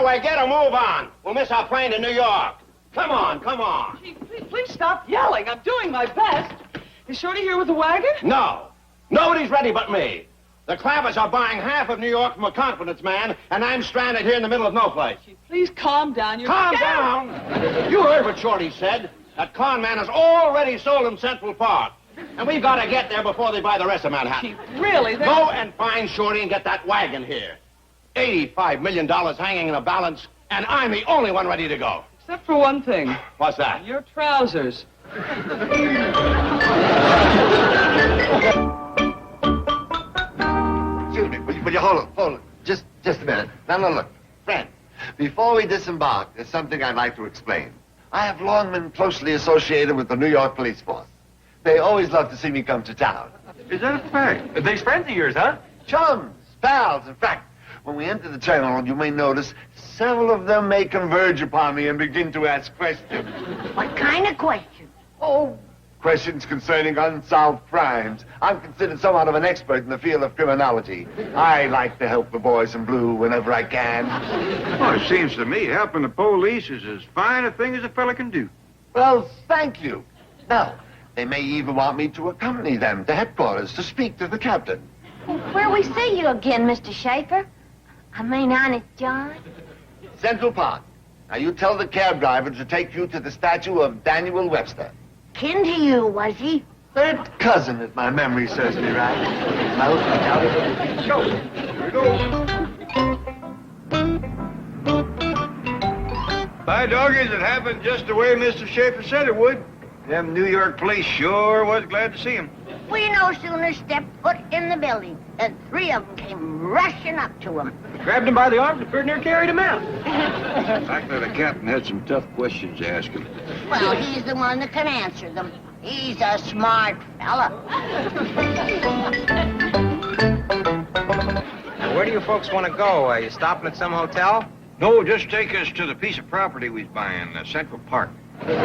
Anyway, get a move on. We'll miss our plane to New York. Come on, come on. Chief, please stop yelling. I'm doing my best. Is Shorty here with the wagon? No. Nobody's ready but me. The Clampetts are buying half of New York from a confidence man, and I'm stranded here in the middle of no place. Chief, please calm down. Calm down? You heard what Shorty said. That con man has already sold him Central Park. And we've got to get there before they buy the rest of Manhattan. Chief, really? Go and find Shorty and get that wagon here. $85 million hanging in a balance, and I'm the only one ready to go. Except for one thing. What's that? Your trousers. Excuse me, will you hold it? Just a minute. Now, look. Friend, before we disembark, there's something I'd like to explain. I have long been closely associated with the New York police force. They always love to see me come to town. Is that a fact? Are these friends of yours, huh? Chums, pals, in fact. When we enter the terminal, you may notice several of them may converge upon me and begin to ask questions. What kind of questions? Oh, questions concerning unsolved crimes. I'm considered somewhat of an expert in the field of criminology. I like to help the boys in blue whenever I can. Well, it seems to me helping the police is as fine a thing as a fella can do. Well, thank you. Now, they may even want me to accompany them to headquarters to speak to the captain. Where we see you again, Mr. Schaefer? I mean, Honest John? Central Park. Now, you tell the cab driver to take you to the statue of Daniel Webster. Kin to you, was he? Third cousin, if my memory serves me right. Now, look out. Show. Here we go. By doggies, it happened just the way Mr. Schaefer said it would. Them New York police sure was glad to see him. We no sooner stepped foot in the building than three of them came rushing up to him. Grabbed him by the arms and pretty near carried him out. Likely the captain had some tough questions to ask him. Well, he's the one that can answer them. He's a smart fella. Now, where do you folks want to go? Are you stopping at some hotel? No, just take us to the piece of property we was buying, Central Park. You're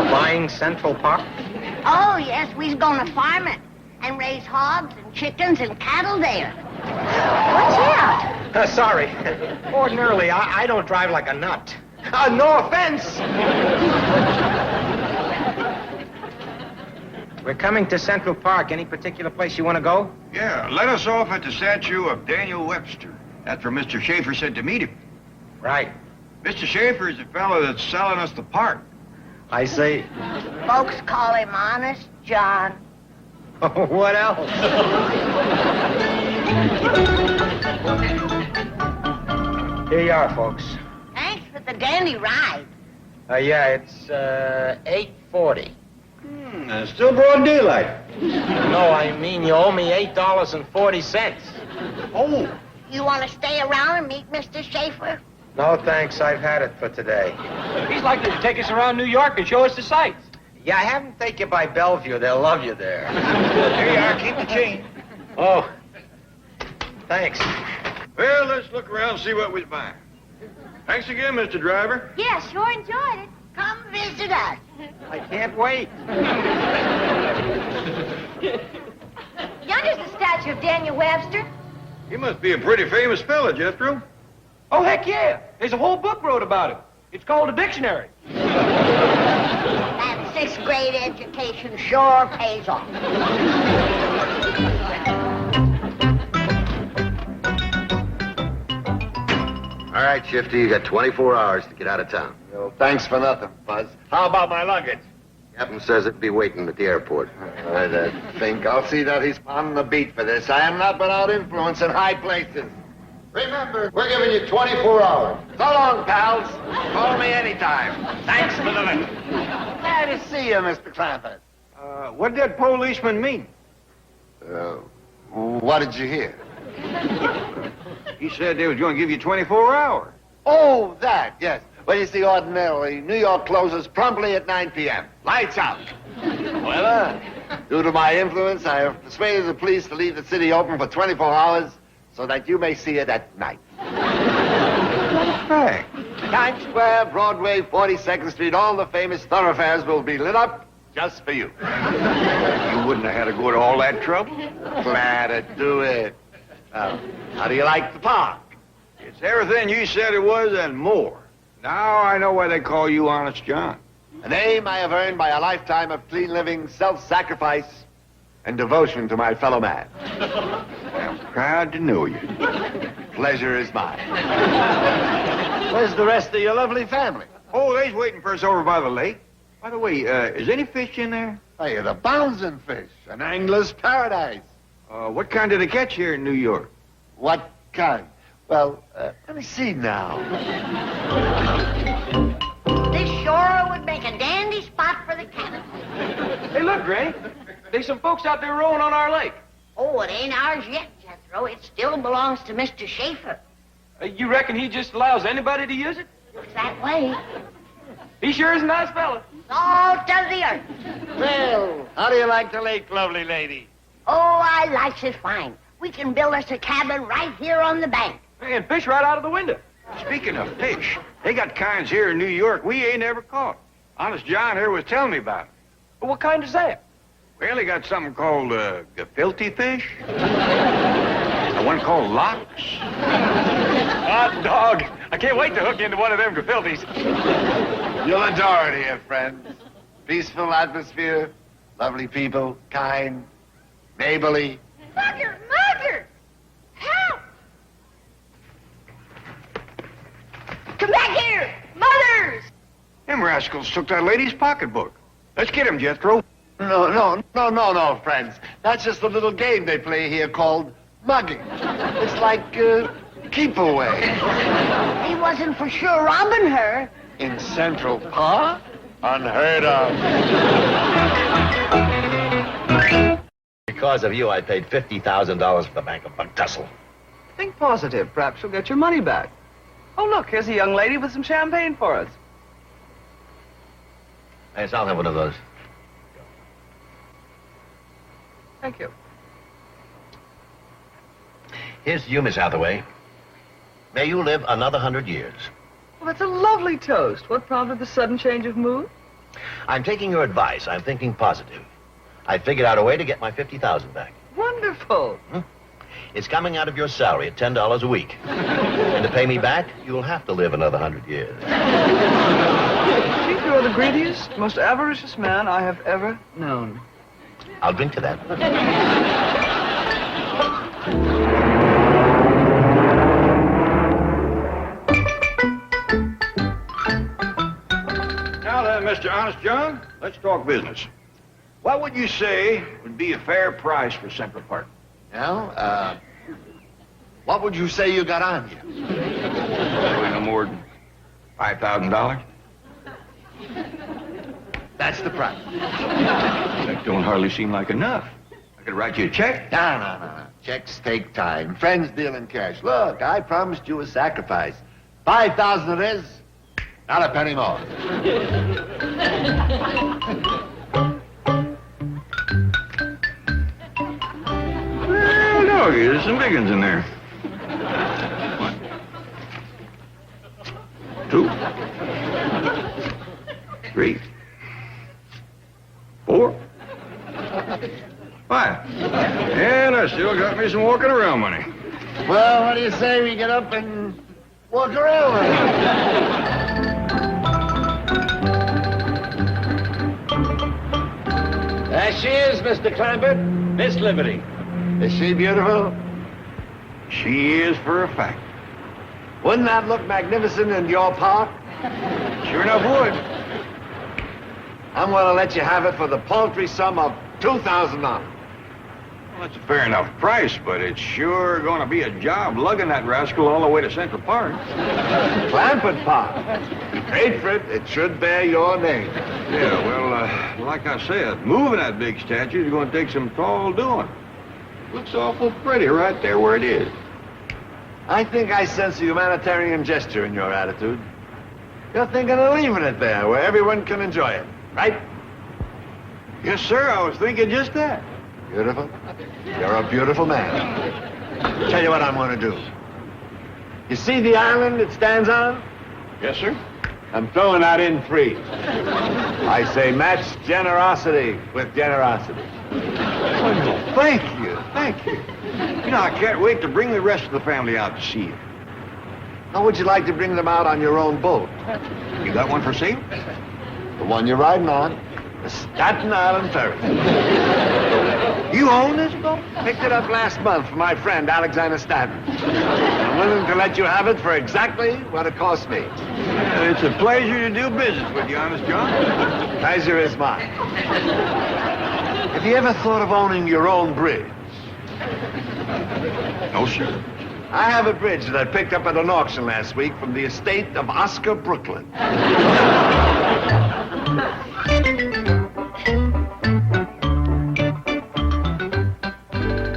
buying Central Park? Oh, yes, we's gonna farm it and raise hogs and chickens and cattle there. What's that? Sorry. Ordinarily, I don't drive like a nut. No offense! We're coming to Central Park. Any particular place you want to go? Yeah, let us off at the statue of Daniel Webster. That's where Mr. Schaefer said to meet him. Right. Mr. Schaefer is the fellow that's selling us the park. I see. Folks call him Honest John. What else? Here you are, folks. Thanks for the dandy ride. Yeah, it's 8:40. Still broad daylight. No, I mean you owe me $8.40. Oh. You want to stay around and meet Mr. Schaefer? No, thanks. I've had it for today. He's likely to take us around New York and show us the sights. Yeah, have them take you by Bellevue. They'll love you there. Here you are, keep the change. Oh, thanks. Well, let's look around and see what we's buying. Thanks again, Mr. Driver. Yeah, sure enjoyed it. Come visit us. I can't wait. Yonder's the statue of Daniel Webster. He must be a pretty famous fella, Jethro. Oh, heck yeah. There's a whole book wrote about him. It's called a dictionary. That sixth grade education sure pays off. All right, Shifty, you got 24 hours to get out of town. Well, thanks for nothing, Buzz. How about my luggage? Captain says it'll be waiting at the airport. I think I'll see that he's on the beat for this. I am not without influence in high places. Remember, we're giving you 24 hours. So long, pals. Call me anytime. Thanks for the lift. Glad to see you, Mr. Clampett. What did that policeman mean? What did you hear? He said they was going to give you 24 hours. Oh, that, yes. Well, you see, ordinarily, New York closes promptly at 9 p.m. Lights out. Well, due to my influence, I have persuaded the police to leave the city open for 24 hours so that you may see it at night. Hey. Times Square, Broadway, 42nd Street, all the famous thoroughfares will be lit up just for you. You wouldn't have had to go to all that trouble. Glad to do it. How do you like the park? It's It's everything you said it was and more. Now I know why they call you Honest John. A name I have earned by a lifetime of clean living, self-sacrifice, and devotion to my fellow man. I'm proud to know you. Pleasure is mine. Where's the rest of your lovely family? Oh, they's waiting for us over by the lake. By the way, is any fish in there? Hey, the bouncing fish, an angler's paradise. What kind did they catch here in New York? What kind? Well, let me see now. This shore would make a dandy spot for the cannon. Hey, look, Granny. There's some folks out there rowing on our lake. Oh, it ain't ours yet, Jethro. It still belongs to Mr. Schaefer. You reckon he just allows anybody to use it? Looks that way. He sure is a nice fella. Salt of the earth. Well, how do you like the lake, lovely lady? Oh, I likes it fine. We can build us a cabin right here on the bank. And fish right out of the window. Speaking of fish, they got kinds here in New York we ain't ever caught. Honest John here was telling me about it. But what kind is that? Well, they got something called gefilte fish. And one called lox. Hot dog. I can't wait to hook into one of them gefilties. You'll adore it here, friends. Peaceful atmosphere, lovely people, kind, neighborly. Mugger! Mugger! Help! Come back here! Mothers! Them rascals took that lady's pocketbook. Let's get him, Jethro. No, friends. That's just a little game they play here called mugging. It's like, keep away. He wasn't for sure robbing her. In Central Park? Unheard of. Because of you, I paid $50,000 for the Bank of Bucktussle. Think positive. Perhaps you'll get your money back. Oh, look, here's a young lady with some champagne for us. Yes, I'll have one of those. Thank you. Here's to you, Miss Hathaway. May you live another 100 years. Well, that's a lovely toast. What prompted the sudden change of mood? I'm taking your advice. I'm thinking positive. I figured out a way to get my $50,000 back. Wonderful. It's coming out of your salary at $10 a week. And to pay me back, you'll have to live another 100 years. Chief, you're the greediest, most avaricious man I have ever known. I'll drink to that. Now then, Mr. Honest John, let's talk business. What would you say would be a fair price for Central Park? Well, what would you say you got on you? Probably no more than $5,000. That's the price. That don't hardly seem like enough. I could write you a check. No. Checks take time. Friends deal in cash. Look, I promised you a sacrifice. 5,000 it is. Not a penny more. Well, doggy, there's some big ones in there. 2, 3, 4, 5. And I still got me some walking around money. Well, what do you say we get up and walk around with it? There she is, Mr. Clampett. Miss Liberty. Is she beautiful? She is for a fact. Wouldn't that look magnificent in your park? Sure enough would. I'm going to let you have it for the paltry sum of $2,000. Well, that's a fair enough price, but it's sure going to be a job lugging that rascal all the way to Central Park. Clampett Park. Great for it. It should bear your name. Yeah, well, like I said, moving that big statue is going to take some tall doing. Looks awful pretty right there where it is. I think I sense a humanitarian gesture in your attitude. You're thinking of leaving it there where everyone can enjoy it, right? Yes, sir, I was thinking just that. Beautiful. You're a beautiful man. Tell you what I'm going to do. You see the island it stands on? Yes, sir. I'm throwing that in free. I say match generosity with generosity. Thank you. You know, I can't wait to bring the rest of the family out to see you. How would you like to bring them out on your own boat? You got one for sale? The one you're riding on. The Staten Island Ferry. You own this boat? Picked it up last month from my friend, Alexander Staten. I'm willing to let you have it for exactly what it cost me. It's a pleasure to do business with you, Honest John. Pleasure is mine. Have you ever thought of owning your own bridge? No, sir. I have a bridge that I picked up at an auction last week from the estate of Oscar Brooklyn.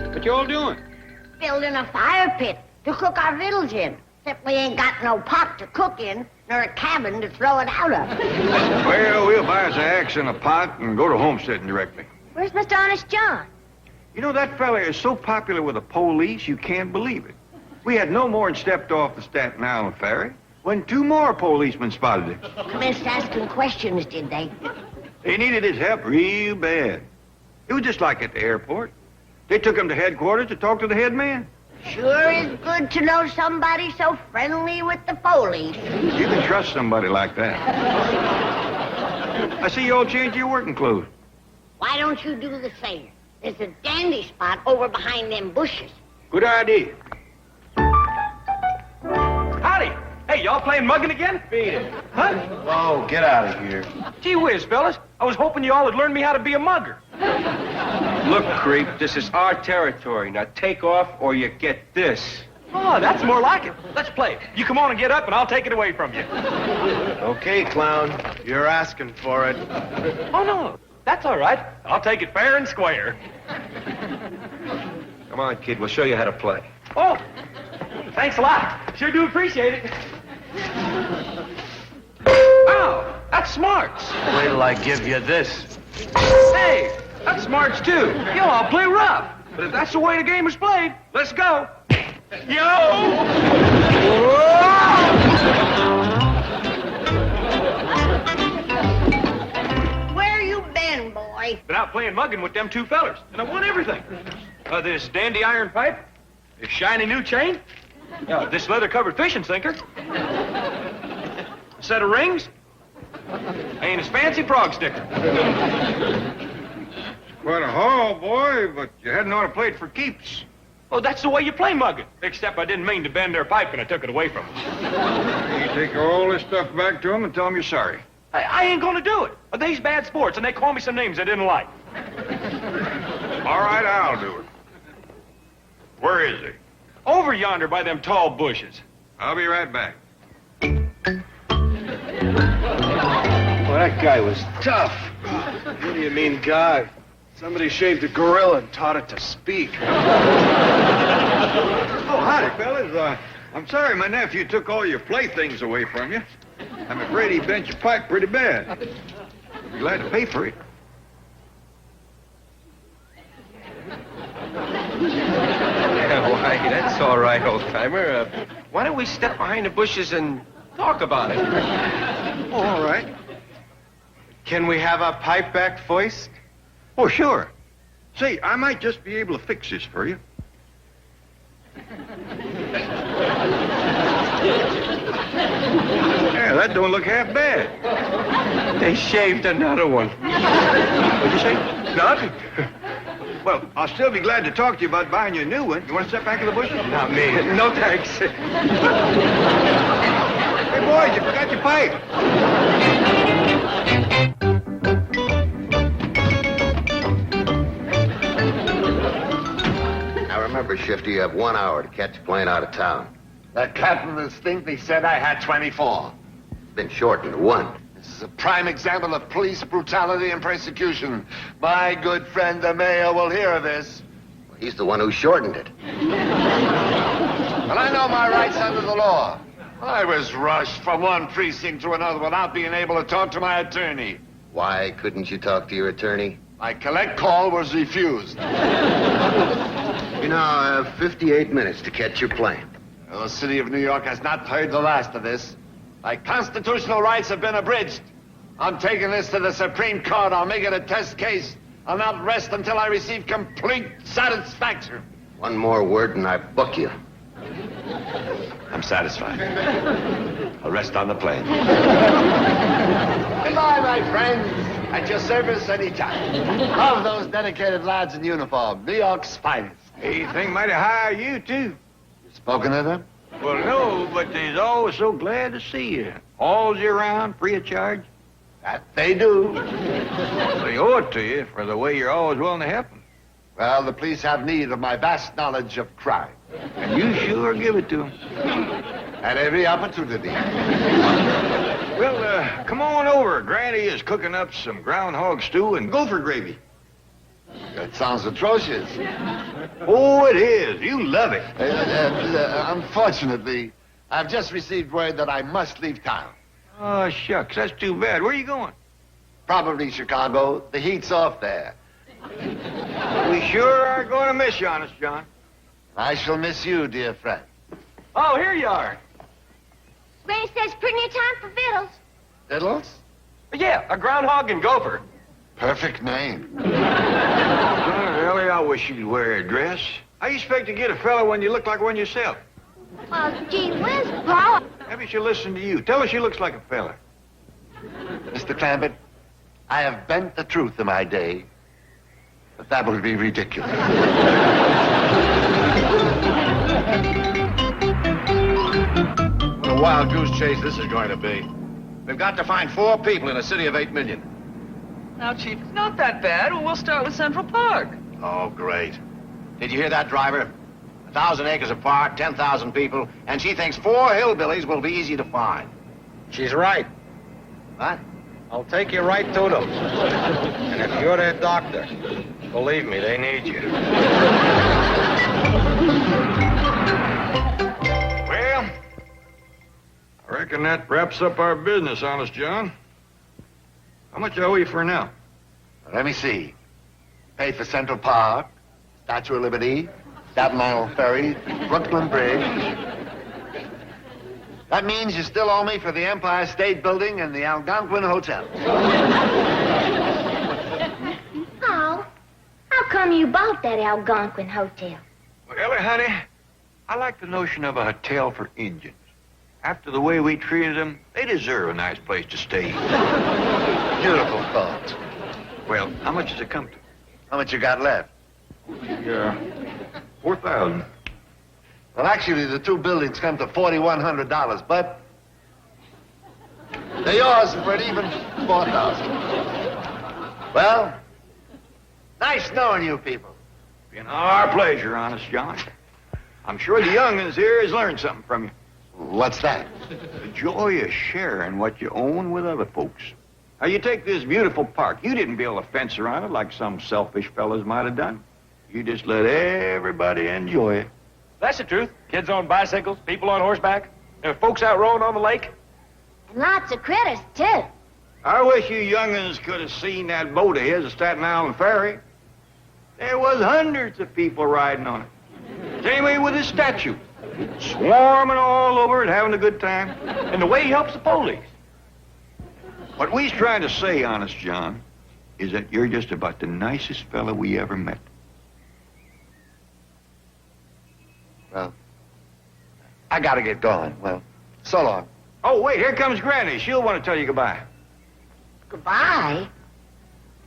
What you all doing? Building a fire pit to cook our victuals in. Except we ain't got no pot to cook in, nor a cabin to throw it out of. Well, we'll buy us an axe and a pot and go to homesteading directly. Where's Mr. Honest John? You know, that fella is so popular with the police, you can't believe it. We had no more than stepped off the Staten Island ferry when 2 more policemen spotted him. Commenced asking questions, did they? They needed his help real bad. It was just like at the airport. They took him to headquarters to talk to the head man. Sure is good to know somebody so friendly with the police. You can trust somebody like that. I see you all changed your working clothes. Why don't you do the same? There's a dandy spot over behind them bushes. Good idea. Howdy. Hey, y'all playing mugging again? Beat it. Huh? Oh, get out of here. Gee whiz, fellas. I was hoping you all would learn me how to be a mugger. Look, creep, this is our territory. Now take off or you get this. Oh, that's more like it. Let's play. You come on and get up, and I'll take it away from you. Okay, clown. You're asking for it. Oh, no. That's all right. I'll take it fair and square. Come on, kid, we'll show you how to play. Oh, thanks a lot. Sure do appreciate it. Wow, that's smarts. Wait till I give you this. Hey, that's smarts too. Yo, I'll play rough. But if that's the way the game is played, let's go. Yo! Where you been, boy? Been out playing mugging with them 2 fellers, and I won everything. This dandy iron pipe, this shiny new chain, this leather-covered fishing sinker, a set of rings, and this fancy frog sticker. Quite a haul, boy, but you hadn't ought to play it for keeps. Well, that's the way you play mugging. Except I didn't mean to bend their pipe and I took it away from them. You take all this stuff back to them and tell them you're sorry. I ain't gonna do it. They's bad sports, and they call me some names I didn't like. All right, I'll do it. Where is he? Over yonder by them tall bushes. I'll be right back. Well, that guy was tough. What do you mean, guy? Somebody shaved a gorilla and taught it to speak. Oh, howdy, fellas. I'm sorry my nephew took all your playthings away from you. I'm afraid he bent your pipe pretty bad. Be glad to pay for it. Yeah, why, that's all right, old-timer. Why don't we step behind the bushes and talk about it? Oh, all right. Can we have our pipe back first? Oh, sure. Say, I might just be able to fix this for you. Yeah, that don't look half bad. They shaved another one. What'd you say? Nothing. Well, I'll still be glad to talk to you about buying you a new one. You want to step back in the bushes? Not me. No, thanks. Hey, boys, you forgot your pipe. Now remember, Shifty, you have 1 hour to catch a plane out of town. That captain distinctly said I had 24. Been shortened to 1. This is a prime example of police brutality and persecution. My good friend, the mayor, will hear of this. Well, he's the one who shortened it. But I know my rights under the law. I was rushed from one precinct to another without being able to talk to my attorney. Why couldn't you talk to your attorney? My collect call was refused. You now have 58 minutes to catch your plane. Well, the city of New York has not heard the last of this. My constitutional rights have been abridged. I'm taking this to the Supreme Court. I'll make it a test case. I'll not rest until I receive complete satisfaction. One more word and I book you. I'm satisfied. I'll rest on the plane. Goodbye, my friends. At your service anytime. Love those dedicated lads in uniform. New York's finest. Hey, think might hire you, too. You spoken to them? Well, no, but they's always so glad to see you. Hauls you around free of charge. That they do. They owe it to you for the way you're always willing to help them. Well, the police have need of my vast knowledge of crime. And you sure give it to them. At every opportunity. Well, come on over. Granny is cooking up some groundhog stew and gopher gravy. That sounds atrocious. Oh, it is. You love it. Unfortunately, I've just received word that I must leave town. Oh, shucks. That's too bad. Where are you going? Probably Chicago. The heat's off there. We sure are going to miss you, Honest John. I shall miss you, dear friend. Oh, here you are. Granny says pretty near time for victuals. Fiddles? Yeah, a groundhog and gopher. Perfect name. Ellie, I wish you'd wear a dress. How you expect to get a fella when you look like one yourself? Well, gee whiz, Pa. Maybe she'll listen to you. Tell her she looks like a fella. Mr. Clampett, I have bent the truth in my day, but that would be ridiculous. What a wild goose chase this is going to be. We've got to find 4 people in a city of 8 million. Now, Chief, it's not that bad. We'll start with Central Park. Oh, great. Did you hear that, driver? 1,000 acres apart, 10,000 people, and she thinks 4 hillbillies will be easy to find. She's right. What? I'll take you right to them. And if you're their doctor, believe me, they need you. Well, I reckon that wraps up our business, Honest John. How much I owe you for now? Let me see. Paid for Central Park, Statue of Liberty, Staten Island Ferry, Brooklyn Bridge. That means you still owe me for the Empire State Building and the Algonquin Hotel. Oh, how come you bought that Algonquin Hotel? Well, Ellie, honey, I like the notion of a hotel for Indians. After the way we treated them, they deserve a nice place to stay. Beautiful thought. Well, how much does it come to? How much you got left? Yeah, 4,000. Well, actually, the 2 buildings come to $4,100, but they're yours for an even 4,000. Well, nice knowing you people. Been our pleasure, Honest John. I'm sure the young'uns here has learned something from you. What's that? The joy of sharing what you own with other folks. Now, you take this beautiful park. You didn't build a fence around it like some selfish fellas might have done. You just let everybody enjoy it. That's the truth. Kids on bicycles, people on horseback, and folks out rowing on the lake. And lots of critters, too. I wish you young'uns could have seen that boat of his at Staten Island Ferry. There was hundreds of people riding on it. Same way with his statue. Swarming all over it, having a good time. And the way he helps the police. What we's trying to say, Honest John, is that you're just about the nicest fella we ever met. Well, I gotta get going. Well, so long. Oh, wait, here comes Granny. She'll want to tell you goodbye. Goodbye.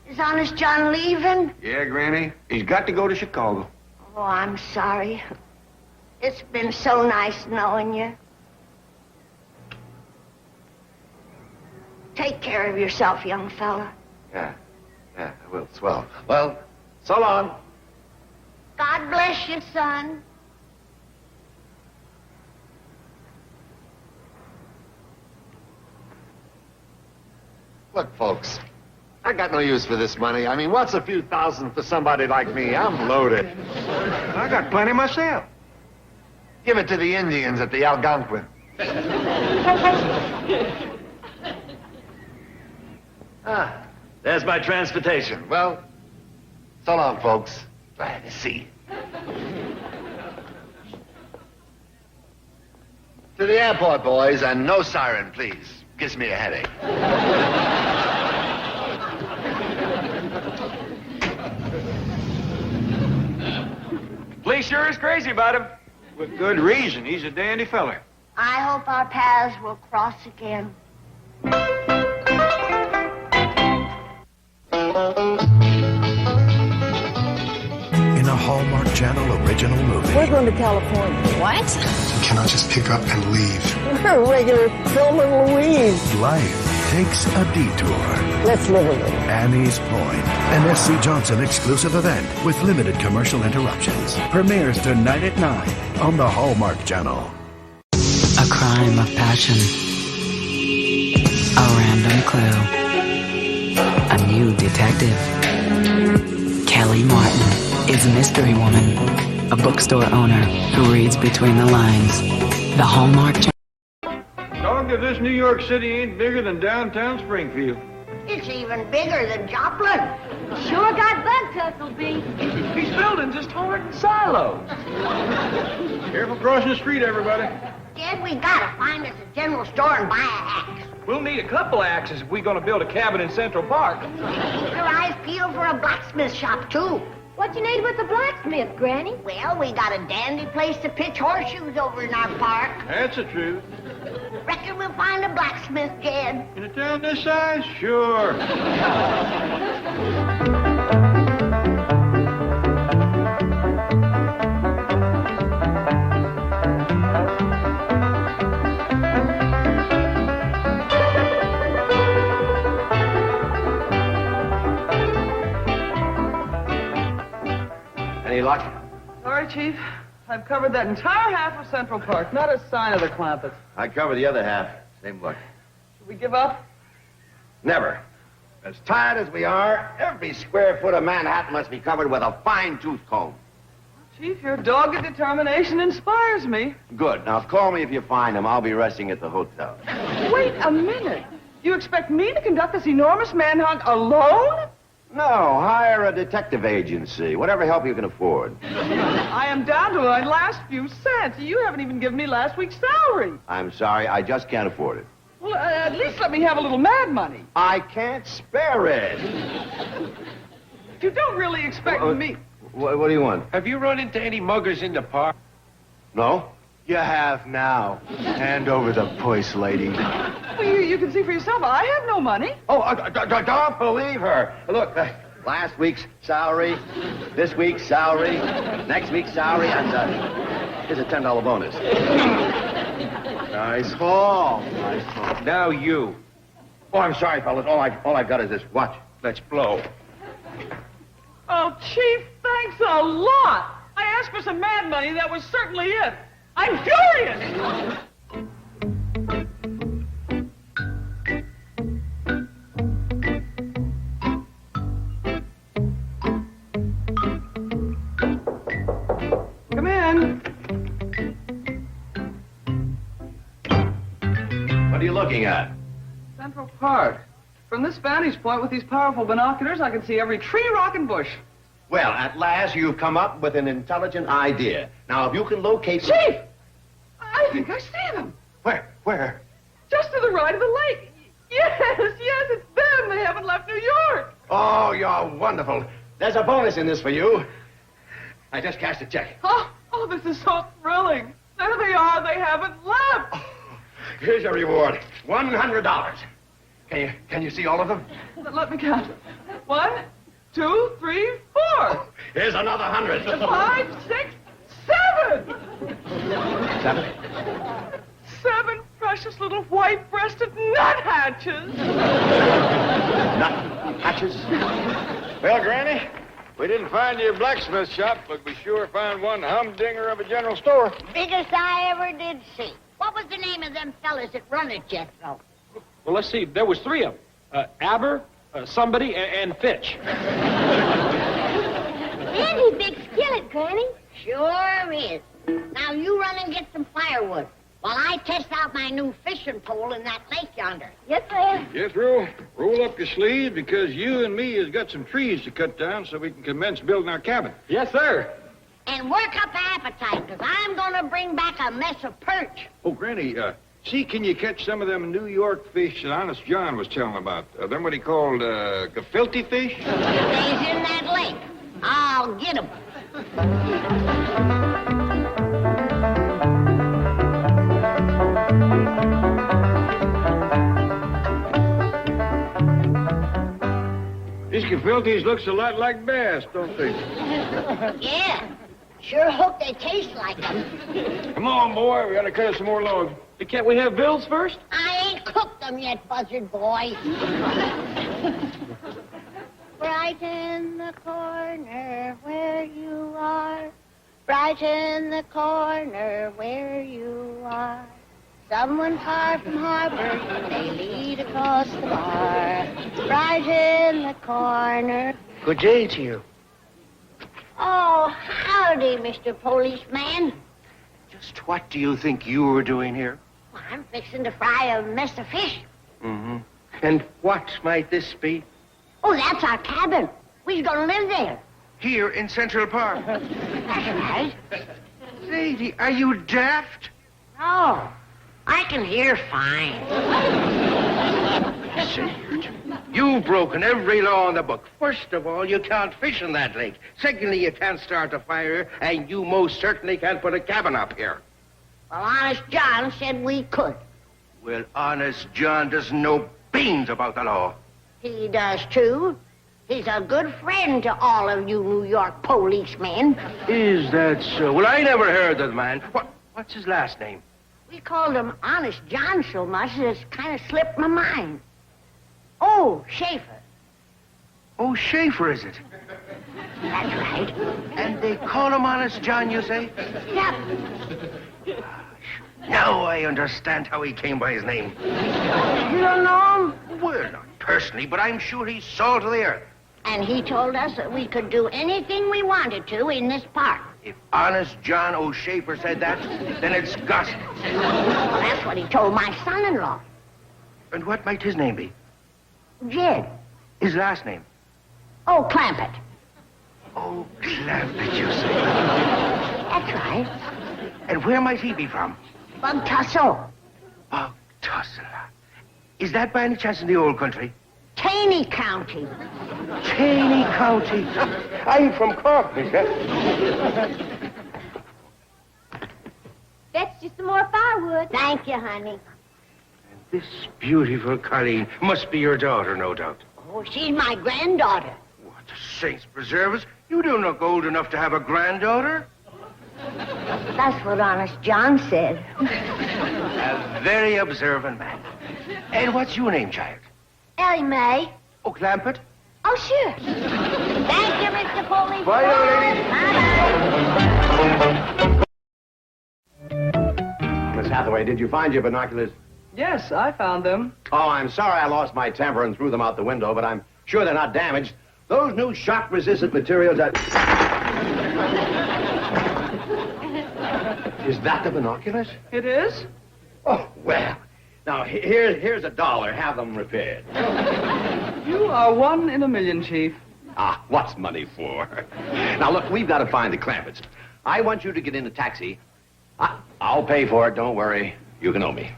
Is Honest John leaving? Yeah, Granny. He's got to go to Chicago. Oh, I'm sorry. It's been so nice knowing you. Take care of yourself, young fella. Yeah, I will. Swell. Well, so long. God bless you, son. Look, folks, I got no use for this money. I mean, what's a few thousand for somebody like me? I'm loaded. I got plenty myself. Give it to the Indians at the Algonquin. There's my transportation. Well, so long, folks. Glad to see you. To the airport, boys, and no siren, please. Gives me a headache. Police sure is crazy about him. With good reason. He's a dandy feller. I hope our paths will cross again. In a Hallmark Channel original movie. We're going to California. What? Can I just pick up and leave? We're a regular Thelma and Louise. Life takes a detour. Let's live a little. Annie's Point, an S.C. Johnson exclusive event with limited commercial interruptions. Premieres tonight at 9 on the Hallmark Channel. A crime of passion. A random clue. A new detective. Kelly Martin is Mystery Woman, a bookstore owner who reads between the lines. The Hallmark Channel. Dog, if this New York City ain't bigger than downtown Springfield. It's even bigger than Joplin. Sure got bug tussle, B. These buildings is taller than silos. Careful crossing the street, everybody. Dad, we gotta find us a general store and buy an axe. We'll need a couple axes if we're going to build a cabin in Central Park. Keep your eyes peeled for a blacksmith shop, too. What you need with the blacksmith, Granny? Well, we got a dandy place to pitch horseshoes over in our park. That's the truth. Reckon we'll find a blacksmith, Jed. In a town this size? Sure. Any luck? Sorry, Chief. I've covered that entire half of Central Park. Not a sign of the Clampett. I cover the other half. Same luck. Should we give up? Never. As tired as we are, every square foot of Manhattan must be covered with a fine-tooth comb. Chief, your dogged determination inspires me. Good. Now, call me if you find him. I'll be resting at the hotel. Wait a minute. You expect me to conduct this enormous manhunt alone? No, hire a detective agency. Whatever help you can afford. I am down to my last few cents. You haven't even given me last week's salary. I'm sorry, I just can't afford it. Well, at least let me have a little mad money. I can't spare it. You don't really expect me... What do you want? Have you run into any muggers in the park? No? You have now. Hand over the purse, lady. Well, you can see for yourself. I have no money. Oh, don't believe her. Look, last week's salary, this week's salary, next week's salary, and here's a $10 bonus. Nice haul. Nice haul. Now you. Oh, I'm sorry, fellas. All I've got is this watch. Let's blow. Oh, Chief, thanks a lot. I asked for some mad money. That was certainly it. I'm furious. Come in. What are you looking at? Central Park. From this vantage point with these powerful binoculars, I can see every tree, rock, and bush. Well, at last you've come up with an intelligent idea. Now, if you can locate... Chief! I think I see them. Where? Just to the right of the lake. Yes, it's them. They haven't left New York. Oh, you're wonderful. There's a bonus in this for you. I just cashed a check. Oh, this is so thrilling. There they are. They haven't left. Oh, here's your reward. $100. Can you see all of them? Let me count. 1, 2, 3, 4. Oh, here's another 100. 5, 6, 7. 7? 7 precious little white-breasted nuthatches. Nuthatches? Well, Granny, we didn't find your blacksmith shop, but we sure found one humdinger of a general store. Biggest I ever did see. What was the name of them fellas that run it, Jethro? Well, let's see. There was 3 of them. Aber, somebody, and Fitch. Dandy big skillet, Granny. Sure is. Now you run and get some firewood while I test out my new fishing pole in that lake yonder. Yes, sir. Jethro, roll up your sleeves because you and me has got some trees to cut down so we can commence building our cabin. Yes, sir. And work up appetite, because I'm going to bring back a mess of perch. Oh, Granny, see, can you catch some of them New York fish that Honest John was telling about? Them what he called, gefilte fish? Stays in that lake. I'll get 'em. These gefilte looks a lot like bass, don't they? Yeah. Sure hope they taste like them. Come on, boy. We gotta cut us some more logs. Can't we have bills first? I ain't cooked them yet, buzzard boy. Right in the corner where you are. Right in the corner where you are. Someone far from harbor, you may lead across the bar. Right in the corner. Good day to you. Oh, howdy, Mr. Policeman. Just what do you think you were doing here? Well, I'm fixing to fry a mess of fish. Mm-hmm. And what might this be? Oh, that's our cabin. We're gonna live there. Here in Central Park. That's right. Lady, are you daft? No, I can hear fine. You've broken every law in the book. First of all, you can't fish in that lake. Secondly, you can't start a fire, and you most certainly can't put a cabin up here. Well, Honest John said we could. Well, Honest John doesn't know beans about the law. He does, too. He's a good friend to all of you New York policemen. Is that so? Well, I never heard of the man. What's his last name? We called him Honest John so much that it's kind of slipped my mind. Oh, Schaefer. Oh, Schaefer, is it? That's right. And they call him Honest John, you say? Yep. Now I understand how he came by his name. You don't know him? Well, not personally, but I'm sure he's salt of the earth. And he told us that we could do anything we wanted to in this park. If Honest John O'Shafer said that, then it's gospel. Well, that's what he told my son-in-law. And what might his name be? Jed. His last name? Oh, Clampett. Oh, Clampett, you say? That's right. And where might he be from? Bug Tussle. Bug Tussle. Is that by any chance in the old country? Taney County. Taney County. I'm from Cork, mister. That's just some more firewood. Thank you, honey. This beautiful Colleen must be your daughter, no doubt. Oh, she's my granddaughter. What, the saints preserve us? You don't look old enough to have a granddaughter. That's what Honest John said. A very observant man. And what's your name, child? Ellie Mae. Oh, Clampett? Oh, sure. Thank you, Mr. Police. Bye now, ladies. Miss Hathaway, did you find your binoculars? Yes, I found them. Oh, I'm sorry I lost my temper and threw them out the window, but I'm sure they're not damaged. Those new shock-resistant materials are... Is that the binoculars? It is? Oh, well. Now, here's $1. Have them repaired. You are 1 in a million, Chief. Ah, what's money for? Now, look, we've got to find the Clampetts. I want you to get in a taxi. I'll pay for it, don't worry. You can owe me.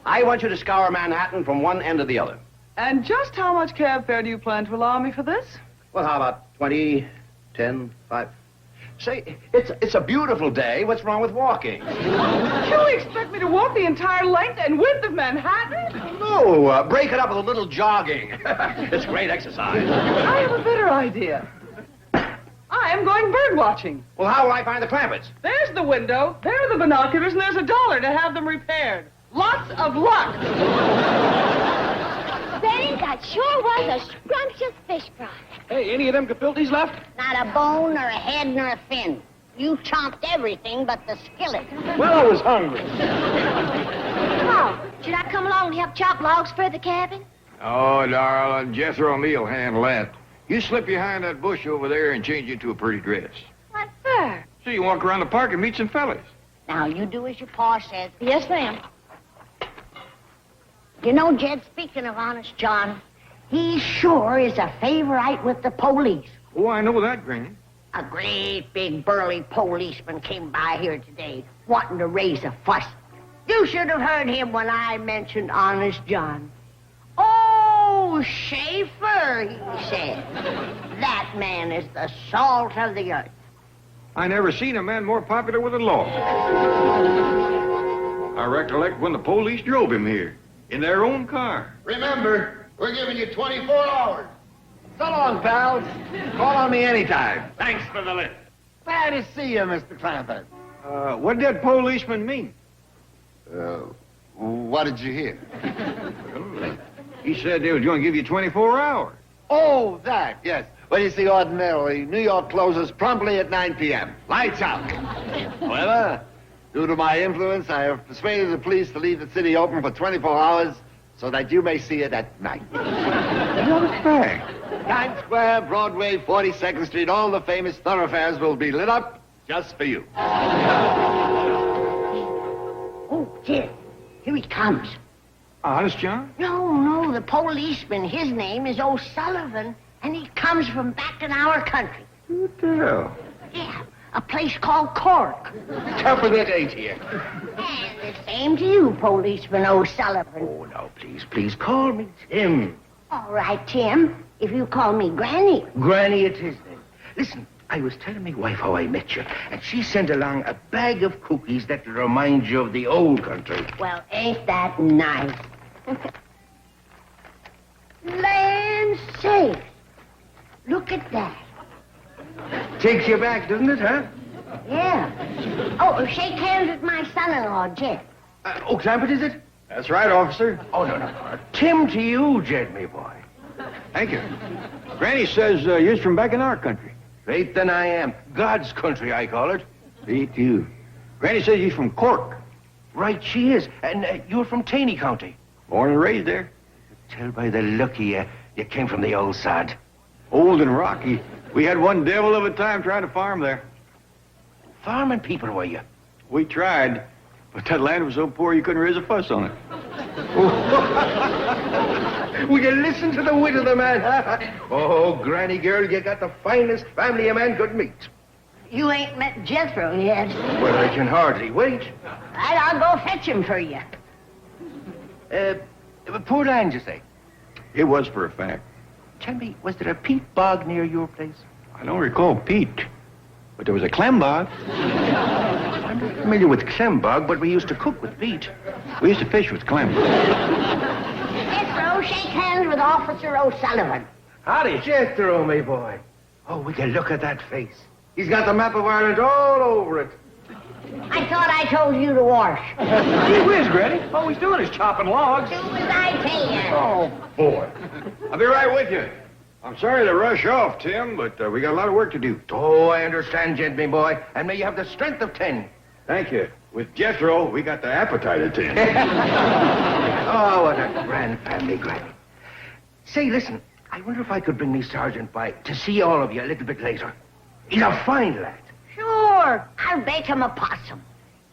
I want you to scour Manhattan from one end to the other. And just how much cab fare do you plan to allow me for this? Well, how about 20, 10, 5? Say, it's a beautiful day. What's wrong with walking? You expect me to walk the entire length and width of Manhattan? No, break it up with a little jogging. It's great exercise. I have a better idea. I am going bird watching. Well, how will I find the Clampetts? There's the window, there are the binoculars, and there's $1 to have them repaired. Lots of luck. Benny, that sure was a scrumptious fish fry. Hey, any of them gefilte left? Not a bone, nor a head, nor a fin. You chomped everything but the skillet. Well, I was hungry. Oh, should I come along and help chop logs for the cabin? Oh, darling, Jethro and me'll handle that. You slip behind that bush over there and change into a pretty dress. What for? So you walk around the park and meet some fellas. Now, you do as your pa says. Yes, ma'am. You know, Jed, speaking of Honest John, he sure is a favorite with the police. Oh, I know that, Granny. A great big burly policeman came by here today, wanting to raise a fuss. You should have heard him when I mentioned Honest John. Oh, Schaefer, he said. That man is the salt of the earth. I never seen a man more popular with the law. I recollect when the police drove him here, in their own car. Remember, We're giving you 24 hours. So long, pals. Call on me anytime. Thanks for the lift. Glad to see you, Mr. Clampett. What did that policeman mean? What did you hear? He said they was going to give you 24 hours. Oh, that, yes. Well, you see, ordinarily, New York closes promptly at 9 p.m. Lights out. However, due to my influence, I have persuaded the police to leave the city open for 24 hours so that you may see it at night. What a fact. Times Square, Broadway, 42nd Street, all the famous thoroughfares will be lit up just for you. Oh, Jed, here he comes. Honest, John? No, the policeman. His name is O'Sullivan, and he comes from back in our country. What the hell? Yeah, a place called Cork. Tougher than 8 here. And the same to you, Policeman O'Sullivan. Oh, now, please, call me Tim. All right, Tim, if you call me Granny. Granny it is, then. Listen, I was telling my wife how I met you, and she sent along a bag of cookies that remind you of the old country. Well, ain't that nice? Land sakes. Look at that. Takes you back, doesn't it, huh? Yeah. Oh, shake hands with my son-in-law, Jed. Clampett, is it? That's right, officer. Oh, no. Tim to you, Jed, me boy. Thank you. Granny says you're from back in our country. Straight than I am. God's country, I call it. Me too. Granny says you're from Cork. Right, she is. And you're from Taney County. Born and raised there. Tell by the look of you, you came from the old sod. Old and rocky. We had one devil of a time trying to farm there. Farming people, were you? We tried, but that land was so poor you couldn't raise a fuss on it. Will you listen to the wit of the man? Oh, Granny girl, you got the finest family a man could meet. You ain't met Jethro yet. Well, I can hardly wait. I'll go fetch him for you. Poor land, you say? It was for a fact. Tell me, was there a peat bog near your place? I don't recall peat, but there was a clem bog. I'm not familiar with clem bog, but we used to cook with peat. We used to fish with clem. Jethro, shake hands with Officer O'Sullivan. Howdy, Jethro, me boy. Oh, we can look at that face. He's got the map of Ireland all over it. I thought I told you to wash. Gee whiz, Granny. All he's doing is chopping logs. Do as I tell you. Oh, boy. I'll be right with you. I'm sorry to rush off, Tim, but we got a lot of work to do. Oh, I understand, gent, me boy. And may you have the strength of 10. Thank you. With Jethro, we got the appetite of 10. Oh, what a grand family, Granny. Say, listen, I wonder if I could bring me sergeant by to see all of you a little bit later. He's a fine lad. Sure. I'll bake him a possum.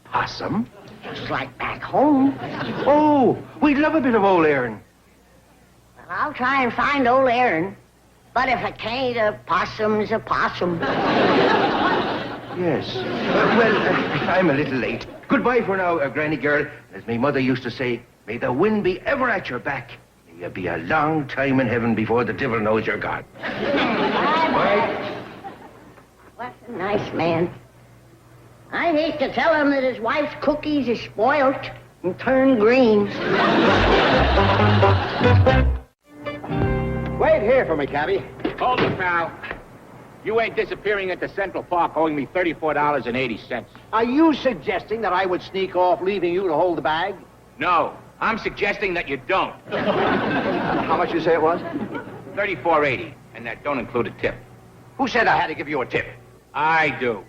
Possum? Just like back home. Oh, we'd love a bit of old Aaron. Well, I'll try and find old Aaron. But if I can't, a possum's a possum. Yes. Well, I'm a little late. Goodbye for now, Granny girl. As my mother used to say, may the wind be ever at your back. May you be a long time in heaven before the devil knows you're gone. Bye-bye. What a nice man. I hate to tell him that his wife's cookies is spoilt and turned green. Wait here for me, cabby. Hold it, pal. You ain't disappearing into Central Park owing me $34.80. Are you suggesting that I would sneak off, leaving you to hold the bag? No, I'm suggesting that you don't. How much you say it was? $34.80, and that don't include a tip. Who said I had to give you a tip? I do.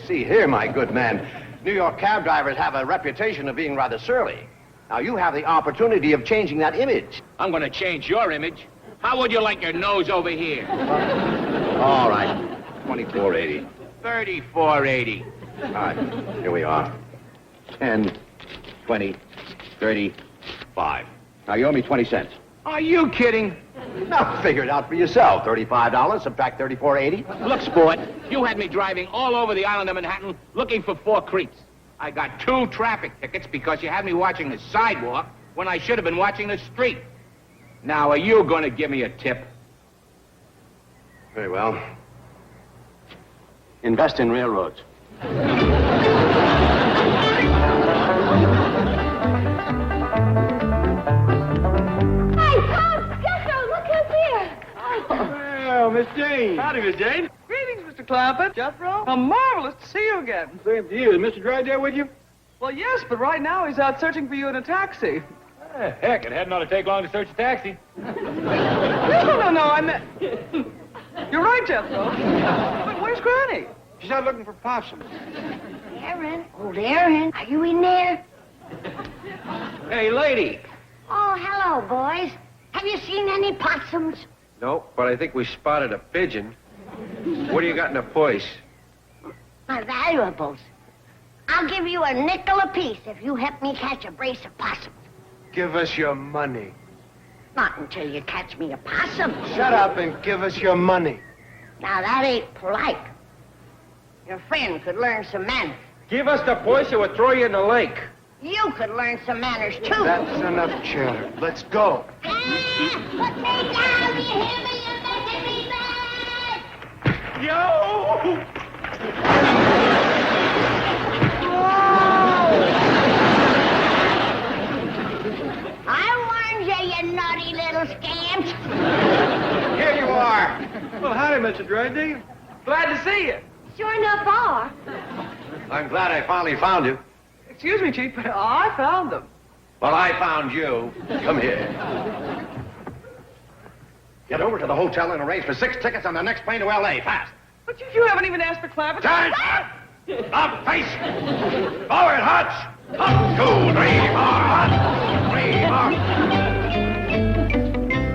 See here, my good man. New York cab drivers have a reputation of being rather surly. Now, you have the opportunity of changing that image. I'm going to change your image. How would you like your nose over here? All right. $24.80. $34.80. All right. Here we are. 10, 20, 30, 5. Now, you owe me 20 cents. Are you kidding? Now, figure it out for yourself. $35, subtract $34.80. Look, sport, you had me driving all over the island of Manhattan looking for 4 creeps. I got 2 traffic tickets because you had me watching the sidewalk when I should have been watching the street. Now, are you going to give me a tip? Very well. Invest in railroads. Hey, Pop, get Miss Jane. Howdy, Miss Jane. Greetings, Mr. Clampett. Jethro. How marvelous to see you again. Same to you. Is Mr. Drysdale with you? Well, yes, but right now he's out searching for you in a taxi. Heck, it hadn't ought to take long to search a taxi. No, I meant... You're right, Jethro. But where's Granny? She's out looking for possums. Aaron, old Aaron, are you in there? Hey, lady. Oh, hello, boys. Have you seen any possums? No, but I think we spotted a pigeon. What do you got in the purse? My valuables. I'll give you a nickel apiece if you help me catch a brace of possums. Give us your money. Not until you catch me a possum. Shut up and give us your money. Now, that ain't polite. Your friend could learn some manners. Give us the purse or we'll throw you in the lake. You could learn some manners, too. That's enough chatter. Let's go. Put me down, you hear me? You're making me mad! Yo! I warned you, you naughty little scamps. Here you are. Well, howdy, Mr. Drysdale. Glad to see you. Sure enough are. I'm glad I finally found you. Excuse me, Chief, but I found them. Well, I found you. Come here. Get over to the hotel and arrange for 6 tickets on the next plane to L.A. Fast. But you haven't even asked for Clampett. Turn! Up, face! Forward, Hutch! Up, 2, 3, 4, Hutch! 3,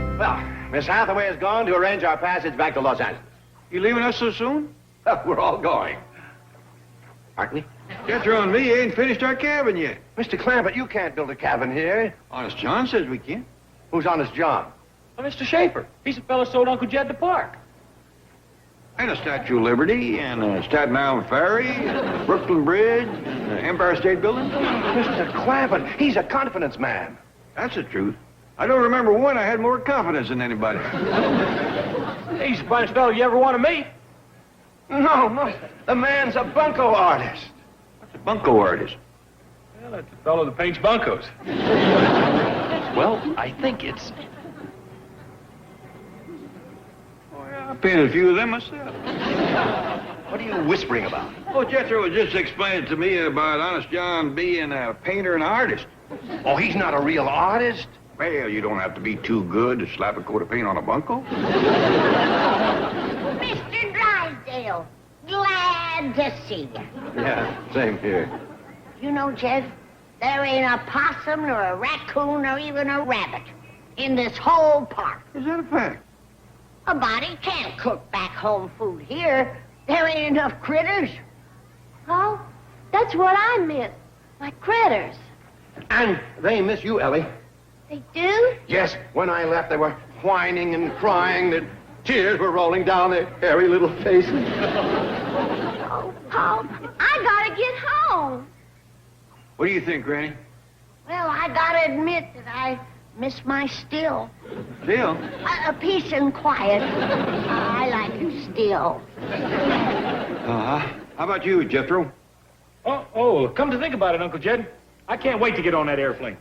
4. Well, Miss Hathaway has gone to arrange our passage back to Los Angeles. You leaving us so soon? We're all going. Aren't we? Jethro and me ain't finished our cabin yet. Mr. Clampett, you can't build a cabin here. Honest John says we can. Who's Honest John? Well, Mr. Schaefer. He's the fellow sold Uncle Jed the park. And a Statue of Liberty, and a Staten Island Ferry, and a Brooklyn Bridge, and the Empire State Building. Mr. Clampett, he's a confidence man. That's the truth. I don't remember when I had more confidence in anybody. He's the finest fellow you ever want to meet. No. The man's a bunco artist. What's a bunco artist? Well, that's the fellow that paints bunkos. Well, I think it's... Oh, yeah, I painted a few of them myself. What are you whispering about? Oh, Jethro was just explaining to me about Honest John being a painter and artist. Oh, he's not a real artist? Well, you don't have to be too good to slap a coat of paint on a bunco. Mr. Drysdale, glad to see you. Yeah, same here. You know, Jeff, there ain't a possum nor a raccoon or even a rabbit in this whole park. Is that a fact? A body can't cook back home food here. There ain't enough critters. Oh, that's what I meant. Like critters. And they miss you, Ellie. They do? Yes, when I left, they were whining and crying. The tears were rolling down their hairy little faces. Oh, I gotta get home. What do you think, Granny? Well, I gotta admit that I miss my still. Still? A peace and quiet. I like it still. How about you, Jethro? Oh, come to think about it, Uncle Jed, I can't wait to get on that airplane.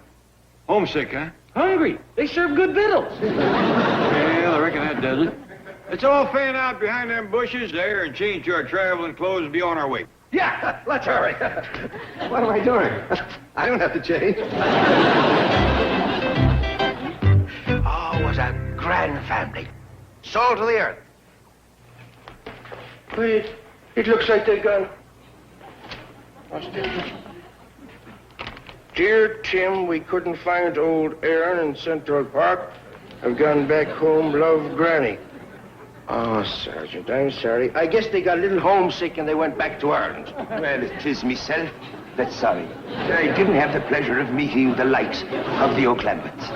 Homesick, huh? Hungry. They serve good victuals. Well, I reckon that does it. Let's all fan out behind them bushes there and change our traveling clothes and be on our way. Yeah, let's hurry. What am I doing? I don't have to change. Oh, it was a grand family. Salt to the earth. Wait, it looks like they're gone. Dear Tim, we couldn't find old Aaron in Central Park. I've gone back home, love Granny. Oh, Sergeant, I'm sorry. I guess they got a little homesick and they went back to Ireland. Well, it is myself that's sorry. I didn't have the pleasure of meeting the likes of the O'Clampetts.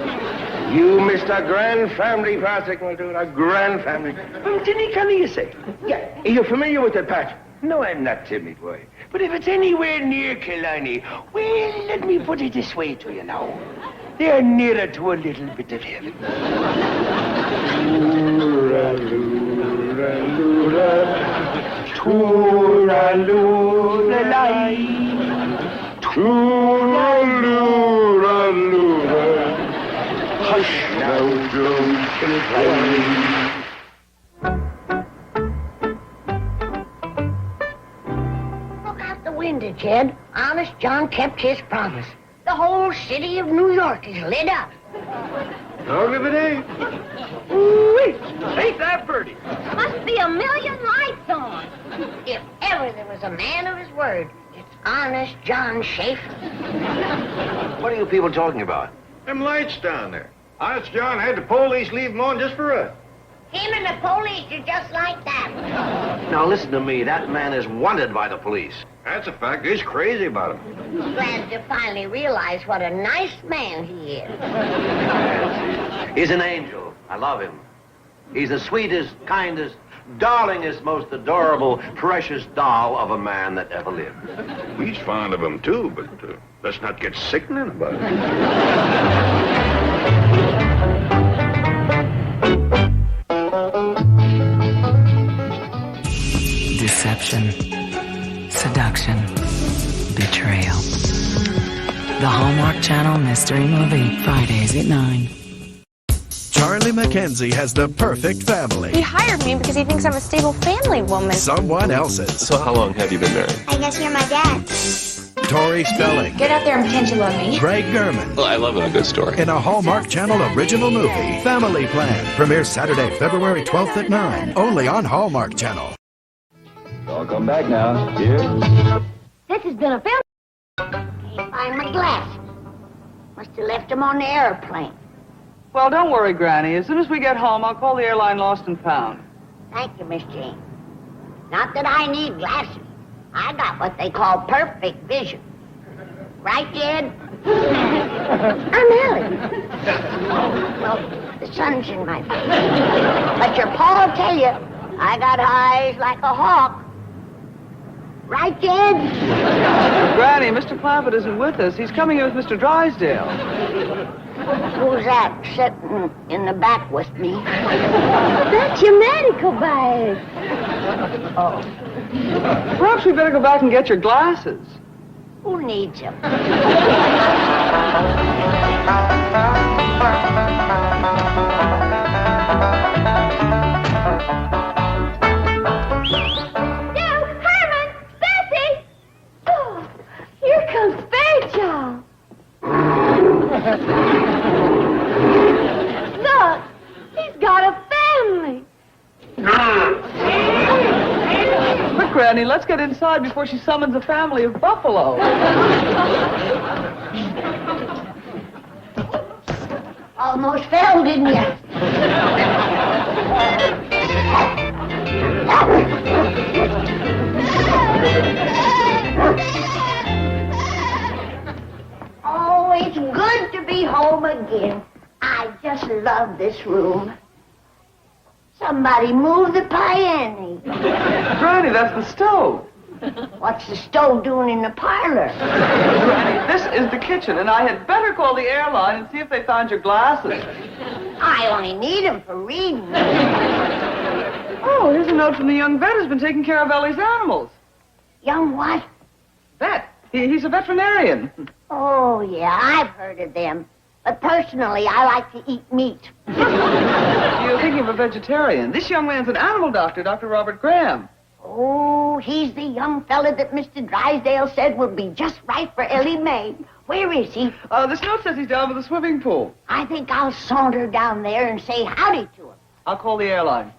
You missed a grand family, Patrick, my dude, a grand family. Well, Tinny, can you say? Yeah, are you familiar with it, Pat? No, I'm not, Timmy boy. But if it's anywhere near Killarney, well, let me put it this way to you now. They're nearer to a little bit of heaven. Tooraloo-la-lay. Tooraloo-la-loo. Hush now, don't play. Linda, Jed. Honest John kept his promise. The whole city of New York is lit up. Dog of it ain't. Ooh-wee. Ain't that pretty? Must be a million lights on. If ever there was a man of his word, it's Honest John Schaefer. What are you people talking about? Them lights down there. Honest John had the police leave them on just for us. Him and the police are just like that. Now listen to me. That man is wanted by the police. That's a fact. He's crazy about him. Glad to finally realize what a nice man he is. He's an angel. I love him. He's the sweetest, kindest, darlingest, most adorable, precious doll of a man that ever lived. He's fond of him, too, but let's not get sickening about it. Deception, seduction, betrayal. The Hallmark Channel Mystery Movie, Fridays at 9. Charlie McKenzie has the perfect family. He hired me because he thinks I'm a stable family woman. Someone else's. So how long have you been married? I guess you're my dad. Tori Spelling. Get out there and pretend you love me. Greg Gurman. Well, I love a good story. In a Hallmark Channel original movie, Family Plan. Premieres Saturday, February 12th at 9. Only on Hallmark Channel. I'll come back now. Cheers. This has been a film. Can't find my glasses. Must have left them on the airplane. Well, don't worry, Granny. As soon as we get home, I'll call the airline lost and found. Thank you, Miss Jane. Not that I need glasses. I got what they call perfect vision. Right, Jed? I'm Ellie. Well, the sun's in my face. But your pa will tell you, I got eyes like a hawk. Right, Jed? Granny, Mr. Clampett isn't with us. He's coming here with Mr. Drysdale. Who's that sitting in the back with me? That's your medical bag. Oh. Perhaps we better go back and get your glasses. Who needs them? Here comes Fairchild. Look, he's got a family. Quick, Granny, let's get inside before she summons a family of buffalo. Almost fell, didn't you? Oh, it's good to be home again. I just love this room. Somebody move the piano. Granny, that's the stove. What's the stove doing in the parlor? Granny, this is the kitchen, and I had better call the airline and see if they found your glasses. I only need them for reading. Oh, here's a note from the young vet who's been taking care of Ellie's animals. Young what? Vet. He's a veterinarian. Oh, yeah, I've heard of them. But personally, I like to eat meat. You're thinking of a vegetarian. This young man's an animal doctor, Dr. Robert Graham. Oh, he's the young fella that Mr. Drysdale said would be just right for Ellie Mae. Where is he? This note says he's down by the swimming pool. I think I'll saunter down there and say howdy to him. I'll call the airline.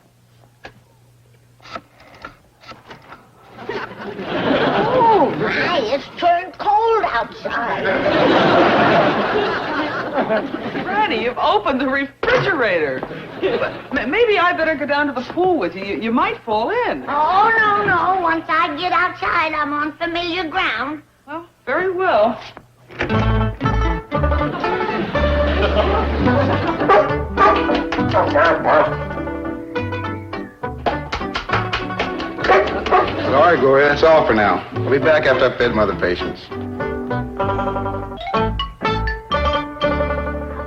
Oh, my, it's turned cold outside. Granny, you've opened the refrigerator. But maybe I better go down to the pool with you. You might fall in. Oh, no. Once I get outside, I'm on familiar ground. Well, very well. All right, Gloria, that's all for now. I'll be back after I've fed my other patients.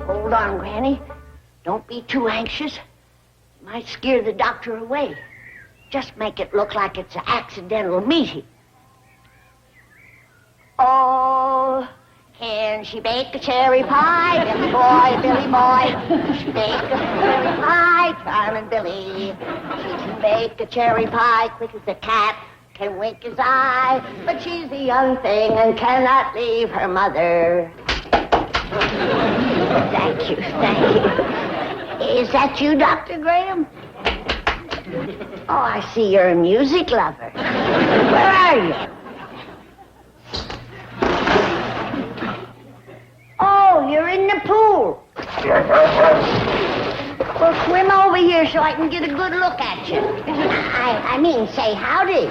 Hold on, Granny. Don't be too anxious. You might scare the doctor away. Just make it look like it's an accidental meeting. Oh, can she bake a cherry pie? Billy boy, Billy boy. Can she bake a cherry pie? Charming Billy. She can bake a cherry pie quick as a cat. can wink his eye, but she's a young thing and cannot leave her mother. Thank you, thank you. Is that you, Dr. Graham? Oh, I see you're a music lover. Where are you? Oh, you're in the pool. Well, swim over here so I can get a good look at you. I mean, say howdy.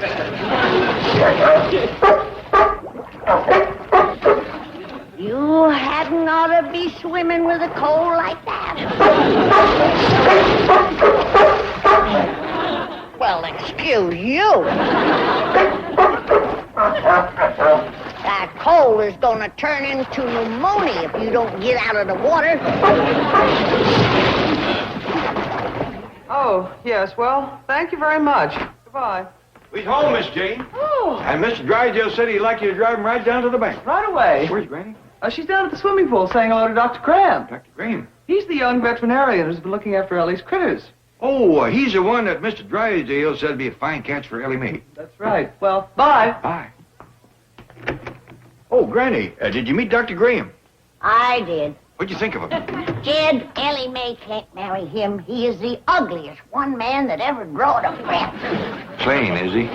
You hadn't ought to be swimming with a cold like that. Well, excuse you. That cold is going to turn into pneumonia if you don't get out of the water. Oh, yes, well, thank you very much. Goodbye. He's home, Miss Jane. Oh. And Mr. Drysdale said he'd like you to drive him right down to the bank. Right away. Where's Granny? She's down at the swimming pool saying hello to Dr. Graham. Dr. Graham? He's the young veterinarian who's been looking after Ellie's critters. Oh, he's the one that Mr. Drysdale said would be a fine catch for Ellie Mae. That's right. Well, bye. Bye. Oh, Granny, did you meet Dr. Graham? I did. What'd you think of him? Jed, Ellie Mae can't marry him. He is the ugliest one man that ever growed a breath. Plain, is he?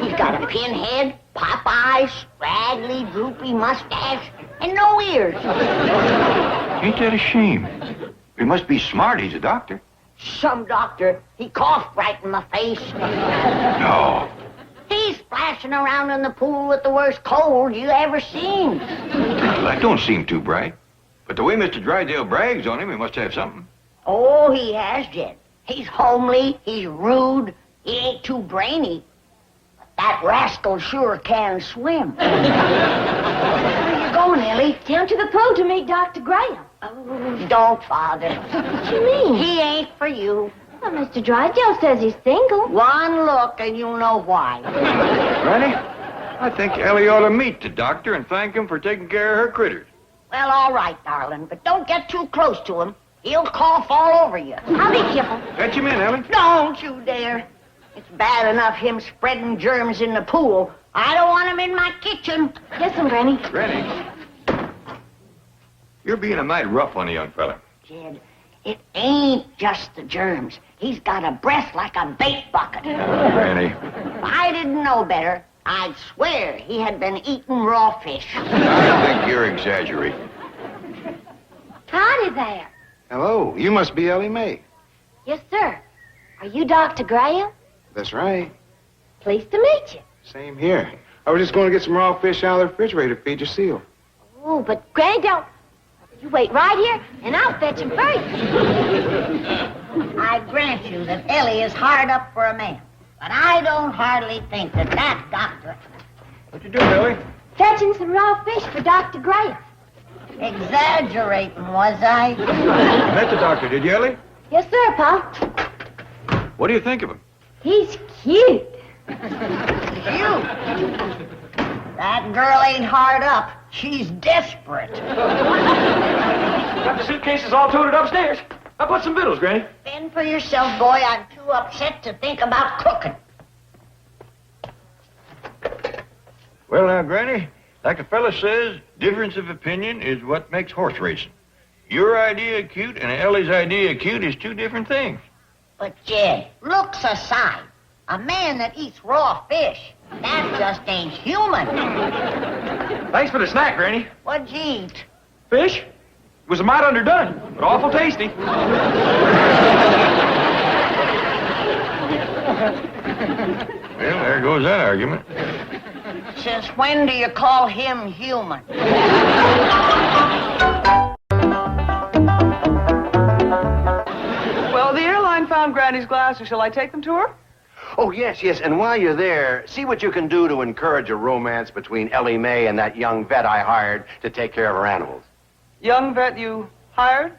He's got a pinhead, pop eyes, straggly, droopy mustache, and no ears. Ain't that a shame? He must be smart. He's a doctor. Some doctor. He coughed right in my face. No. He's splashing around in the pool with the worst cold you ever seen. Well, that don't seem too bright. But the way Mr. Drysdale brags on him, he must have something. Oh, he has, Jed. He's homely, he's rude, he ain't too brainy. But that rascal sure can swim. Where are you going, Ellie? Down to the pool to meet Dr. Graham. Oh, don't bother. What you mean? He ain't for you. Well, Mr. Drysdale says he's single. One look and you'll know why. Granny, I think Ellie ought to meet the doctor and thank him for taking care of her critters. Well, all right, darling, but don't get too close to him. He'll cough all over you. I'll be careful. Fetch him in, Ellie. Don't you dare. It's bad enough him spreading germs in the pool. I don't want him in my kitchen. Yes, Granny. Granny, you're being a mite rough on the young fella. Jed, it ain't just the germs. He's got a breath like a bait bucket. Granny. If I didn't know better, I'd swear he had been eating raw fish. I think you're exaggerating. Howdy there. Hello, you must be Ellie Mae. Yes, sir. Are you Dr. Graham? That's right. Pleased to meet you. Same here. I was just going to get some raw fish out of the refrigerator to feed your seal. Oh, but Granny don't... You wait right here, and I'll fetch him for you. I grant you that Ellie is hard up for a man. But I don't hardly think that doctor... What you doing, Ellie? Fetching some raw fish for Dr. Graham. Exaggerating, was I? You met the doctor, did you, Ellie? Yes, sir, Pa. What do you think of him? He's cute. Cute? That girl ain't hard up. She's desperate. Got the suitcases all toted upstairs. I'll put some victuals, Granny. Fend for yourself, boy. I'm too upset to think about cooking. Well, now, Granny, like a fella says, difference of opinion is what makes horse racing. Your idea of cute and Ellie's idea of cute is two different things. But, Jed, looks aside, a man that eats raw fish, that just ain't human. Thanks for the snack, Granny. What'd you eat? Fish? It was a mite underdone, but awful tasty. Well, there goes that argument. Since when do you call him human? Well, the airline found Granny's glasses. Shall I take them to her? Oh, yes, yes. And while you're there, see what you can do to encourage a romance between Ellie Mae and that young vet I hired to take care of her animals. Young vet you hired?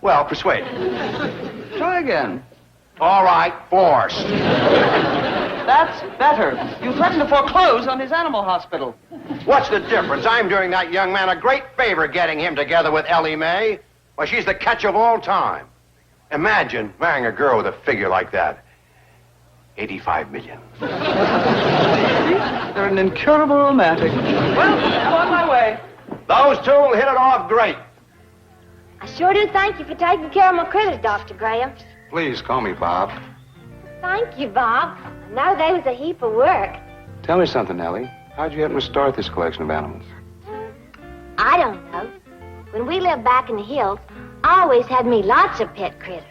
Well, persuade. Try again. All right, force. That's better. You threatened to foreclose on his animal hospital. What's the difference? I'm doing that young man a great favor getting him together with Ellie Mae. Why, she's the catch of all time. Imagine marrying a girl with a figure like that. 85 million. They're an incurable romantic. Well, I'm on my way. Those two will hit it off great. I sure do thank you for taking care of my critters, Dr. Graham. Please call me Bob. Thank you, Bob. I know they was a heap of work. Tell me something, Ellie. How'd you happen to start this collection of animals? I don't know. When we lived back in the hills, I always had me lots of pet critters.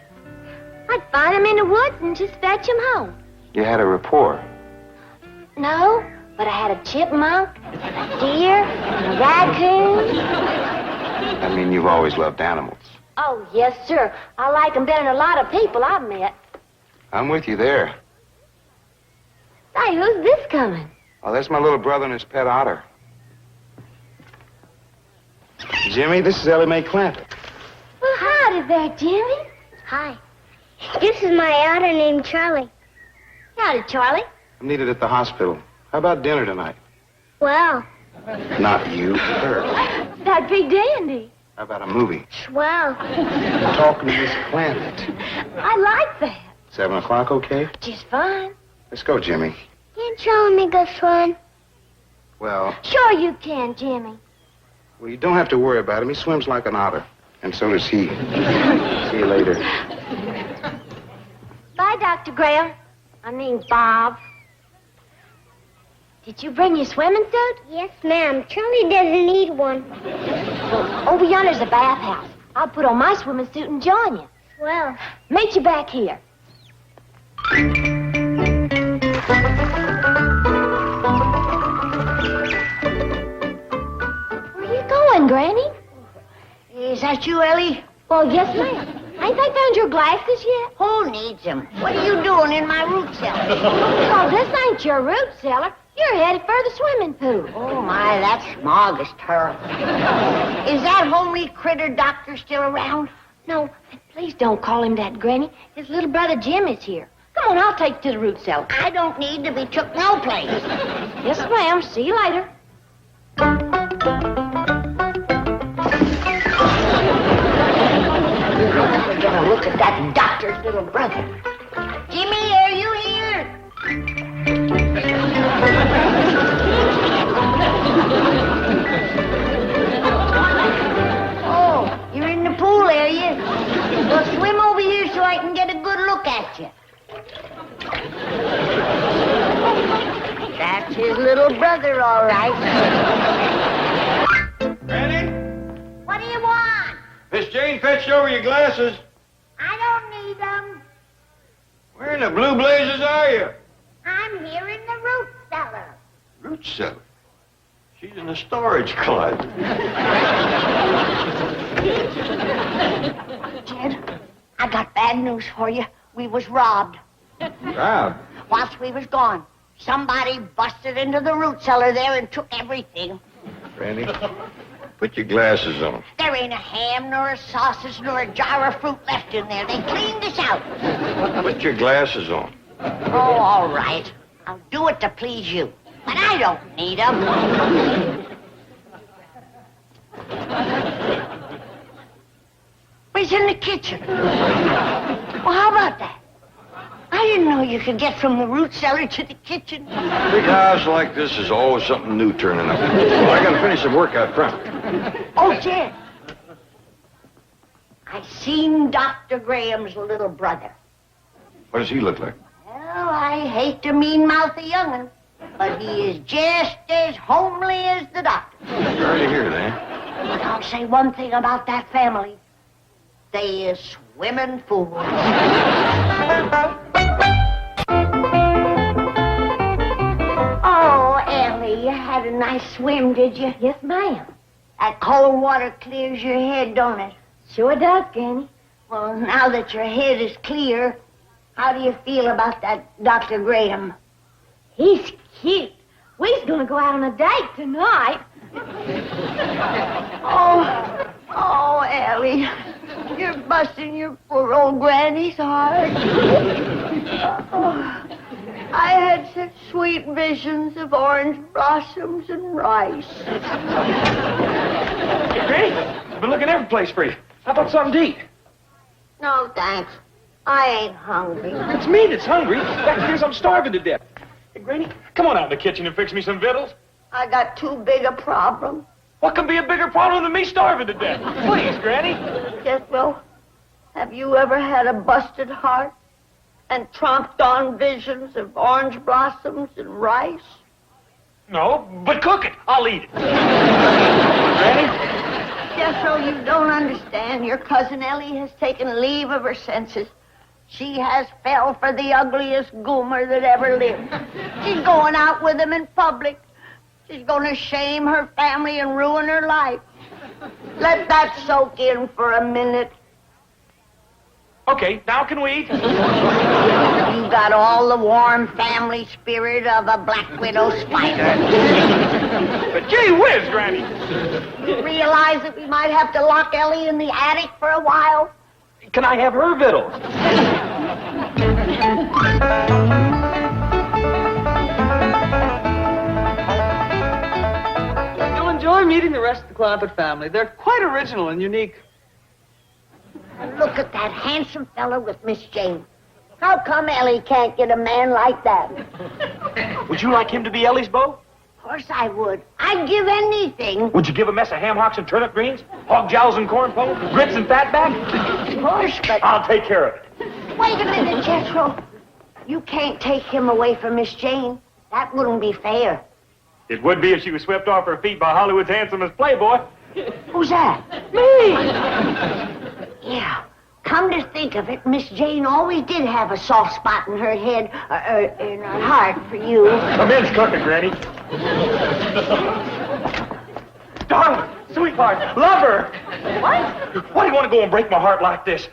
I'd find them in the woods and just fetch them home. You had a rapport. No, but I had a chipmunk, a deer, and a raccoon. I mean, you've always loved animals. Oh, yes, sir. I like them better than a lot of people I've met. I'm with you there. Say, who's this coming? Oh, that's my little brother and his pet otter. Jimmy, this is Ellie Mae Clampett. Well, howdy there, Jimmy. Hi. This is my otter named Charlie. Howdy, Charlie. I'm needed at the hospital. How about dinner tonight? Well, Not you, her. That'd be dandy. How about a movie? swell. I'm talking to Miss Clampett. I like that. 7 o'clock, okay? Just fine. Let's go, Jimmy. Can't Charlie make us swim? Well, Sure you can, Jimmy. you don't have to worry about him. He swims like an otter. And so does he. See you later. Bye, Dr. Graham. I mean, Bob. Did you bring your swimming suit? Yes, ma'am. Charlie doesn't need one. Well, over yonder's the bathhouse. I'll put on my swimming suit and join you. Well, Meet you back here. Where you going, Granny? Is that you, Ellie? Well, yes, ma'am. Ain't they found your glasses yet? Who needs them? What are you doing in my root cellar? Oh, this ain't your root cellar. You're headed for the swimming pool. Oh, my, that smog is terrible. Is that homely critter doctor still around? No, please don't call him that, Granny. His little brother Jim is here. Come on, I'll take you to the root cellar. I don't need to be took no place. Yes, ma'am. See you later. We're gonna look at that doctor's little brother. Jimmy, are you here? Oh, you're in the pool, are you? Well, swim over here so I can get a good look at you. That's his little brother, all right. Granny? What do you want? Miss Jane fetched over your glasses. I don't need them. Where in the blue blazes are you? I'm here in the root cellar. Root cellar. She's in the storage closet. Jed, I got bad news for you. We was robbed. Robbed? Whilst we was gone, somebody busted into the root cellar there and took everything. Granny, put your glasses on. There ain't a ham, nor a sausage, nor a jar of fruit left in there. They cleaned us out. Put your glasses on. Oh, all right. I'll do it to please you. But I don't need them. He's in the kitchen. Well, how about that? I didn't know you could get from the root cellar to the kitchen. Big house like this is always something new turning up. Well, I gotta finish some work out front. Oh, Jed. I seen Dr. Graham's little brother. What does he look like? Well, I hate to mean-mouth a young'un, but he is just as homely as the doctor. Sorry to hear that. But I'll say one thing about that family. They is swimming fools. Oh, Ellie, you had a nice swim, did you? Yes, ma'am. That cold water clears your head, don't it? Sure does, Granny. Well, now that your head is clear, how do you feel about that Dr. Graham? He's cute. We's gonna go out on a date tonight. Oh, Ellie, you're busting your poor old granny's heart. Oh, I had such sweet visions of orange blossoms and rice. Hey, Granny, I've been looking every place for you. How about something to eat? No, thanks. I ain't hungry. It's me that's hungry. Back here, I'm starving to death. Hey, Granny, come on out in the kitchen and fix me some victuals. I got too big a problem. What can be a bigger problem than me starving to death? Please, Granny. Jethro, have you ever had a busted heart and tromped on visions of orange blossoms and rice? No, but cook it. I'll eat it. Granny? Jethro, you don't understand. Your cousin Ellie has taken leave of her senses. She has fell for the ugliest goomer that ever lived. She's going out with him in public. She's going to shame her family and ruin her life. Let that soak in for a minute. Okay, now can we eat? You got all the warm family spirit of a black widow spider. But gee whiz, Granny. You realize that we might have to lock Ellie in the attic for a while? Can I have her victuals? You'll enjoy meeting the rest of the Clampett family. They're quite original and unique. And look at that handsome fella with Miss Jane. How come Ellie can't get a man like that? Would you like him to be Ellie's beau? Of course I would. I'd give anything. Would you give a mess of ham hocks and turnip greens? Hog jowls and corn pone? Grits and fatback? Of course, but... I'll take care of it. Wait a minute, Jethro. You can't take him away from Miss Jane. That wouldn't be fair. It would be if she was swept off her feet by Hollywood's handsomest playboy. Who's that? Me! Yeah. Come to think of it, Miss Jane always did have a soft spot in her head, in her heart for you. Come in, cooking, Granny. Darling, sweetheart, lover. What? Why do you want to go and break my heart like this?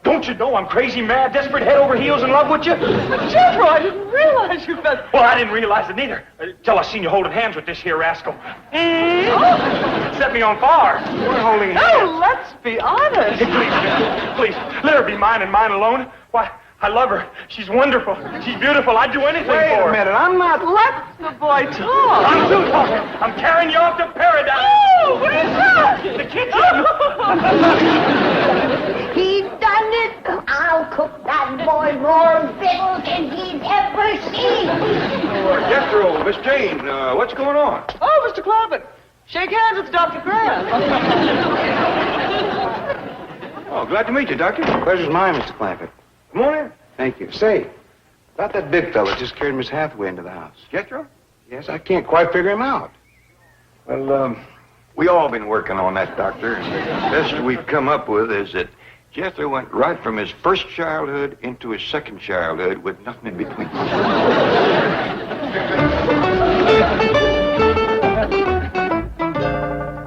Don't you know I'm crazy, mad, desperate, head over heels in love with you? But Jethro, I didn't realize you felt... Well, I didn't realize it neither. Till I seen you holding hands with this here rascal. Set me on fire. We're holding hands. Oh, let's be honest. Hey, please, let her be mine and mine alone. Why, I love her. She's wonderful. She's beautiful. I'd do anything Wait for her. a minute, I'm not... Let the boy talk. I'm through talking. I'm carrying you off to paradise. Oh, what is that? The kitchen. He done it. I'll cook that boy more victuals than he's ever seen. Jethro, Miss Jane, what's going on? Oh, Mr. Clampett. Shake hands with Dr. Grant. Oh, glad to meet you, Doctor. Pleasure's mine, Mr. Clampett. Come on in. Thank you. Say, about that big fella just carried Miss Hathaway into the house. Jethro? Yes, I can't quite figure him out. Well, we all been working on that, Doctor. And the best we've come up with is that Jethro went right from his first childhood into his second childhood with nothing in between.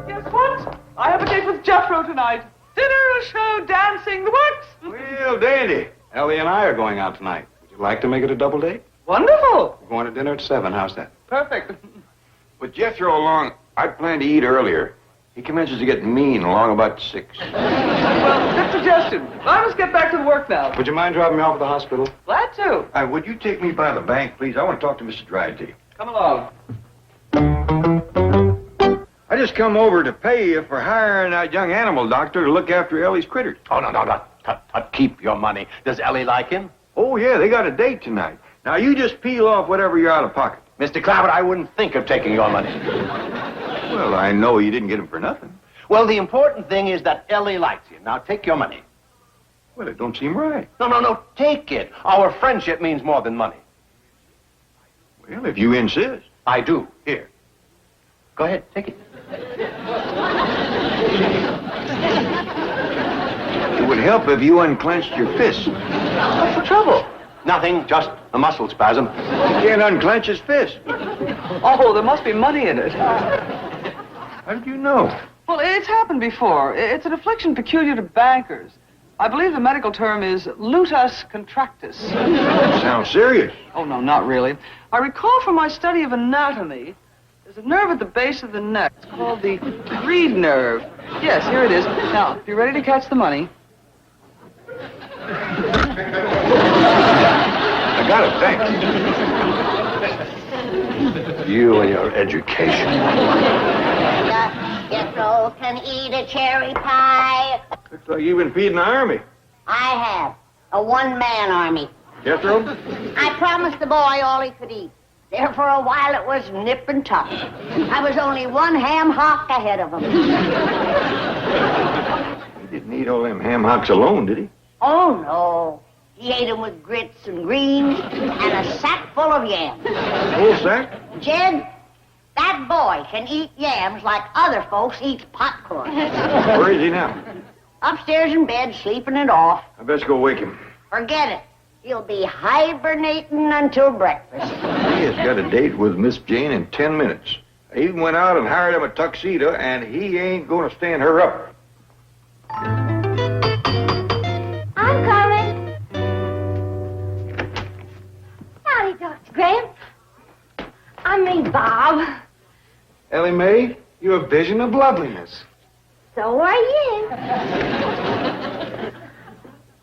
Guess what? I have a date with Jethro tonight. Dinner, a show, dancing, the works. Well, dandy. Ellie and I are going out tonight. Would you like to make it a double date? Wonderful. We're going to dinner at 7. How's that? Perfect. With Jethro along, I'd planned to eat earlier. He commences to get mean along about 6. Well, good suggestion. I must get back to the work now. Would you mind dropping me off at the hospital? Glad to. Would you take me by the bank, please? I want to talk to Mr. Dryden. Come along. I just come over to pay you for hiring that young animal doctor to look after Ellie's critters. Oh, no. Keep your money. Does Ellie like him? Oh, yeah, they got a date tonight. Now, you just peel off whatever you're out of pocket. Mr. Clampett, I wouldn't think of taking your money. Well, I know you didn't get him for nothing. Well, the important thing is that Ellie likes you. Now, take your money. Well, it don't seem right. No. Take it. Our friendship means more than money. Well, if you insist. I do. Here. Go ahead. Take it. It would help if you unclenched your fist. What's the trouble? Nothing. Just a muscle spasm. He can't unclench his fist. Oh, there must be money in it. How did you know? Well, it's happened before. It's an affliction peculiar to bankers. I believe the medical term is lutus contractus. Sounds serious. Oh, no, not really. I recall from my study of anatomy, there's a nerve at the base of the neck. It's called the reed nerve. Yes, here it is. Now, if you're ready to catch the money. I got it, thanks. You and your education. Jethro can eat a cherry pie. Looks like you've been feeding the army. I have. A one-man army. Jethro? I promised the boy all he could eat. There for a while it was nip and tuck. I was only one ham hock ahead of him. He didn't eat all them ham hocks alone, did he? Oh, no. He ate them with grits and greens and a sack full of yams. Full sack? Jed, that boy can eat yams like other folks eat popcorn. Where is he now? Upstairs in bed, sleeping it off. I best go wake him. Forget it. He'll be hibernating until breakfast. He has got a date with Miss Jane in 10 minutes. He even went out and hired him a tuxedo, and he ain't going to stand her up. I'm coming. Howdy, Dr. Graham. I mean, Bob. Ellie Mae, you're a vision of loveliness. So are you.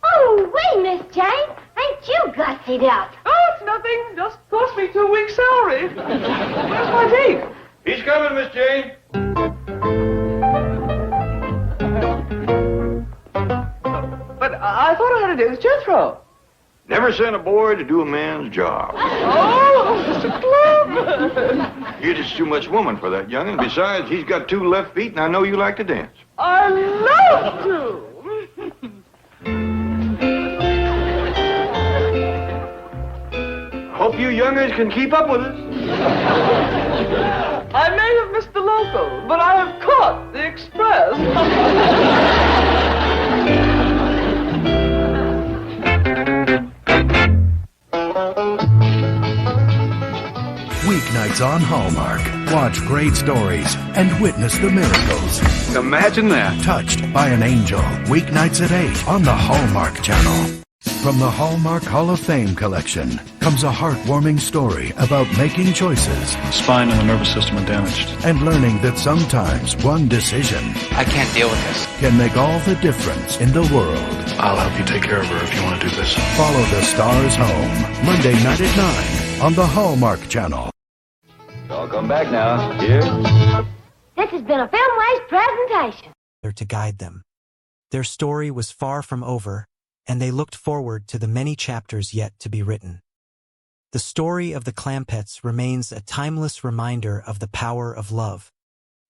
Oh, wait, Miss Jane. Ain't you gussied up? Oh, it's nothing. Just cost me 2 weeks' salary. Where's my date? He's coming, Miss Jane. But I thought I had a date with Jethro. Never send a boy to do a man's job. Oh, Mr. Clampett. You're just too much woman for that young'un. Besides, he's got 2 left feet, and I know you like to dance. I love to. Hope you young'uns can keep up with us. I may have missed the local, but I have caught the express. Weeknights on Hallmark. Watch great stories and witness the miracles. Imagine that. Touched by an Angel. Weeknights at 8 on the Hallmark Channel. From the Hallmark Hall of Fame collection comes a heartwarming story about making choices. Spine and the nervous system are damaged. And learning that sometimes one decision I can't deal with this. can make all the difference in the world. I'll help you take care of her if you want to do this. Follow the stars home. Monday night at 9 on the Hallmark Channel. Y'all come back now. Here. This has been a Filmways presentation. To guide them. Their story was far from over, and they looked forward to the many chapters yet to be written. The story of the Clampetts remains a timeless reminder of the power of love,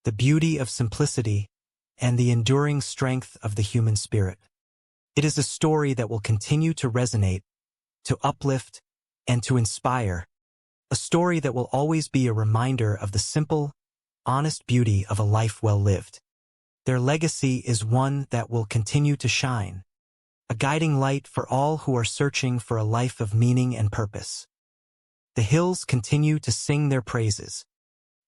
the beauty of simplicity, and the enduring strength of the human spirit. It is a story that will continue to resonate, to uplift, and to inspire, a story that will always be a reminder of the simple, honest beauty of a life well lived. Their legacy is one that will continue to shine, a guiding light for all who are searching for a life of meaning and purpose. The hills continue to sing their praises,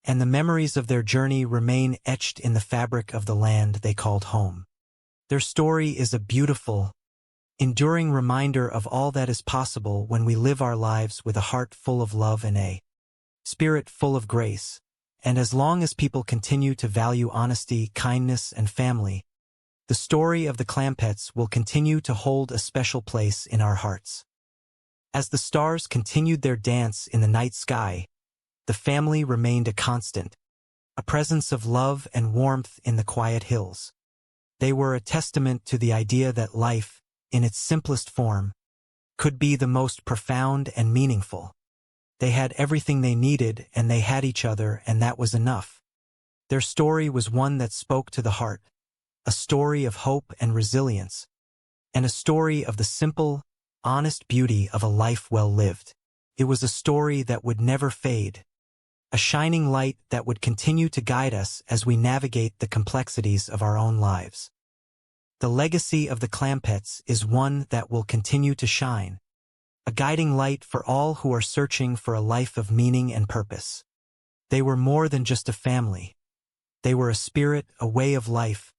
and the memories of their journey remain etched in the fabric of the land they called home. Their story is a beautiful, enduring reminder of all that is possible when we live our lives with a heart full of love and a spirit full of grace. And as long as people continue to value honesty, kindness, and family, the story of the Clampetts will continue to hold a special place in our hearts. As the stars continued their dance in the night sky, the family remained a constant, a presence of love and warmth in the quiet hills. They were a testament to the idea that life, in its simplest form, could be the most profound and meaningful. They had everything they needed, and they had each other, and that was enough. Their story was one that spoke to the heart, a story of hope and resilience, and a story of the simple, honest beauty of a life well lived. It was a story that would never fade, a shining light that would continue to guide us as we navigate the complexities of our own lives. The legacy of the Clampetts is one that will continue to shine, a guiding light for all who are searching for a life of meaning and purpose. They were more than just a family. They were a spirit, a way of life,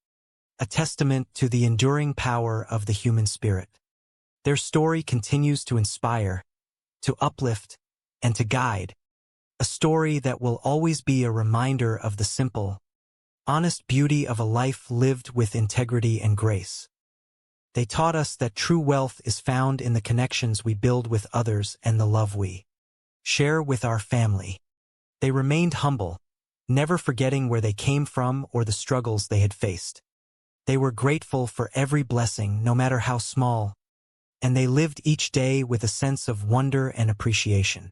a testament to the enduring power of the human spirit. Their story continues to inspire, to uplift, and to guide, a story that will always be a reminder of the simple, honest beauty of a life lived with integrity and grace. They taught us that true wealth is found in the connections we build with others and the love we share with our family. They remained humble, never forgetting where they came from or the struggles they had faced. They were grateful for every blessing, no matter how small, and they lived each day with a sense of wonder and appreciation.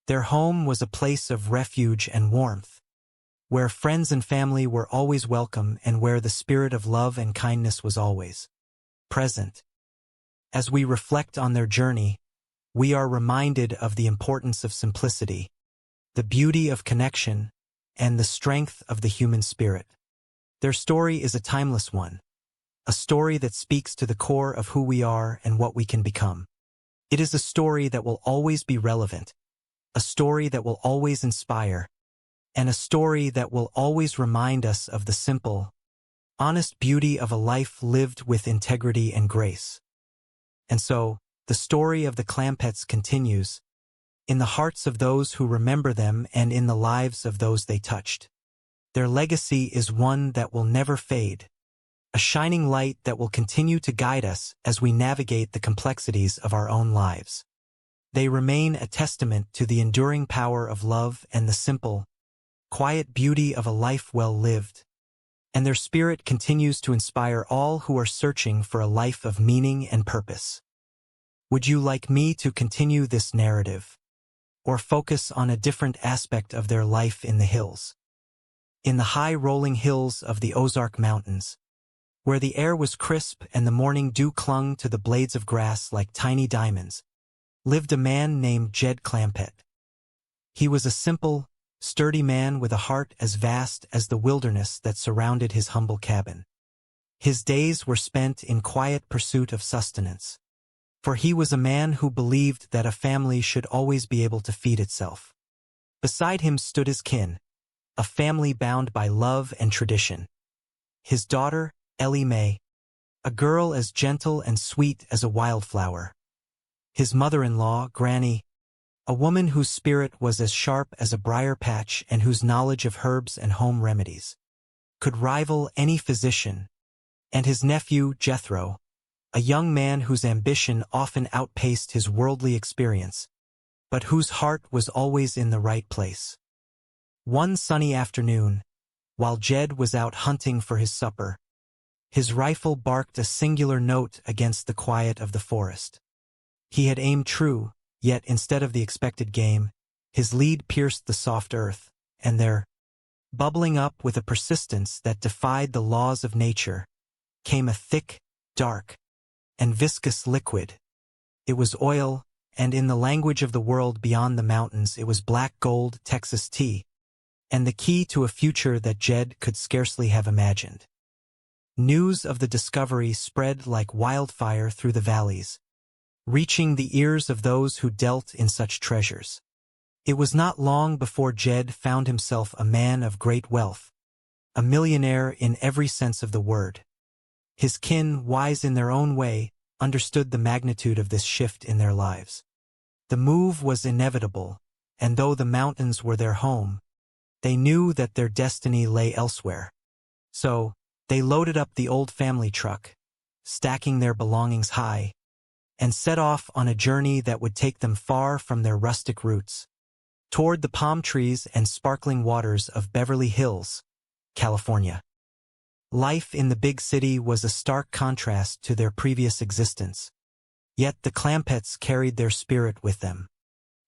Their home was a place of refuge and warmth, where friends and family were always welcome and where the spirit of love and kindness was always present. As we reflect on their journey, we are reminded of the importance of simplicity, the beauty of connection, and the strength of the human spirit. Their story is a timeless one, a story that speaks to the core of who we are and what we can become. It is a story that will always be relevant, a story that will always inspire, and a story that will always remind us of the simple, honest beauty of a life lived with integrity and grace. And so, the story of the Clampetts continues, in the hearts of those who remember them and in the lives of those they touched. Their legacy is one that will never fade, a shining light that will continue to guide us as we navigate the complexities of our own lives. They remain a testament to the enduring power of love and the simple, quiet beauty of a life well lived, and their spirit continues to inspire all who are searching for a life of meaning and purpose. Would you like me to continue this narrative, or focus on a different aspect of their life in the hills? In the high rolling hills of the Ozark Mountains, where the air was crisp and the morning dew clung to the blades of grass like tiny diamonds, lived a man named Jed Clampett. He was a simple, sturdy man with a heart as vast as the wilderness that surrounded his humble cabin. His days were spent in quiet pursuit of sustenance, for he was a man who believed that a family should always be able to feed itself. Beside him stood his kin, a family bound by love and tradition. His daughter, Ellie Mae, a girl as gentle and sweet as a wildflower. His mother-in-law, Granny, a woman whose spirit was as sharp as a briar patch and whose knowledge of herbs and home remedies could rival any physician, and his nephew, Jethro, a young man whose ambition often outpaced his worldly experience, but whose heart was always in the right place. One sunny afternoon, while Jed was out hunting for his supper, his rifle barked a singular note against the quiet of the forest. He had aimed true, yet instead of the expected game, his lead pierced the soft earth, and there, bubbling up with a persistence that defied the laws of nature, came a thick, dark, and viscous liquid. It was oil, and in the language of the world beyond the mountains it was black gold Texas tea, and the key to a future that Jed could scarcely have imagined. News of the discovery spread like wildfire through the valleys, reaching the ears of those who dealt in such treasures. It was not long before Jed found himself a man of great wealth, a millionaire in every sense of the word. His kin, wise in their own way, understood the magnitude of this shift in their lives. The move was inevitable, and though the mountains were their home, they knew that their destiny lay elsewhere. So, they loaded up the old family truck, stacking their belongings high, and set off on a journey that would take them far from their rustic roots, toward the palm trees and sparkling waters of Beverly Hills, California. Life in the big city was a stark contrast to their previous existence, yet the Clampetts carried their spirit with them.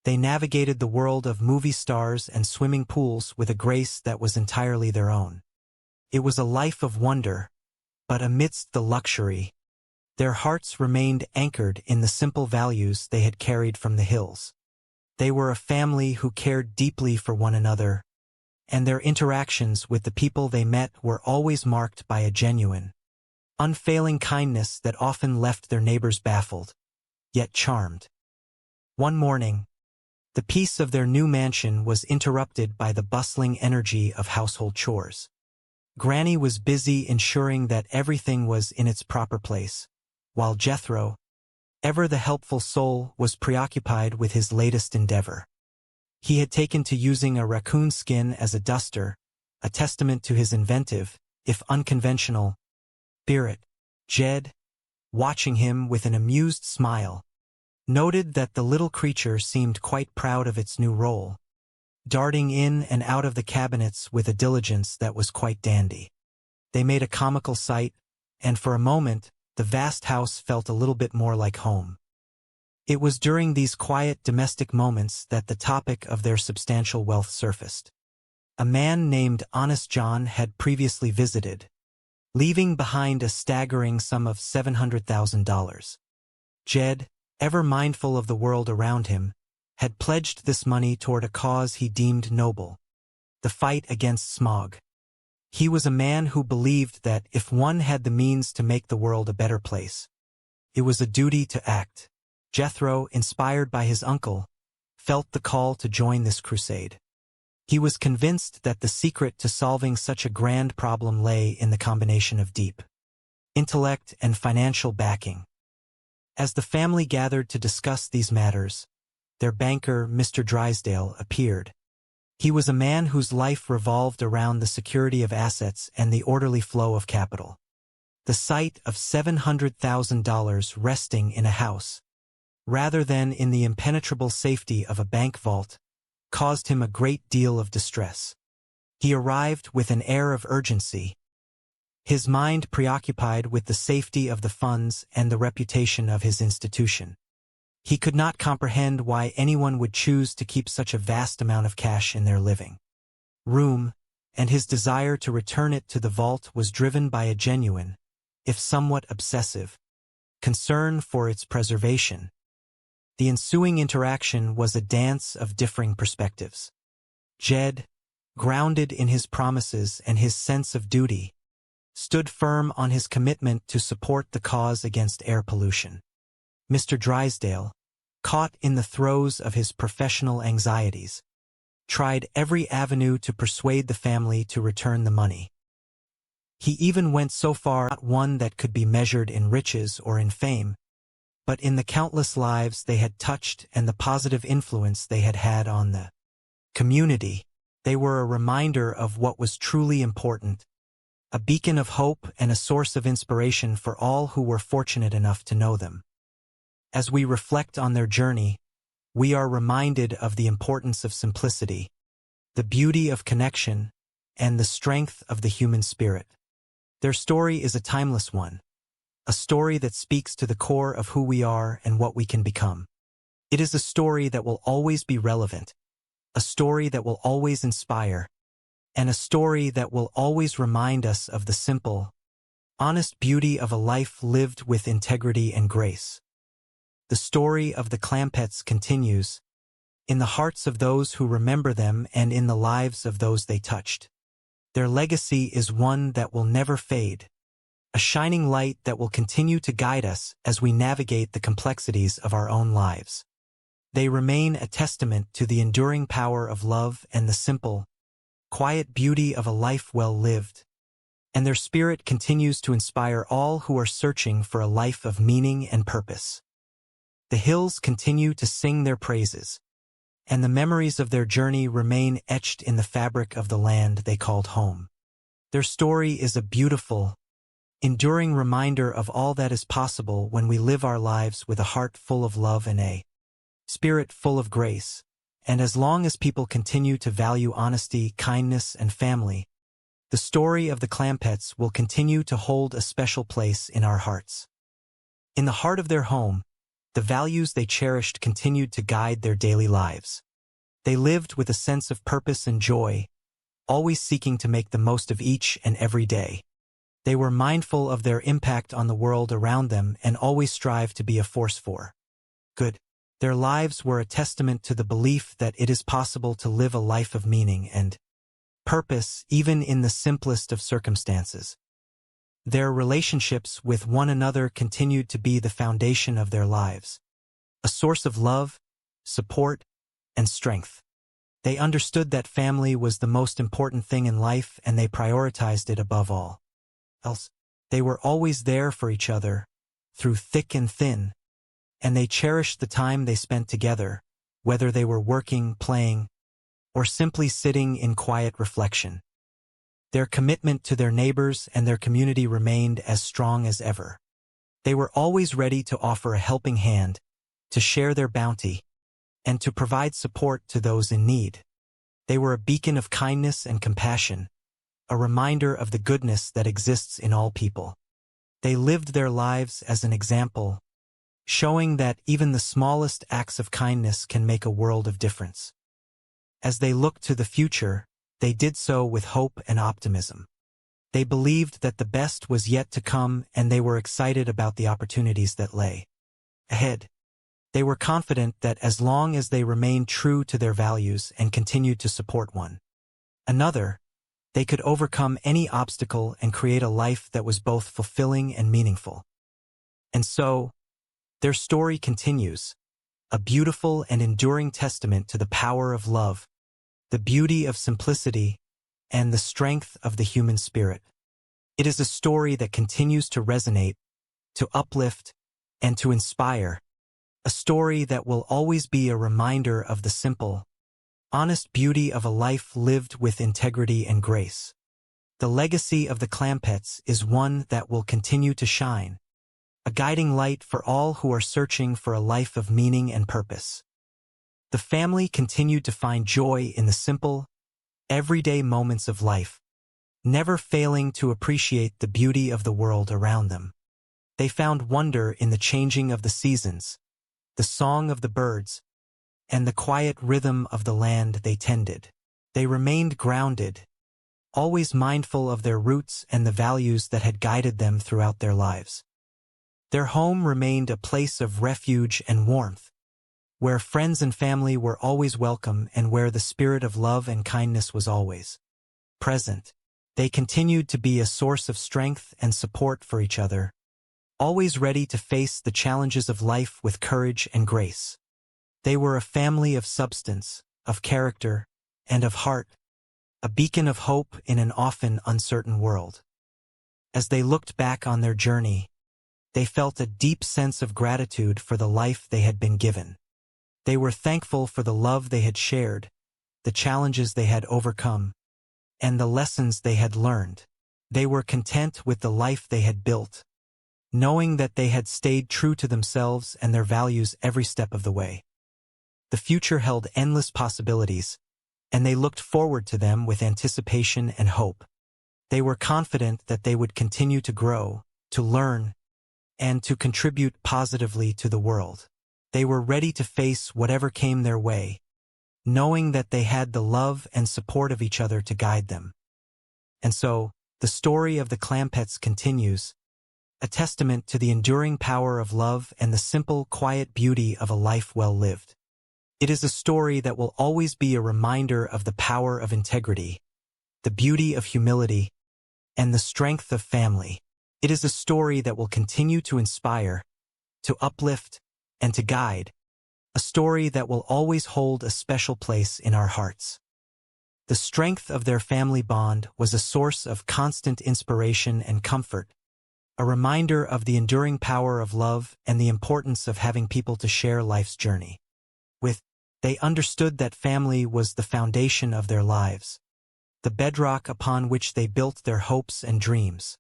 They navigated the world of movie stars and swimming pools with a grace that was entirely their own. It was a life of wonder, but amidst the luxury, their hearts remained anchored in the simple values they had carried from the hills. They were a family who cared deeply for one another, and their interactions with the people they met were always marked by a genuine, unfailing kindness that often left their neighbors baffled, yet charmed. One morning, the peace of their new mansion was interrupted by the bustling energy of household chores. Granny was busy ensuring that everything was in its proper place, while Jethro, ever the helpful soul, was preoccupied with his latest endeavor. He had taken to using a raccoon skin as a duster, a testament to his inventive, if unconventional, spirit. Jed, watching him with an amused smile, noted that the little creature seemed quite proud of its new role, darting in and out of the cabinets with a diligence that was quite dandy. They made a comical sight, and for a moment, the vast house felt a little bit more like home. It was during these quiet domestic moments that the topic of their substantial wealth surfaced. A man named Honest John had previously visited, leaving behind a staggering sum of $700,000. Jed, ever mindful of the world around him, had pledged this money toward a cause he deemed noble: the fight against smog. He was a man who believed that if one had the means to make the world a better place, it was a duty to act. Jethro, inspired by his uncle, felt the call to join this crusade. He was convinced that the secret to solving such a grand problem lay in the combination of deep intellect and financial backing. As the family gathered to discuss these matters, their banker, Mr. Drysdale, appeared. He was a man whose life revolved around the security of assets and the orderly flow of capital. The sight of $700,000 resting in a house, rather than in the impenetrable safety of a bank vault, caused him a great deal of distress. He arrived with an air of urgency, his mind preoccupied with the safety of the funds and the reputation of his institution. He could not comprehend why anyone would choose to keep such a vast amount of cash in their living room, and his desire to return it to the vault was driven by a genuine, if somewhat obsessive, concern for its preservation. The ensuing interaction was a dance of differing perspectives. Jed, grounded in his promises and his sense of duty, stood firm on his commitment to support the cause against air pollution. Mr. Drysdale, caught in the throes of his professional anxieties, tried every avenue to persuade the family to return the money. He even went so far, not one that could be measured in riches or in fame, but in the countless lives they had touched and the positive influence they had had on the community. They were a reminder of what was truly important, a beacon of hope and a source of inspiration for all who were fortunate enough to know them. As we reflect on their journey, we are reminded of the importance of simplicity, the beauty of connection, and the strength of the human spirit. Their story is a timeless one, a story that speaks to the core of who we are and what we can become. It is a story that will always be relevant, a story that will always inspire, and a story that will always remind us of the simple, honest beauty of a life lived with integrity and grace. The story of the Clampetts continues, in the hearts of those who remember them and in the lives of those they touched. Their legacy is one that will never fade, a shining light that will continue to guide us as we navigate the complexities of our own lives. They remain a testament to the enduring power of love and the simple, quiet beauty of a life well lived, and their spirit continues to inspire all who are searching for a life of meaning and purpose. The hills continue to sing their praises, and the memories of their journey remain etched in the fabric of the land they called home. Their story is a beautiful, enduring reminder of all that is possible when we live our lives with a heart full of love and a spirit full of grace. And as long as people continue to value honesty, kindness, and family, the story of the Clampetts will continue to hold a special place in our hearts. In the heart of their home, the values they cherished continued to guide their daily lives. They lived with a sense of purpose and joy, always seeking to make the most of each and every day. They were mindful of their impact on the world around them and always strived to be a force for good. Their lives were a testament to the belief that it is possible to live a life of meaning and purpose even in the simplest of circumstances. Their relationships with one another continued to be the foundation of their lives, a source of love, support, and strength. They understood that family was the most important thing in life and they prioritized it above all else. They were always there for each other, through thick and thin, and they cherished the time they spent together, whether they were working, playing, or simply sitting in quiet reflection. Their commitment to their neighbors and their community remained as strong as ever. They were always ready to offer a helping hand, to share their bounty, and to provide support to those in need. They were a beacon of kindness and compassion, a reminder of the goodness that exists in all people. They lived their lives as an example, showing that even the smallest acts of kindness can make a world of difference. As they looked to the future, they did so with hope and optimism. They believed that the best was yet to come, and they were excited about the opportunities that lay ahead. They were confident that as long as they remained true to their values and continued to support one another, they could overcome any obstacle and create a life that was both fulfilling and meaningful. And so, their story continues, a beautiful and enduring testament to the power of love, the beauty of simplicity, and the strength of the human spirit. It is a story that continues to resonate, to uplift, and to inspire, a story that will always be a reminder of the simple, honest beauty of a life lived with integrity and grace. The legacy of the Clampetts is one that will continue to shine, a guiding light for all who are searching for a life of meaning and purpose. The family continued to find joy in the simple, everyday moments of life, never failing to appreciate the beauty of the world around them. They found wonder in the changing of the seasons, the song of the birds, and the quiet rhythm of the land they tended. They remained grounded, always mindful of their roots and the values that had guided them throughout their lives. Their home remained a place of refuge and warmth, where friends and family were always welcome and where the spirit of love and kindness was always present. They continued to be a source of strength and support for each other, always ready to face the challenges of life with courage and grace. They were a family of substance, of character, and of heart, a beacon of hope in an often uncertain world. As they looked back on their journey, they felt a deep sense of gratitude for the life they had been given. They were thankful for the love they had shared, the challenges they had overcome, and the lessons they had learned. They were content with the life they had built, knowing that they had stayed true to themselves and their values every step of the way. The future held endless possibilities, and they looked forward to them with anticipation and hope. They were confident that they would continue to grow, to learn, and to contribute positively to the world. They were ready to face whatever came their way, knowing that they had the love and support of each other to guide them. And so, the story of the Clampetts continues, a testament to the enduring power of love and the simple, quiet beauty of a life well lived. It is a story that will always be a reminder of the power of integrity, the beauty of humility, and the strength of family. It is a story that will continue to inspire, to uplift, and to guide, a story that will always hold a special place in our hearts. The strength of their family bond was a source of constant inspiration and comfort, a reminder of the enduring power of love and the importance of having people to share life's journey with. They understood that family was the foundation of their lives, the bedrock upon which they built their hopes and dreams.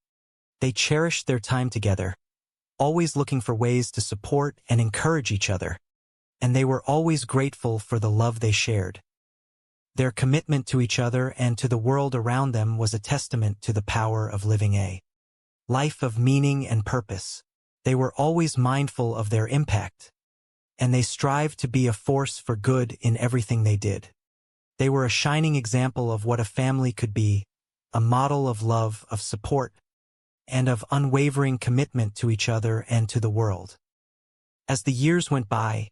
They cherished their time together, always looking for ways to support and encourage each other, and they were always grateful for the love they shared. Their commitment to each other and to the world around them was a testament to the power of living a life of meaning and purpose. They were always mindful of their impact, and they strived to be a force for good in everything they did. They were a shining example of what a family could be, a model of love, of support, and of unwavering commitment to each other and to the world. As the years went by,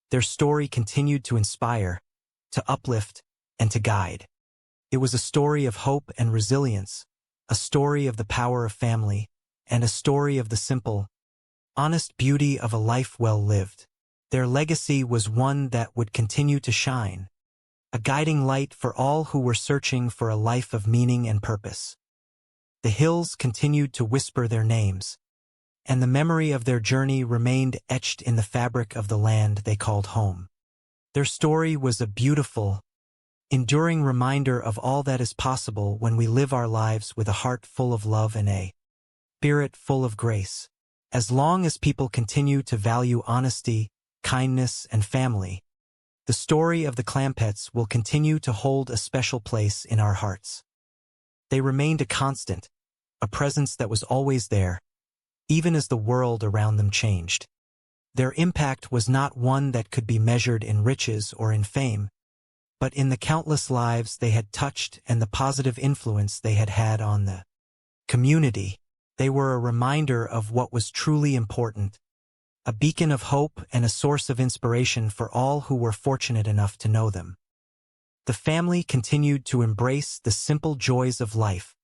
their story continued to inspire, to uplift, and to guide. It was a story of hope and resilience, a story of the power of family, and a story of the simple, honest beauty of a life well lived. Their legacy was one that would continue to shine, a guiding light for all who were searching for a life of meaning and purpose. The hills continued to whisper their names, and the memory of their journey remained etched in the fabric of the land they called home. Their story was a beautiful, enduring reminder of all that is possible when we live our lives with a heart full of love and a spirit full of grace. As long as people continue to value honesty, kindness, and family, the story of the Clampetts will continue to hold a special place in our hearts. They remained a constant, a presence that was always there, even as the world around them changed. Their impact was not one that could be measured in riches or in fame, but in the countless lives they had touched and the positive influence they had had on the community. They were a reminder of what was truly important, a beacon of hope and a source of inspiration for all who were fortunate enough to know them. The family continued to embrace the simple joys of life,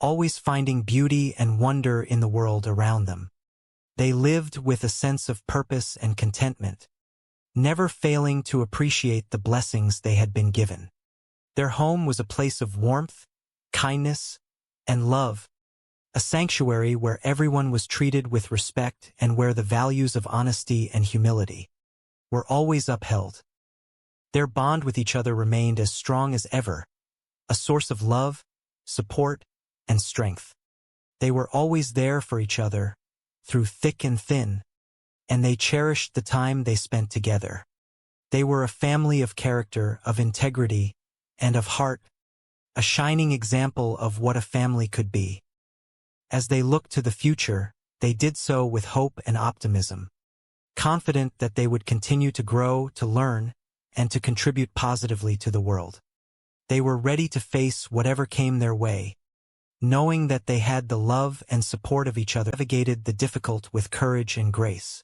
always finding beauty and wonder in the world around them. They lived with a sense of purpose and contentment, never failing to appreciate the blessings they had been given. Their home was a place of warmth, kindness, and love, a sanctuary where everyone was treated with respect and where the values of honesty and humility were always upheld. Their bond with each other remained as strong as ever, a source of love, support, and strength. They were always there for each other, through thick and thin, and they cherished the time they spent together. They were a family of character, of integrity, and of heart, a shining example of what a family could be. As they looked to the future, they did so with hope and optimism, confident that they would continue to grow, to learn, and to contribute positively to the world. They were ready to face whatever came their way, knowing that they had the love and support of each other, navigated the difficult with courage and grace.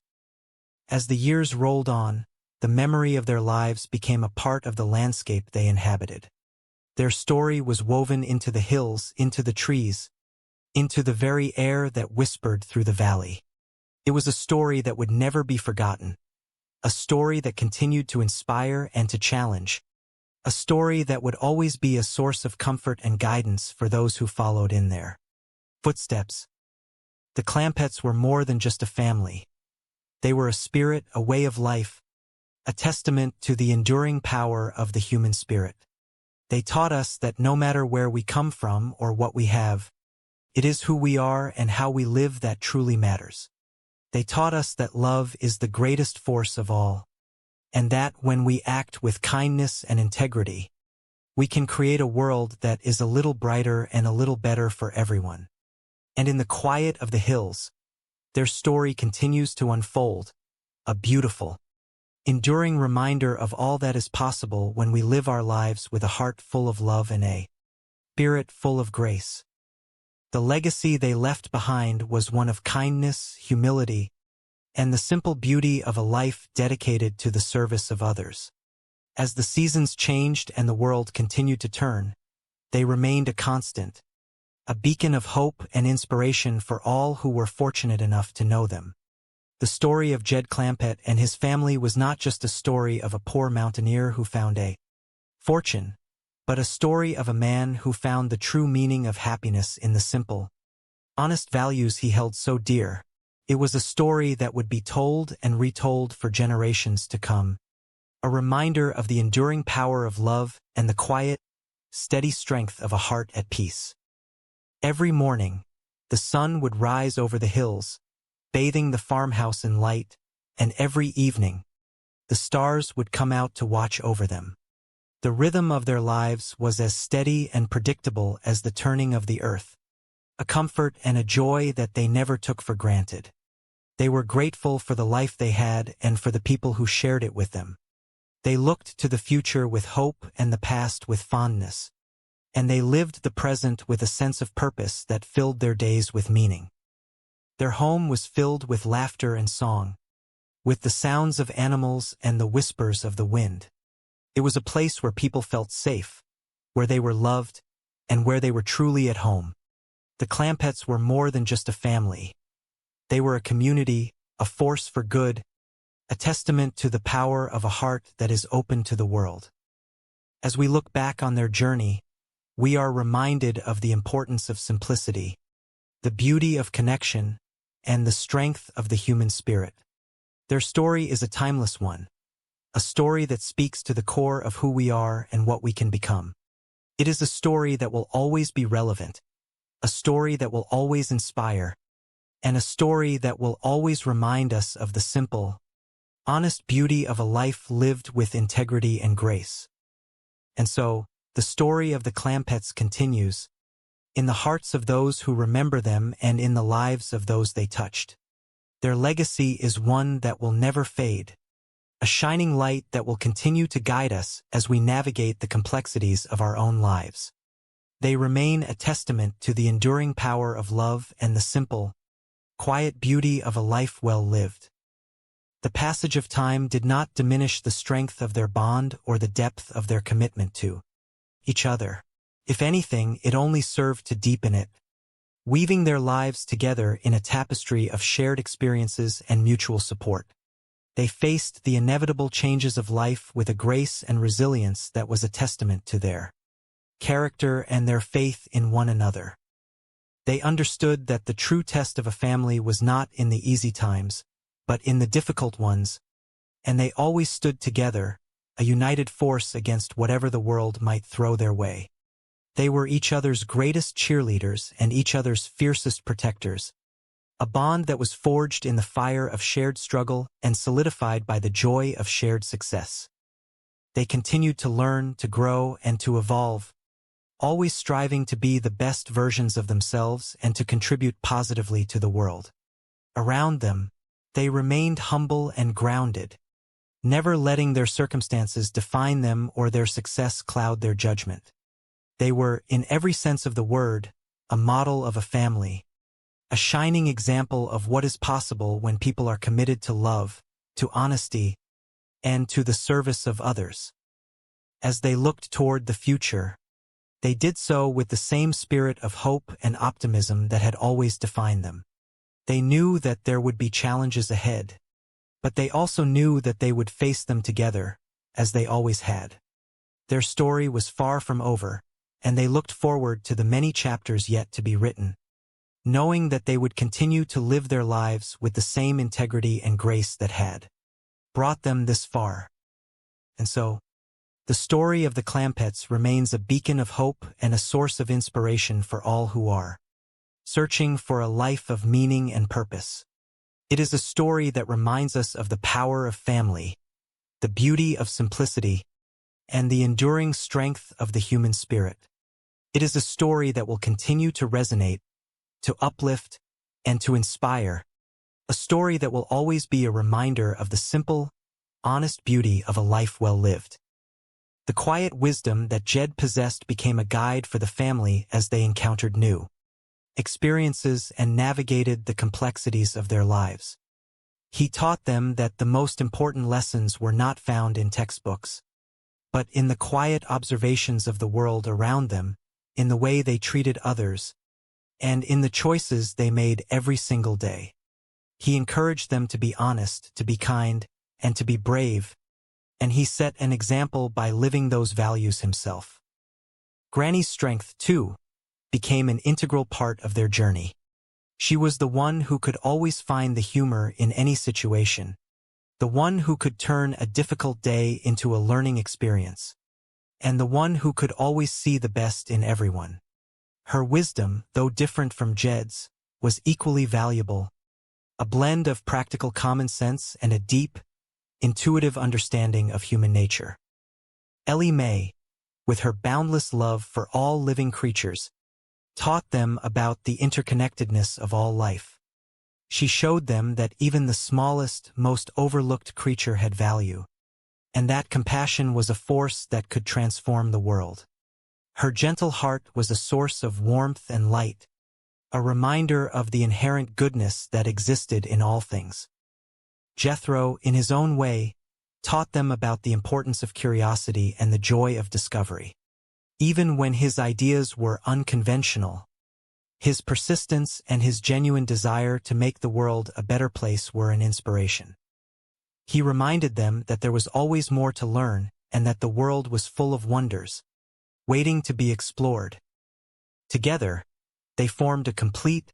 As the years rolled on, the memory of their lives became a part of the landscape they inhabited. Their story was woven into the hills, into the trees, into the very air that whispered through the valley. It was a story that would never be forgotten, a story that continued to inspire and to challenge, a story that would always be a source of comfort and guidance for those who followed in their footsteps. The Clampetts were more than just a family. They were a spirit, a way of life, a testament to the enduring power of the human spirit. They taught us that no matter where we come from or what we have, it is who we are and how we live that truly matters. They taught us that love is the greatest force of all, and that when we act with kindness and integrity, we can create a world that is a little brighter and a little better for everyone. And in the quiet of the hills, their story continues to unfold, a beautiful, enduring reminder of all that is possible when we live our lives with a heart full of love and a spirit full of grace. The legacy they left behind was one of kindness, humility, and the simple beauty of a life dedicated to the service of others. As the seasons changed and the world continued to turn, they remained a constant, a beacon of hope and inspiration for all who were fortunate enough to know them. The story of Jed Clampett and his family was not just a story of a poor mountaineer who found a fortune, but a story of a man who found the true meaning of happiness in the simple, honest values he held so dear. It was a story that would be told and retold for generations to come, a reminder of the enduring power of love and the quiet, steady strength of a heart at peace. Every morning, the sun would rise over the hills, bathing the farmhouse in light, and every evening, the stars would come out to watch over them. The rhythm of their lives was as steady and predictable as the turning of the earth, a comfort and a joy that they never took for granted. They were grateful for the life they had and for the people who shared it with them. They looked to the future with hope and the past with fondness, and they lived the present with a sense of purpose that filled their days with meaning. Their home was filled with laughter and song, with the sounds of animals and the whispers of the wind. It was a place where people felt safe, where they were loved, and where they were truly at home. The Clampetts were more than just a family. They were a community, a force for good, a testament to the power of a heart that is open to the world. As we look back on their journey, we are reminded of the importance of simplicity, the beauty of connection, and the strength of the human spirit. Their story is a timeless one, a story that speaks to the core of who we are and what we can become. It is a story that will always be relevant, a story that will always inspire, and a story that will always remind us of the simple, honest beauty of a life lived with integrity and grace. And so, the story of the Clampetts continues, in the hearts of those who remember them and in the lives of those they touched. Their legacy is one that will never fade, a shining light that will continue to guide us as we navigate the complexities of our own lives. They remain a testament to the enduring power of love and the simple, quiet beauty of a life well lived. The passage of time did not diminish the strength of their bond or the depth of their commitment to each other. If anything, it only served to deepen it, weaving their lives together in a tapestry of shared experiences and mutual support. They faced the inevitable changes of life with a grace and resilience that was a testament to their character and their faith in one another. They understood that the true test of a family was not in the easy times, but in the difficult ones, and they always stood together, a united force against whatever the world might throw their way. They were each other's greatest cheerleaders and each other's fiercest protectors, a bond that was forged in the fire of shared struggle and solidified by the joy of shared success. They continued to learn, to grow, and to evolve, always striving to be the best versions of themselves and to contribute positively to the world around them. They remained humble and grounded, never letting their circumstances define them or their success cloud their judgment. They were, in every sense of the word, a model of a family, a shining example of what is possible when people are committed to love, to honesty, and to the service of others. As they looked toward the future, they did so with the same spirit of hope and optimism that had always defined them. They knew that there would be challenges ahead, but they also knew that they would face them together, as they always had. Their story was far from over, and they looked forward to the many chapters yet to be written, knowing that they would continue to live their lives with the same integrity and grace that had brought them this far. And so, the story of the Clampetts remains a beacon of hope and a source of inspiration for all who are searching for a life of meaning and purpose. It is a story that reminds us of the power of family, the beauty of simplicity, and the enduring strength of the human spirit. It is a story that will continue to resonate, to uplift, and to inspire, a story that will always be a reminder of the simple, honest beauty of a life well lived. The quiet wisdom that Jed possessed became a guide for the family as they encountered new experiences and navigated the complexities of their lives. He taught them that the most important lessons were not found in textbooks, but in the quiet observations of the world around them, in the way they treated others, and in the choices they made every single day. He encouraged them to be honest, to be kind, and to be brave, and he set an example by living those values himself. Granny's strength, too, became an integral part of their journey. She was the one who could always find the humor in any situation, the one who could turn a difficult day into a learning experience, and the one who could always see the best in everyone. Her wisdom, though different from Jed's, was equally valuable, a blend of practical common sense and a deep, intuitive understanding of human nature. Ellie Mae, with her boundless love for all living creatures, taught them about the interconnectedness of all life. She showed them that even the smallest, most overlooked creature had value, and that compassion was a force that could transform the world. Her gentle heart was a source of warmth and light, a reminder of the inherent goodness that existed in all things. Jethro, in his own way, taught them about the importance of curiosity and the joy of discovery. Even when his ideas were unconventional, his persistence and his genuine desire to make the world a better place were an inspiration. He reminded them that there was always more to learn and that the world was full of wonders, waiting to be explored. Together, they formed a complete,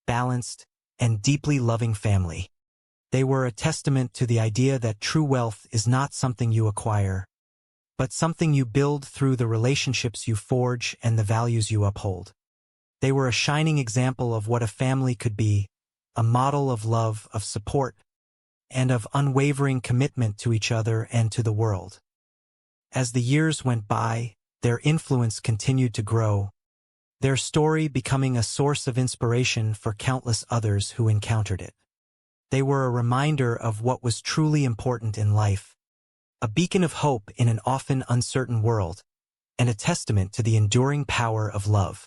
balanced, and deeply loving family. They were a testament to the idea that true wealth is not something you acquire, but something you build through the relationships you forge and the values you uphold. They were a shining example of what a family could be, a model of love, of support, and of unwavering commitment to each other and to the world. As the years went by, their influence continued to grow, their story becoming a source of inspiration for countless others who encountered it. They were a reminder of what was truly important in life, a beacon of hope in an often uncertain world, and a testament to the enduring power of love.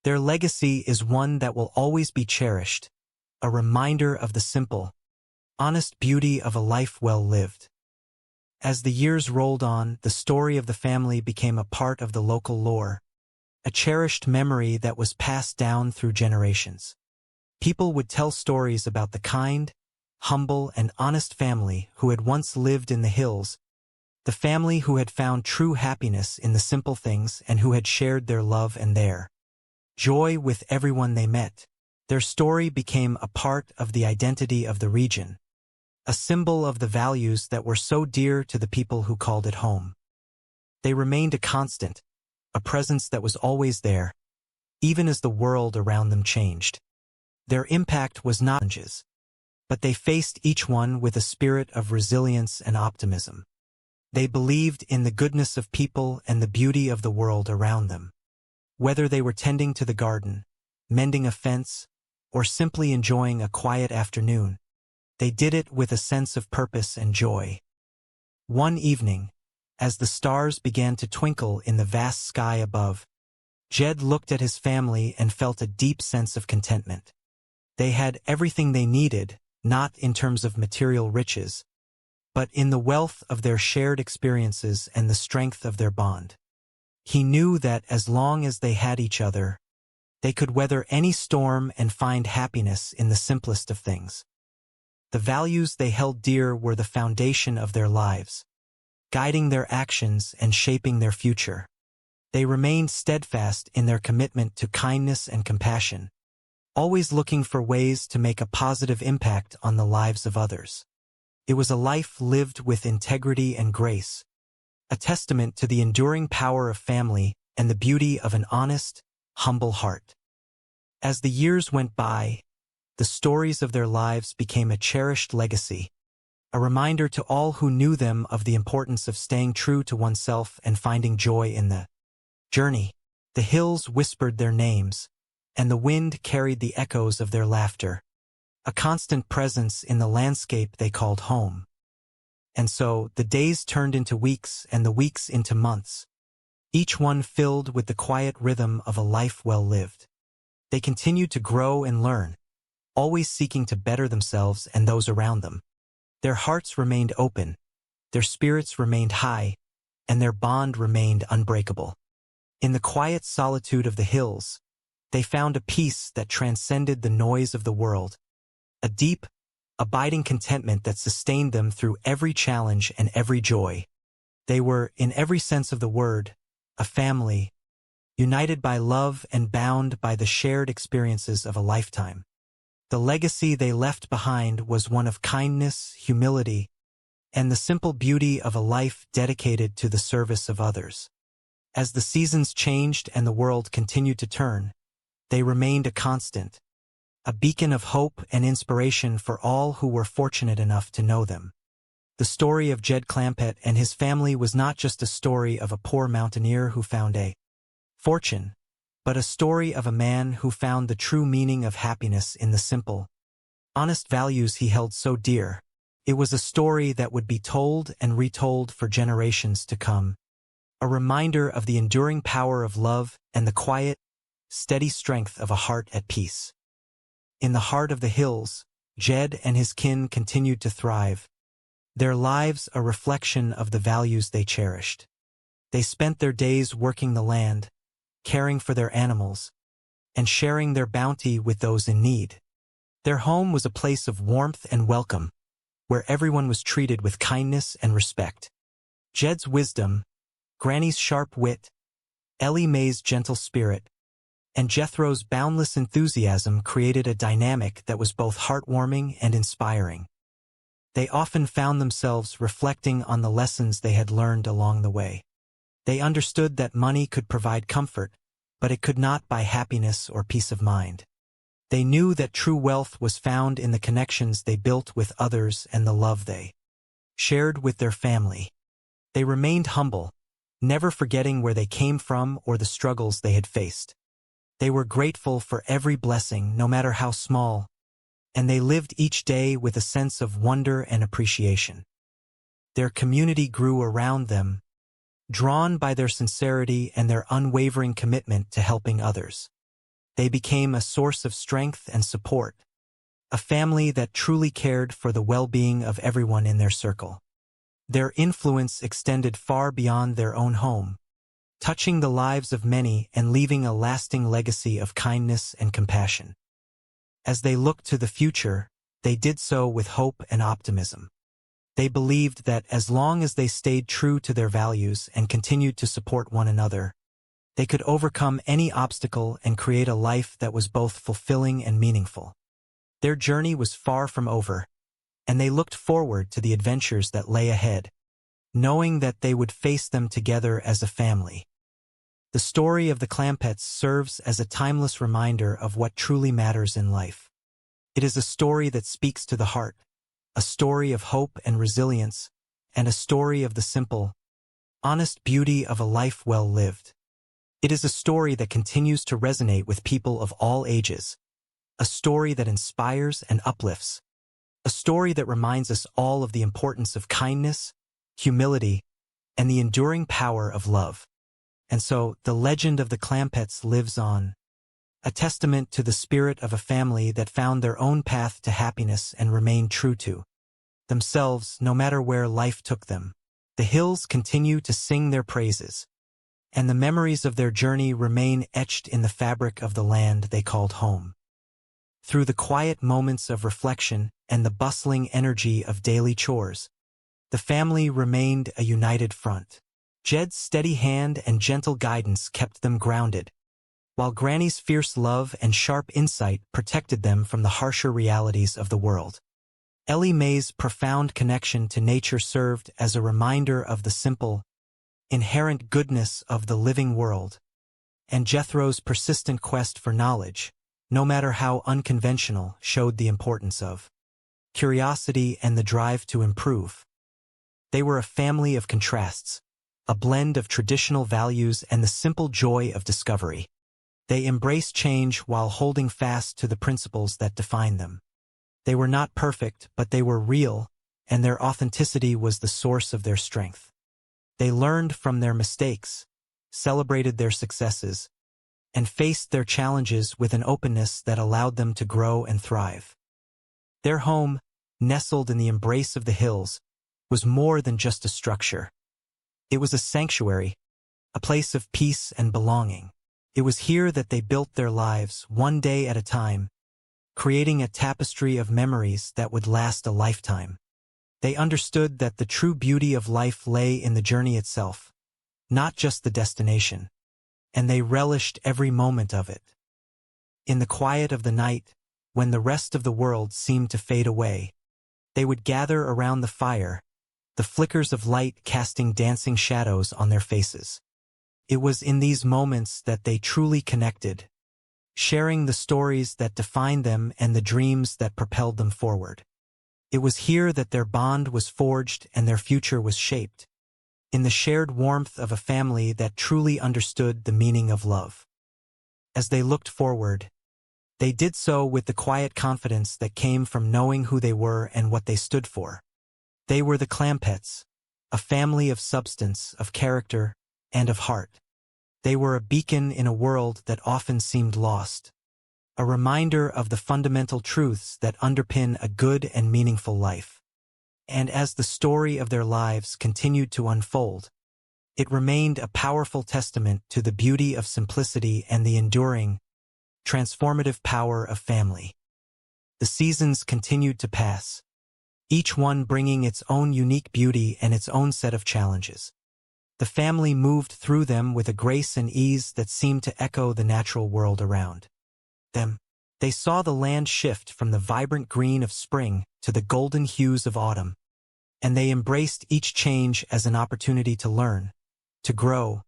Their legacy is one that will always be cherished, a reminder of the simple, honest beauty of a life well lived. As the years rolled on, the story of the family became a part of the local lore, a cherished memory that was passed down through generations. People would tell stories about the kind, humble, and honest family who had once lived in the hills, the family who had found true happiness in the simple things and who had shared their love and their joy with everyone they met. Their story became a part of the identity of the region, a symbol of the values that were so dear to the people who called it home. They remained a constant, a presence that was always there, even as the world around them changed. Their impact was not challenges, but they faced each one with a spirit of resilience and optimism. They believed in the goodness of people and the beauty of the world around them. Whether they were tending to the garden, mending a fence, or simply enjoying a quiet afternoon, they did it with a sense of purpose and joy. One evening, as the stars began to twinkle in the vast sky above, Jed looked at his family and felt a deep sense of contentment. They had everything they needed, not in terms of material riches, but in the wealth of their shared experiences and the strength of their bond. He knew that as long as they had each other, they could weather any storm and find happiness in the simplest of things. The values they held dear were the foundation of their lives, guiding their actions and shaping their future. They remained steadfast in their commitment to kindness and compassion, always looking for ways to make a positive impact on the lives of others. It was a life lived with integrity and grace, a testament to the enduring power of family and the beauty of an honest, humble heart. As the years went by, the stories of their lives became a cherished legacy, a reminder to all who knew them of the importance of staying true to oneself and finding joy in the journey. The hills whispered their names, and the wind carried the echoes of their laughter, a constant presence in the landscape they called home. And so, the days turned into weeks and the weeks into months, each one filled with the quiet rhythm of a life well lived. They continued to grow and learn, always seeking to better themselves and those around them. Their hearts remained open, their spirits remained high, and their bond remained unbreakable. In the quiet solitude of the hills, they found a peace that transcended the noise of the world, a deep, abiding contentment that sustained them through every challenge and every joy. They were, in every sense of the word, a family, united by love and bound by the shared experiences of a lifetime. The legacy they left behind was one of kindness, humility, and the simple beauty of a life dedicated to the service of others. As the seasons changed and the world continued to turn, they remained a constant, a beacon of hope and inspiration for all who were fortunate enough to know them. The story of Jed Clampett and his family was not just a story of a poor mountaineer who found a fortune, but a story of a man who found the true meaning of happiness in the simple, honest values he held so dear. It was a story that would be told and retold for generations to come, a reminder of the enduring power of love and the quiet, steady strength of a heart at peace. In the heart of the hills, Jed and his kin continued to thrive, their lives a reflection of the values they cherished. They spent their days working the land, caring for their animals, and sharing their bounty with those in need. Their home was a place of warmth and welcome, where everyone was treated with kindness and respect. Jed's wisdom, Granny's sharp wit, Ellie Mae's gentle spirit, and Jethro's boundless enthusiasm created a dynamic that was both heartwarming and inspiring. They often found themselves reflecting on the lessons they had learned along the way. They understood that money could provide comfort, but it could not buy happiness or peace of mind. They knew that true wealth was found in the connections they built with others and the love they shared with their family. They remained humble, never forgetting where they came from or the struggles they had faced. They were grateful for every blessing, no matter how small, and they lived each day with a sense of wonder and appreciation. Their community grew around them, drawn by their sincerity and their unwavering commitment to helping others. They became a source of strength and support, a family that truly cared for the well-being of everyone in their circle. Their influence extended far beyond their own home, touching the lives of many and leaving a lasting legacy of kindness and compassion. As they looked to the future, they did so with hope and optimism. They believed that as long as they stayed true to their values and continued to support one another, they could overcome any obstacle and create a life that was both fulfilling and meaningful. Their journey was far from over, and they looked forward to the adventures that lay ahead, knowing that they would face them together as a family. The story of the Clampetts serves as a timeless reminder of what truly matters in life. It is a story that speaks to the heart, a story of hope and resilience, and a story of the simple, honest beauty of a life well lived. It is a story that continues to resonate with people of all ages, a story that inspires and uplifts, a story that reminds us all of the importance of kindness, humility, and the enduring power of love. And so, the legend of the Clampetts lives on, a testament to the spirit of a family that found their own path to happiness and remained true to themselves no matter where life took them. The hills continue to sing their praises, and the memories of their journey remain etched in the fabric of the land they called home. Through the quiet moments of reflection and the bustling energy of daily chores, the family remained a united front. Jed's steady hand and gentle guidance kept them grounded, while Granny's fierce love and sharp insight protected them from the harsher realities of the world. Ellie Mae's profound connection to nature served as a reminder of the simple, inherent goodness of the living world, and Jethro's persistent quest for knowledge, no matter how unconventional, showed the importance of curiosity and the drive to improve. They were a family of contrasts, a blend of traditional values and the simple joy of discovery. They embraced change while holding fast to the principles that define them. They were not perfect, but they were real, and their authenticity was the source of their strength. They learned from their mistakes, celebrated their successes, and faced their challenges with an openness that allowed them to grow and thrive. Their home, nestled in the embrace of the hills, was more than just a structure. It was a sanctuary, a place of peace and belonging. It was here that they built their lives, one day at a time, creating a tapestry of memories that would last a lifetime. They understood that the true beauty of life lay in the journey itself, not just the destination, and they relished every moment of it. In the quiet of the night, when the rest of the world seemed to fade away, they would gather around the fire, the flickers of light casting dancing shadows on their faces. It was in these moments that they truly connected, sharing the stories that defined them and the dreams that propelled them forward. It was here that their bond was forged and their future was shaped, in the shared warmth of a family that truly understood the meaning of love. As they looked forward, they did so with the quiet confidence that came from knowing who they were and what they stood for. They were the Clampetts, a family of substance, of character, and of heart. They were a beacon in a world that often seemed lost, a reminder of the fundamental truths that underpin a good and meaningful life. And as the story of their lives continued to unfold, it remained a powerful testament to the beauty of simplicity and the enduring, transformative power of family. The seasons continued to pass, each one bringing its own unique beauty and its own set of challenges. The family moved through them with a grace and ease that seemed to echo the natural world around them. They saw the land shift from the vibrant green of spring to the golden hues of autumn, and they embraced each change as an opportunity to learn, to grow,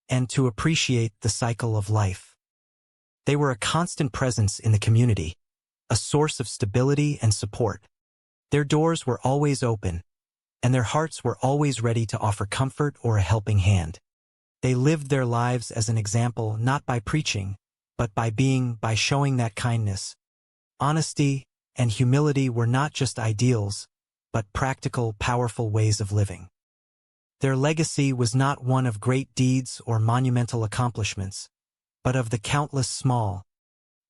and to appreciate the cycle of life. They were a constant presence in the community, a source of stability and support. Their doors were always open, and their hearts were always ready to offer comfort or a helping hand. They lived their lives as an example not by preaching, but by showing that kindness, honesty, and humility were not just ideals, but practical, powerful ways of living. Their legacy was not one of great deeds or monumental accomplishments, but of the countless small,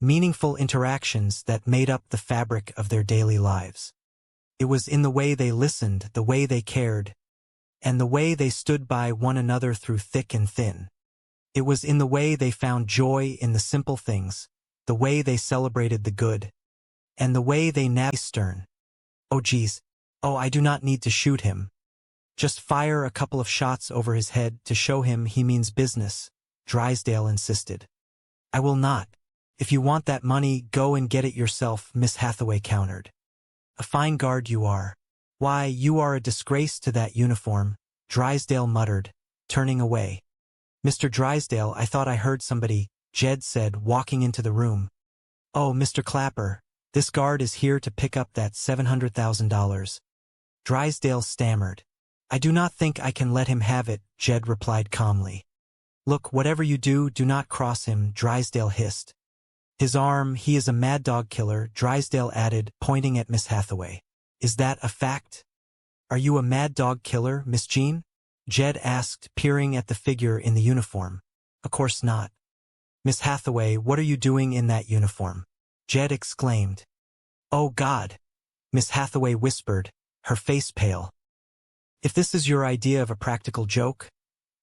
meaningful interactions that made up the fabric of their daily lives. It was in the way they listened, the way they cared, and the way they stood by one another through thick and thin. It was in the way they found joy in the simple things, the way they celebrated the good, and the way they navigated stern. Oh geez, oh I do not need to shoot him. Just fire a couple of shots over his head to show him he means business, Drysdale insisted. I will not. If you want that money, go and get it yourself, Miss Hathaway countered. A fine guard you are. Why, you are a disgrace to that uniform, Drysdale muttered, turning away. Mr. Drysdale, I thought I heard somebody, Jed said, walking into the room. Oh, Mr. Clapper, this guard is here to pick up that $700,000. Drysdale stammered. I do not think I can let him have it, Jed replied calmly. Look, whatever you do, do not cross him, Drysdale hissed. His arm, he is a mad dog killer, Drysdale added, pointing at Miss Hathaway. Is that a fact? Are you a mad dog killer, Miss Jean? Jed asked, peering at the figure in the uniform. Of course not. Miss Hathaway, what are you doing in that uniform? Jed exclaimed. Oh God! Miss Hathaway whispered, her face pale. If this is your idea of a practical joke,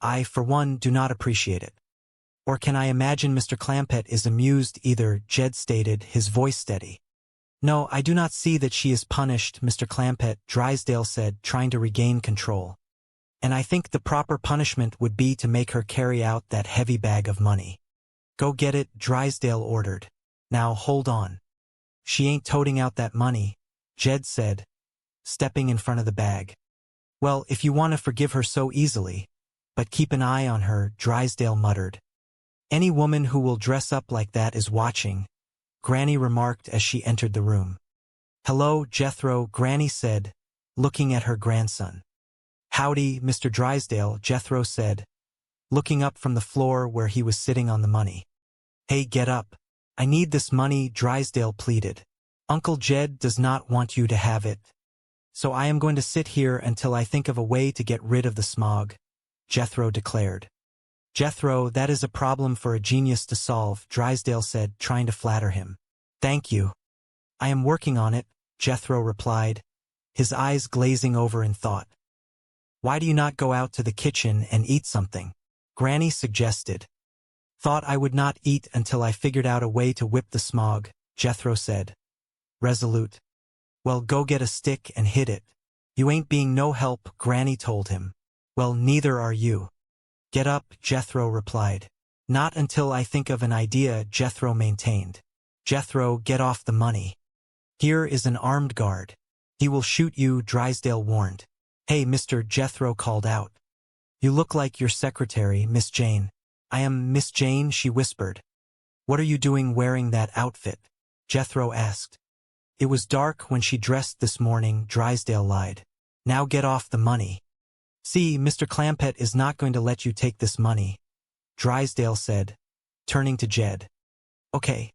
I, for one, do not appreciate it. Or can I imagine Mr. Clampett is amused either, Jed stated, his voice steady. No, I do not see that she is punished, Mr. Clampett, Drysdale said, trying to regain control. And I think the proper punishment would be to make her carry out that heavy bag of money. Go get it, Drysdale ordered. Now hold on. She ain't toting out that money, Jed said, stepping in front of the bag. Well, if you want to forgive her so easily, but keep an eye on her, Drysdale muttered. Any woman who will dress up like that is watching, Granny remarked as she entered the room. Hello, Jethro, Granny said, looking at her grandson. Howdy, Mr. Drysdale, Jethro said, looking up from the floor where he was sitting on the money. Hey, get up. I need this money, Drysdale pleaded. Uncle Jed does not want you to have it. So I am going to sit here until I think of a way to get rid of the smog, Jethro declared. Jethro, that is a problem for a genius to solve, Drysdale said, trying to flatter him. Thank you. I am working on it, Jethro replied, his eyes glazing over in thought. Why do you not go out to the kitchen and eat something? Granny suggested. Thought I would not eat until I figured out a way to whip the smog, Jethro said. Resolute. Well, go get a stick and hit it. You ain't being no help, Granny told him. Well, neither are you. Get up, Jethro replied. Not until I think of an idea, Jethro maintained. Jethro, get off the money. Here is an armed guard. He will shoot you, Drysdale warned. Hey, Mr. Jethro called out. You look like your secretary, Miss Jane. I am Miss Jane, she whispered. What are you doing wearing that outfit? Jethro asked. It was dark when she dressed this morning, Drysdale lied. Now get off the money. See, Mr. Clampett is not going to let you take this money, Drysdale said, turning to Jed. Okay.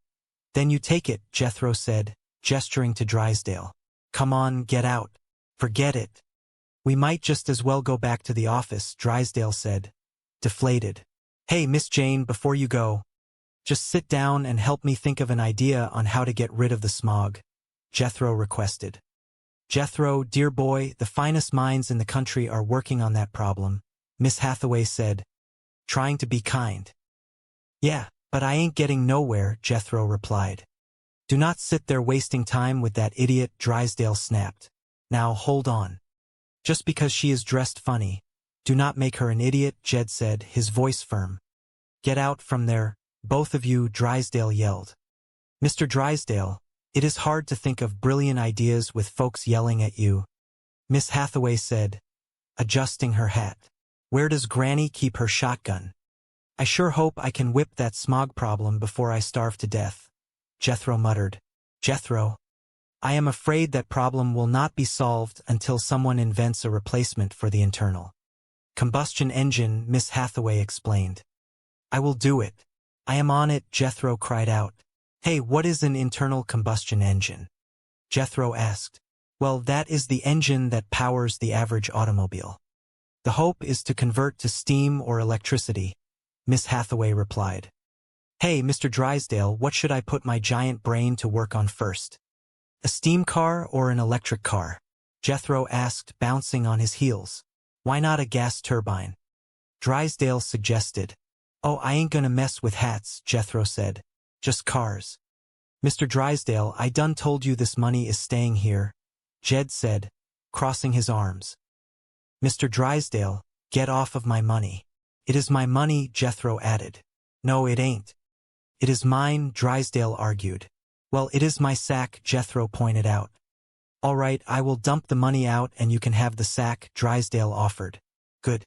Then you take it, Jethro said, gesturing to Drysdale. Come on, get out. Forget it. We might just as well go back to the office, Drysdale said, deflated. Hey, Miss Jane, before you go, just sit down and help me think of an idea on how to get rid of the smog, Jethro requested. Jethro, dear boy, the finest minds in the country are working on that problem, Miss Hathaway said, trying to be kind. Yeah, but I ain't getting nowhere, Jethro replied. Do not sit there wasting time with that idiot, Drysdale snapped. Now hold on. Just because she is dressed funny, do not make her an idiot, Jed said, his voice firm. Get out from there, both of you, Drysdale yelled. Mr. Drysdale, it is hard to think of brilliant ideas with folks yelling at you, Miss Hathaway said, adjusting her hat. Where does Granny keep her shotgun? I sure hope I can whip that smog problem before I starve to death, Jethro muttered. Jethro, I am afraid that problem will not be solved until someone invents a replacement for the internal combustion engine, Miss Hathaway explained. I will do it. I am on it, Jethro cried out. Hey, what is an internal combustion engine? Jethro asked. Well, that is the engine that powers the average automobile. The hope is to convert to steam or electricity, Miss Hathaway replied. Hey, Mr. Drysdale, what should I put my giant brain to work on first? A steam car or an electric car? Jethro asked, bouncing on his heels. Why not a gas turbine? Drysdale suggested. Oh, I ain't gonna mess with hats, Jethro said. Just cars. Mr. Drysdale, I done told you this money is staying here, Jed said, crossing his arms. Mr. Drysdale, get off of my money. It is my money, Jethro added. No, it ain't. It is mine, Drysdale argued. Well, it is my sack, Jethro pointed out. All right, I will dump the money out and you can have the sack, Drysdale offered. Good.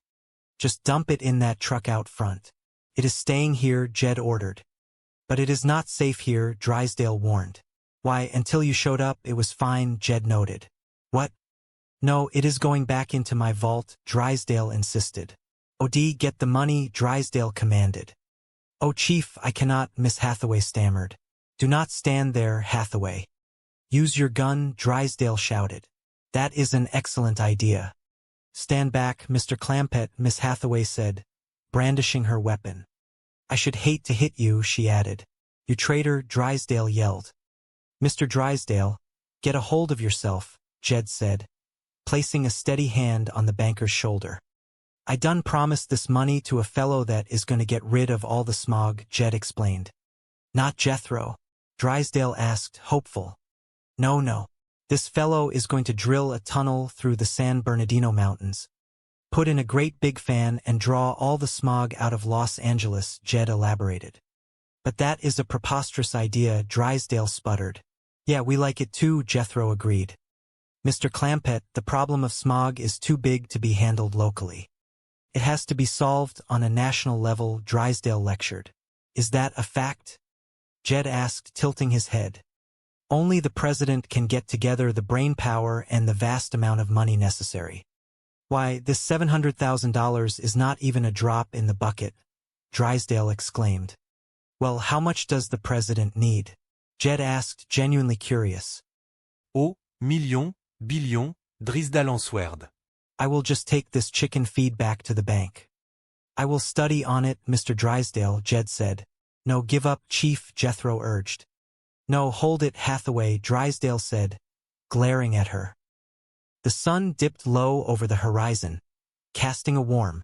Just dump it in that truck out front. It is staying here, Jed ordered. But it is not safe here, Drysdale warned. Why, until you showed up, it was fine, Jed noted. What? No, it is going back into my vault, Drysdale insisted. OD, get the money, Drysdale commanded. Oh, Chief, I cannot, Miss Hathaway stammered. Do not stand there, Hathaway. Use your gun, Drysdale shouted. That is an excellent idea. Stand back, Mr. Clampett, Miss Hathaway said, brandishing her weapon. I should hate to hit you, she added. You traitor, Drysdale yelled. Mr. Drysdale, get a hold of yourself, Jed said, placing a steady hand on the banker's shoulder. I done promised this money to a fellow that is going to get rid of all the smog, Jed explained. Not Jethro, Drysdale asked, hopeful. No. This fellow is going to drill a tunnel through the San Bernardino Mountains, put in a great big fan and draw all the smog out of Los Angeles, Jed elaborated. But that is a preposterous idea, Drysdale sputtered. Yeah, we like it too, Jethro agreed. Mr. Clampett, the problem of smog is too big to be handled locally. It has to be solved on a national level, Drysdale lectured. Is that a fact? Jed asked, tilting his head. Only the president can get together the brain power and the vast amount of money necessary. Why, this $700,000 is not even a drop in the bucket, Drysdale exclaimed. Well, how much does the president need? Jed asked, genuinely curious. Oh, million, billion, Drysdale en swerd. I will just take this chicken feed back to the bank. I will study on it, Mr. Drysdale, Jed said. No, give up, Chief, Jethro urged. No, hold it, Hathaway, Drysdale said, glaring at her. The sun dipped low over the horizon, casting a warm,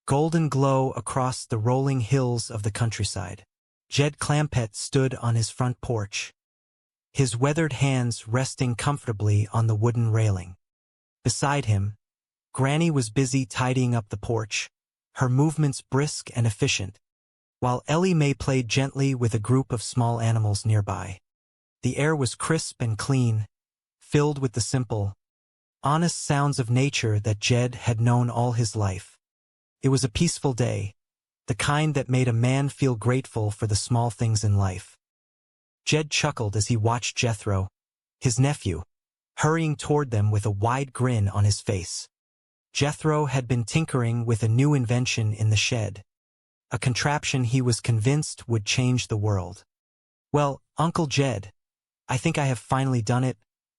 golden glow across the rolling hills of the countryside. Jed Clampett stood on his front porch, his weathered hands resting comfortably on the wooden railing. Beside him, Granny was busy tidying up the porch, her movements brisk and efficient, while Ellie Mae played gently with a group of small animals nearby. The air was crisp and clean, filled with the simple, honest sounds of nature that Jed had known all his life. It was a peaceful day, the kind that made a man feel grateful for the small things in life. Jed chuckled as he watched Jethro, his nephew, hurrying toward them with a wide grin on his face. Jethro had been tinkering with a new invention in the shed, a contraption he was convinced would change the world. Well, Uncle Jed, I think I have finally done it,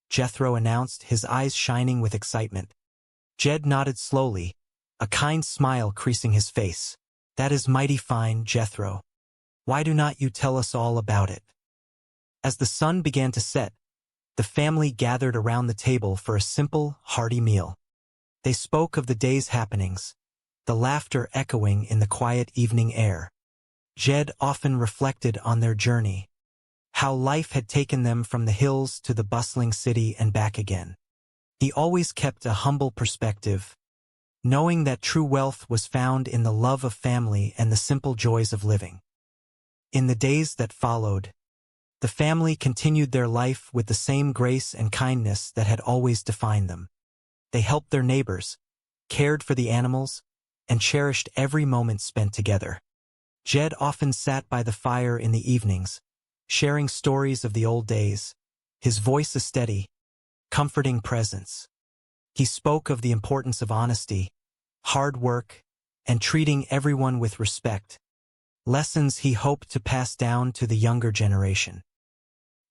Jethro announced, his eyes shining with excitement. Jed nodded slowly, a kind smile creasing his face. That is mighty fine, Jethro. Why do not you tell us all about it? As the sun began to set, the family gathered around the table for a simple, hearty meal. They spoke of the day's happenings, the laughter echoing in the quiet evening air. Jed often reflected on their journey, how life had taken them from the hills to the bustling city and back again. He always kept a humble perspective, knowing that true wealth was found in the love of family and the simple joys of living. In the days that followed, the family continued their life with the same grace and kindness that had always defined them. They helped their neighbors, cared for the animals, and cherished every moment spent together. Jed often sat by the fire in the evenings, sharing stories of the old days, his voice a steady, comforting presence. He spoke of the importance of honesty, hard work, and treating everyone with respect, lessons he hoped to pass down to the younger generation.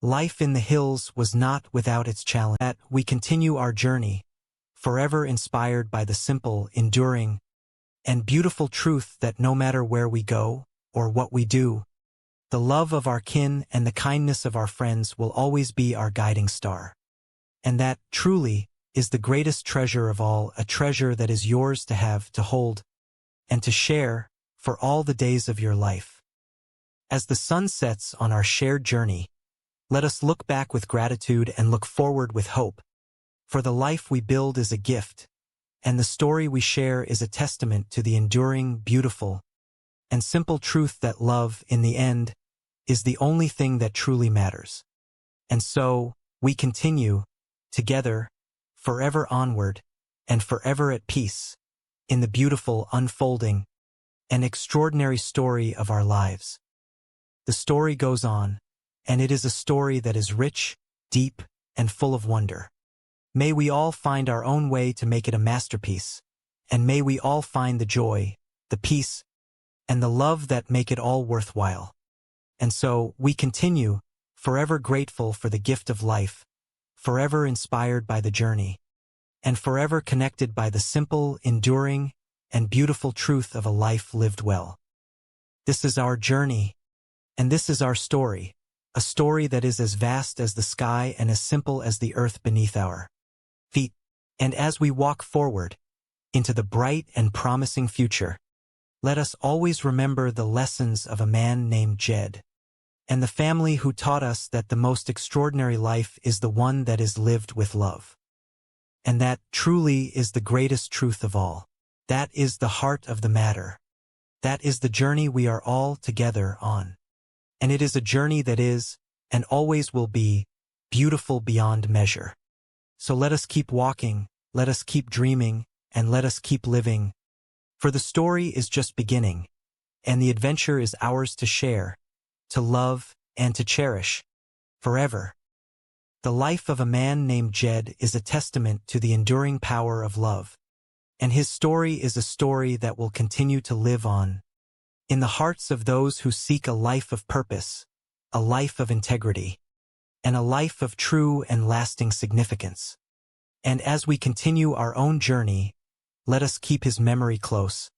Life in the hills was not without its challenge. That we continue our journey, forever inspired by the simple, enduring, and beautiful truth that no matter where we go or what we do, the love of our kin and the kindness of our friends will always be our guiding star. And that, truly, is the greatest treasure of all, a treasure that is yours to have, to hold, and to share for all the days of your life. As the sun sets on our shared journey, let us look back with gratitude and look forward with hope, for the life we build is a gift, and the story we share is a testament to the enduring, beautiful, and simple truth that love, in the end, is the only thing that truly matters. And so, we continue, together, forever onward, and forever at peace, in the beautiful, unfolding, and extraordinary story of our lives. The story goes on, and it is a story that is rich, deep, and full of wonder. May we all find our own way to make it a masterpiece, and may we all find the joy, the peace, and the love that make it all worthwhile. And so, we continue, forever grateful for the gift of life, forever inspired by the journey, and forever connected by the simple, enduring, and beautiful truth of a life lived well. This is our journey, and this is our story, a story that is as vast as the sky and as simple as the earth beneath our feet. And as we walk forward, into the bright and promising future, let us always remember the lessons of a man named Jed, and the family who taught us that the most extraordinary life is the one that is lived with love. And that, truly, is the greatest truth of all. That is the heart of the matter. That is the journey we are all together on. And it is a journey that is, and always will be, beautiful beyond measure. So let us keep walking, let us keep dreaming, and let us keep living. For the story is just beginning, and the adventure is ours to share, to love, and to cherish, forever. The life of a man named Jed is a testament to the enduring power of love, and his story is a story that will continue to live on, in the hearts of those who seek a life of purpose, a life of integrity, and a life of true and lasting significance. And as we continue our own journey, let us keep his memory close,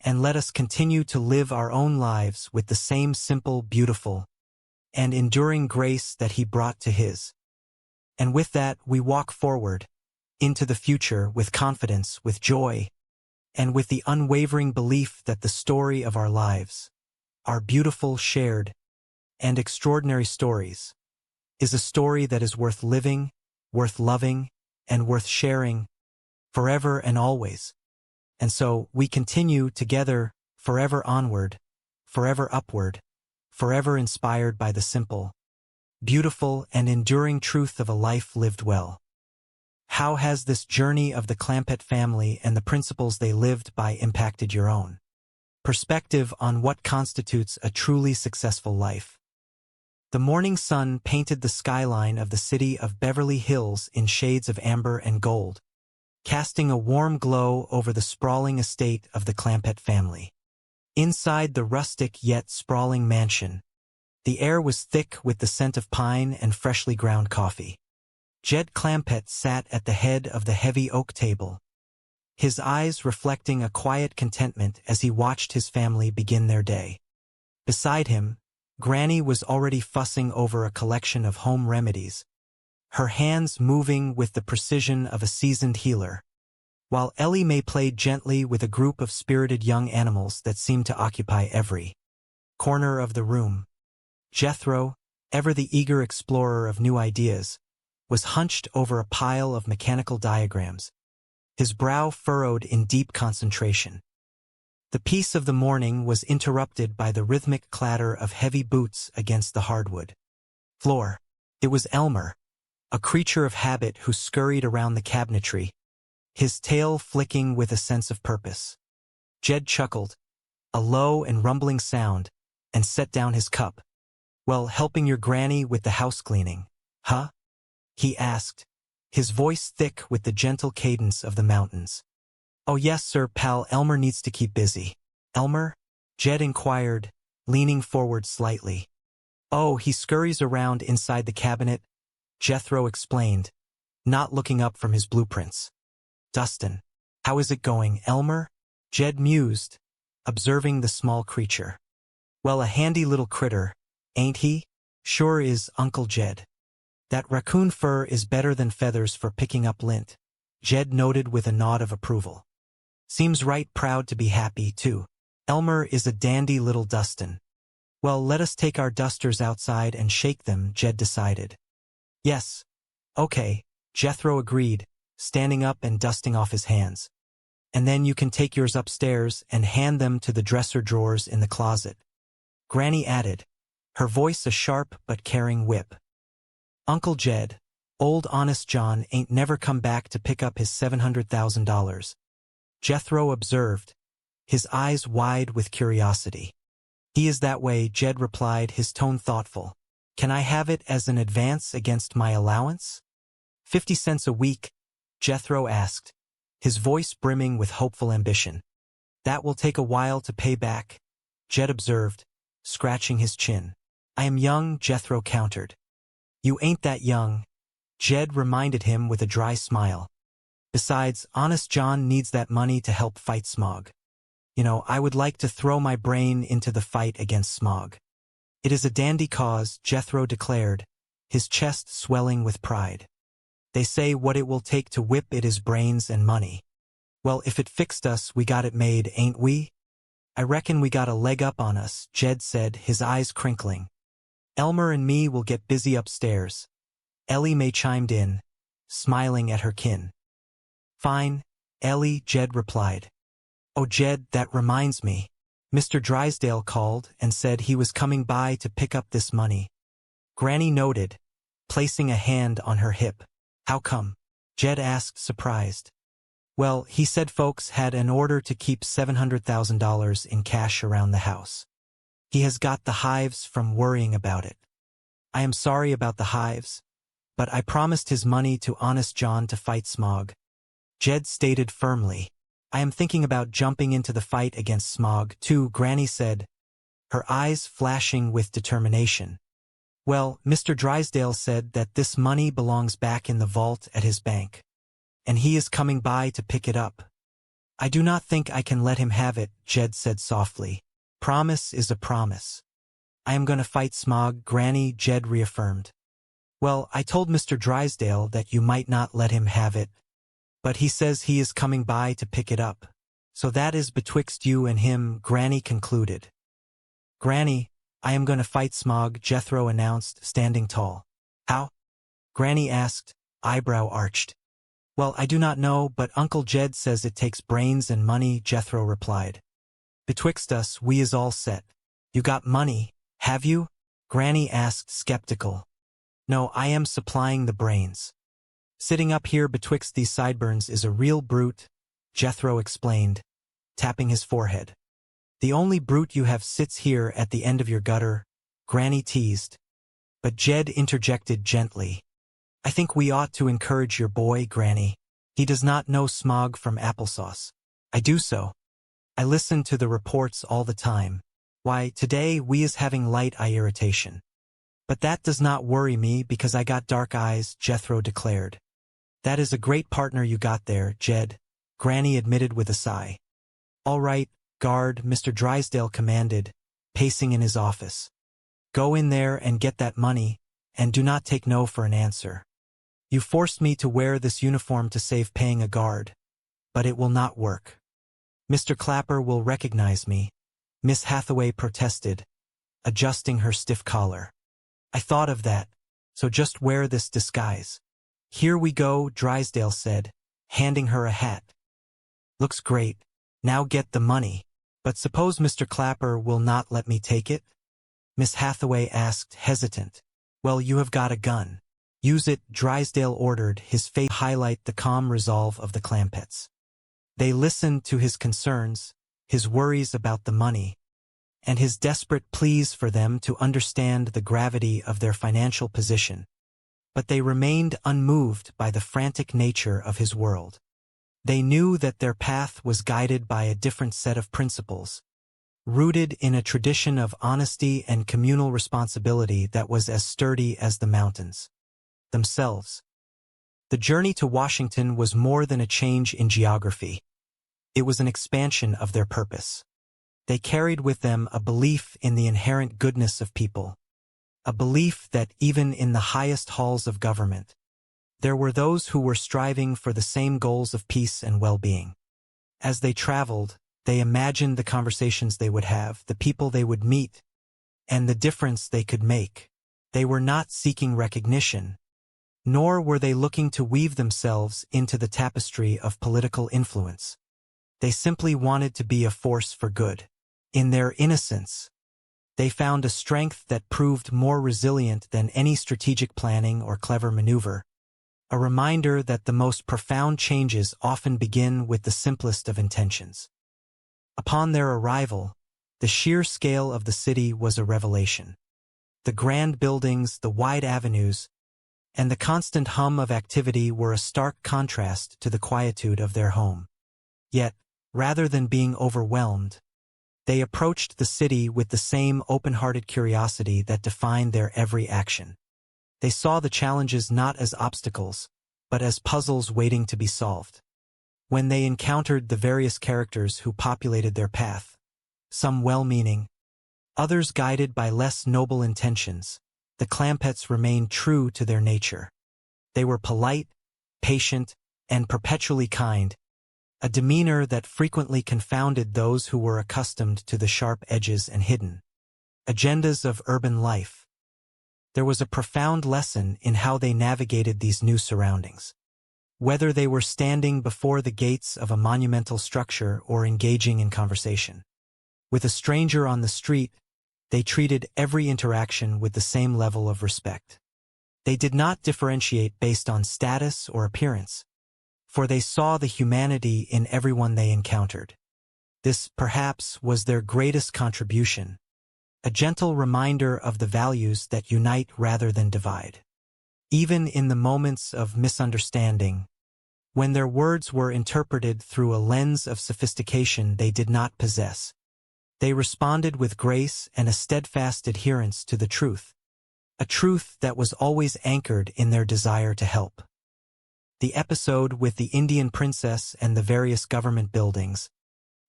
and let us continue to live our own lives with the same simple, beautiful, and enduring grace that he brought to his. And with that, we walk forward, into the future with confidence, with joy, and with the unwavering belief that the story of our lives, our beautiful, shared, and extraordinary stories, is a story that is worth living, worth loving, and worth sharing, forever and always. And so, we continue together, forever onward, forever upward, forever inspired by the simple, beautiful, and enduring truth of a life lived well. How has this journey of the Clampett family and the principles they lived by impacted your own perspective on what constitutes a truly successful life? The morning sun painted the skyline of the city of Beverly Hills in shades of amber and gold, casting a warm glow over the sprawling estate of the Clampett family. Inside the rustic yet sprawling mansion, the air was thick with the scent of pine and freshly ground coffee. Jed Clampett sat at the head of the heavy oak table, his eyes reflecting a quiet contentment as he watched his family begin their day. Beside him, Granny was already fussing over a collection of home remedies, her hands moving with the precision of a seasoned healer, while Ellie Mae played gently with a group of spirited young animals that seemed to occupy every corner of the room. Jethro, ever the eager explorer of new ideas, was hunched over a pile of mechanical diagrams, his brow furrowed in deep concentration. The peace of the morning was interrupted by the rhythmic clatter of heavy boots against the hardwood floor. It was Elmer, a creature of habit who scurried around the cabinetry, his tail flicking with a sense of purpose. Jed chuckled, a low and rumbling sound, and set down his cup. "Well, helping your granny with the house cleaning, huh?" he asked, his voice thick with the gentle cadence of the mountains. "Oh yes, sir, pal. Elmer needs to keep busy." "Elmer?" Jed inquired, leaning forward slightly. Oh, he scurries around inside the cabinet, Jethro explained, not looking up from his blueprints. Dustin, how is it going, Elmer? Jed mused, observing the small creature. Well, a handy little critter, ain't he? Sure is, Uncle Jed. That raccoon fur is better than feathers for picking up lint, Jed noted with a nod of approval. Seems right proud to be happy, too. Elmer is a dandy little Dustin. Well, let us take our dusters outside and shake them, Jed decided. Yes. Okay, Jethro agreed, standing up and dusting off his hands. And then you can take yours upstairs and hand them to the dresser drawers in the closet. Granny added, her voice a sharp but caring whip. Uncle Jed, old Honest John ain't never come back to pick up his $700,000. Jethro observed, his eyes wide with curiosity. He is that way, Jed replied, his tone thoughtful. Can I have it as an advance against my allowance? 50 cents a week, Jethro asked, his voice brimming with hopeful ambition. That will take a while to pay back, Jed observed, scratching his chin. I am young, Jethro countered. You ain't that young, Jed reminded him with a dry smile. Besides, Honest John needs that money to help fight smog. You know, I would like to throw my brain into the fight against smog. It is a dandy cause, Jethro declared, his chest swelling with pride. They say what it will take to whip it is brains and money. Well, if it fixed us, we got it made, ain't we? I reckon we got a leg up on us, Jed said, his eyes crinkling. Elmer and me will get busy upstairs. Ellie Mae chimed in, smiling at her kin. Fine, Ellie, Jed replied. Oh, Jed, that reminds me. Mr. Drysdale called and said he was coming by to pick up this money. Granny noted, placing a hand on her hip. How come? Jed asked, surprised. Well, he said folks had an order to keep $700,000 in cash around the house. He has got the hives from worrying about it. I am sorry about the hives, but I promised his money to Honest John to fight smog. Jed stated firmly. I am thinking about jumping into the fight against smog, too, Granny said, her eyes flashing with determination. Well, Mr. Drysdale said that this money belongs back in the vault at his bank, and he is coming by to pick it up. I do not think I can let him have it, Jed said softly. Promise is a promise. I am going to fight smog, Granny, Jed reaffirmed. Well, I told Mr. Drysdale that you might not let him have it, but he says he is coming by to pick it up. So that is betwixt you and him, Granny concluded. Granny, I am going to fight smog, Jethro announced, standing tall. How? Granny asked, eyebrow arched. Well, I do not know, but Uncle Jed says it takes brains and money, Jethro replied. Betwixt us, we is all set. You got money, have you? Granny asked, skeptical. No, I am supplying the brains. Sitting up here betwixt these sideburns is a real brute, Jethro explained, tapping his forehead. The only brute you have sits here at the end of your gutter, Granny teased. But Jed interjected gently. I think we ought to encourage your boy, Granny. He does not know smog from applesauce. I do so. I listen to the reports all the time. Why, today we is having light eye irritation. But that does not worry me because I got dark eyes, Jethro declared. That is a great partner you got there, Jed, Granny admitted with a sigh. All right, guard, Mr. Drysdale commanded, pacing in his office. Go in there and get that money, and do not take no for an answer. You forced me to wear this uniform to save paying a guard, but it will not work. Mr. Clapper will recognize me, Miss Hathaway protested, adjusting her stiff collar. I thought of that, so just wear this disguise. Here we go, Drysdale said, handing her a hat. Looks great. Now get the money. But suppose Mr. Clapper will not let me take it? Miss Hathaway asked, hesitant. Well, you have got a gun. Use it, Drysdale ordered, his face highlight the calm resolve of the Clampetts. They listened to his concerns, his worries about the money, and his desperate pleas for them to understand the gravity of their financial position. But they remained unmoved by the frantic nature of his world. They knew that their path was guided by a different set of principles, rooted in a tradition of honesty and communal responsibility that was as sturdy as the mountains themselves. The journey to Washington was more than a change in geography. It was an expansion of their purpose. They carried with them a belief in the inherent goodness of people, a belief that even in the highest halls of government, there were those who were striving for the same goals of peace and well-being. As they traveled, they imagined the conversations they would have, the people they would meet, and the difference they could make. They were not seeking recognition, nor were they looking to weave themselves into the tapestry of political influence. They simply wanted to be a force for good. In their innocence, they found a strength that proved more resilient than any strategic planning or clever maneuver, a reminder that the most profound changes often begin with the simplest of intentions. Upon their arrival, the sheer scale of the city was a revelation. The grand buildings, the wide avenues, and the constant hum of activity were a stark contrast to the quietude of their home. Yet, rather than being overwhelmed, they approached the city with the same open-hearted curiosity that defined their every action. They saw the challenges not as obstacles, but as puzzles waiting to be solved. When they encountered the various characters who populated their path, some well-meaning, others guided by less noble intentions, the Clampetts remained true to their nature. They were polite, patient, and perpetually kind, a demeanor that frequently confounded those who were accustomed to the sharp edges and hidden agendas of urban life. There was a profound lesson in how they navigated these new surroundings. Whether they were standing before the gates of a monumental structure or engaging in conversation with a stranger on the street, they treated every interaction with the same level of respect. They did not differentiate based on status or appearance, for they saw the humanity in everyone they encountered. This, perhaps, was their greatest contribution, a gentle reminder of the values that unite rather than divide. Even in the moments of misunderstanding, when their words were interpreted through a lens of sophistication they did not possess, they responded with grace and a steadfast adherence to the truth, a truth that was always anchored in their desire to help. The episode with the Indian princess and the various government buildings,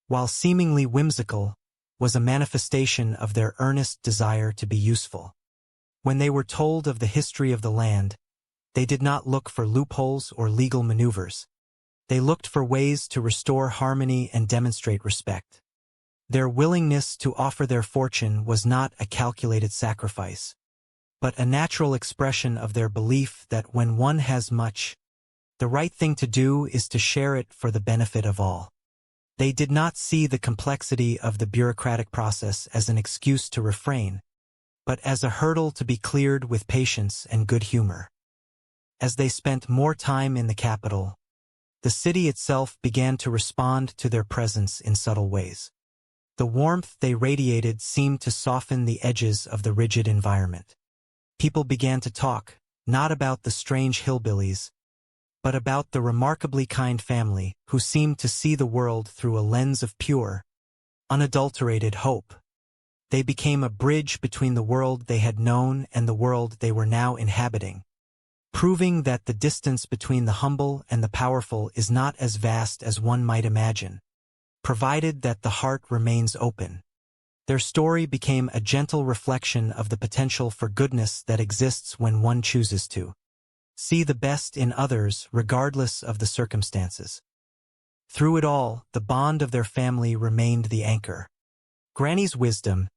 while seemingly whimsical, was a manifestation of their earnest desire to be useful. When they were told of the history of the land, they did not look for loopholes or legal maneuvers. They looked for ways to restore harmony and demonstrate respect. Their willingness to offer their fortune was not a calculated sacrifice, but a natural expression of their belief that when one has much, the right thing to do is to share it for the benefit of all. They did not see the complexity of the bureaucratic process as an excuse to refrain, but as a hurdle to be cleared with patience and good humor. As they spent more time in the capital, the city itself began to respond to their presence in subtle ways. The warmth they radiated seemed to soften the edges of the rigid environment. People began to talk, not about the strange hillbillies, but about the remarkably kind family who seemed to see the world through a lens of pure, unadulterated hope. They became a bridge between the world they had known and the world they were now inhabiting, proving that the distance between the humble and the powerful is not as vast as one might imagine, provided that the heart remains open. Their story became a gentle reflection of the potential for goodness that exists when one chooses to see the best in others regardless of the circumstances. Through it all, the bond of their family remained the anchor. Granny's wisdom,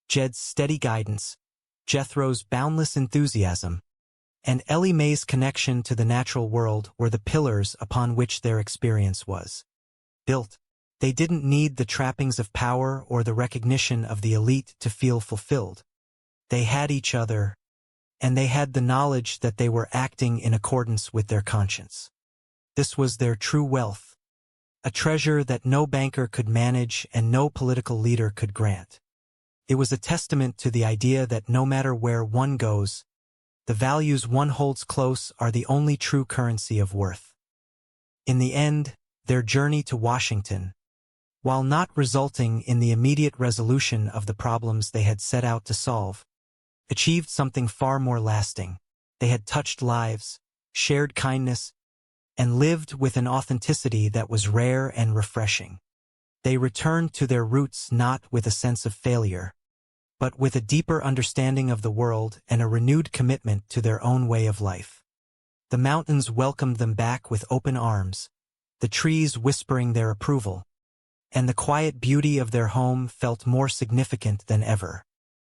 Jed's steady guidance, Jethro's boundless enthusiasm, and Ellie Mae's connection to the natural world were the pillars upon which their experience was built. They didn't need the trappings of power or the recognition of the elite to feel fulfilled. They had each other, and they had the knowledge that they were acting in accordance with their conscience. This was their true wealth, a treasure that no banker could manage and no political leader could grant. It was a testament to the idea that no matter where one goes, the values one holds close are the only true currency of worth. In the end, their journey to Washington, while not resulting in the immediate resolution of the problems they had set out to solve, achieved something far more lasting. They had touched lives, shared kindness, and lived with an authenticity that was rare and refreshing. They returned to their roots not with a sense of failure, but with a deeper understanding of the world and a renewed commitment to their own way of life. The mountains welcomed them back with open arms, the trees whispering their approval, and the quiet beauty of their home felt more significant than ever.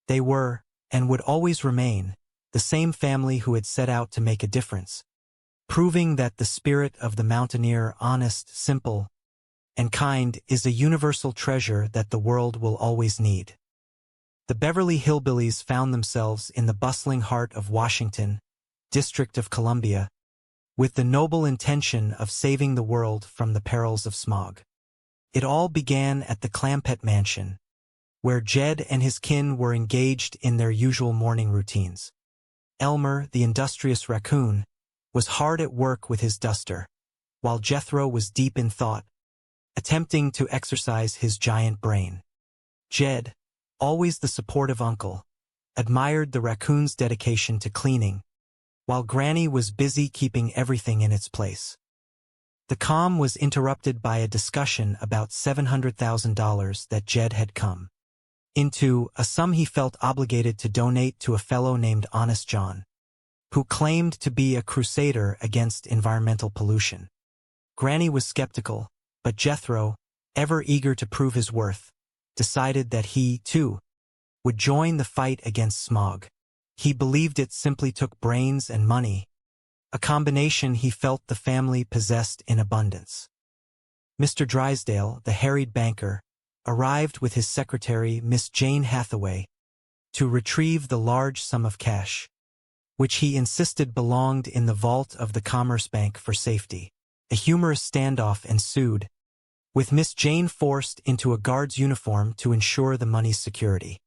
They were, and would always remain, the same family who had set out to make a difference, proving that the spirit of the mountaineer, honest, simple, and kind, is a universal treasure that the world will always need. The Beverly Hillbillies found themselves in the bustling heart of Washington, District of Columbia, with the noble intention of saving the world from the perils of smog. It all began at the Clampett mansion, where Jed and his kin were engaged in their usual morning routines. Elmer, the industrious raccoon, was hard at work with his duster, while Jethro was deep in thought, attempting to exercise his giant brain. Jed, always the supportive uncle, admired the raccoon's dedication to cleaning, while Granny was busy keeping everything in its place. The calm was interrupted by a discussion about $700,000 that Jed had come into, a sum he felt obligated to donate to a fellow named Honest John, who claimed to be a crusader against environmental pollution. Granny was skeptical, but Jethro, ever eager to prove his worth, decided that he, too, would join the fight against smog. He believed it simply took brains and money, a combination he felt the family possessed in abundance. Mr. Drysdale, the harried banker, arrived with his secretary, Miss Jane Hathaway, to retrieve the large sum of cash, which he insisted belonged in the vault of the Commerce Bank for safety. A humorous standoff ensued, with Miss Jane forced into a guard's uniform to ensure the money's security.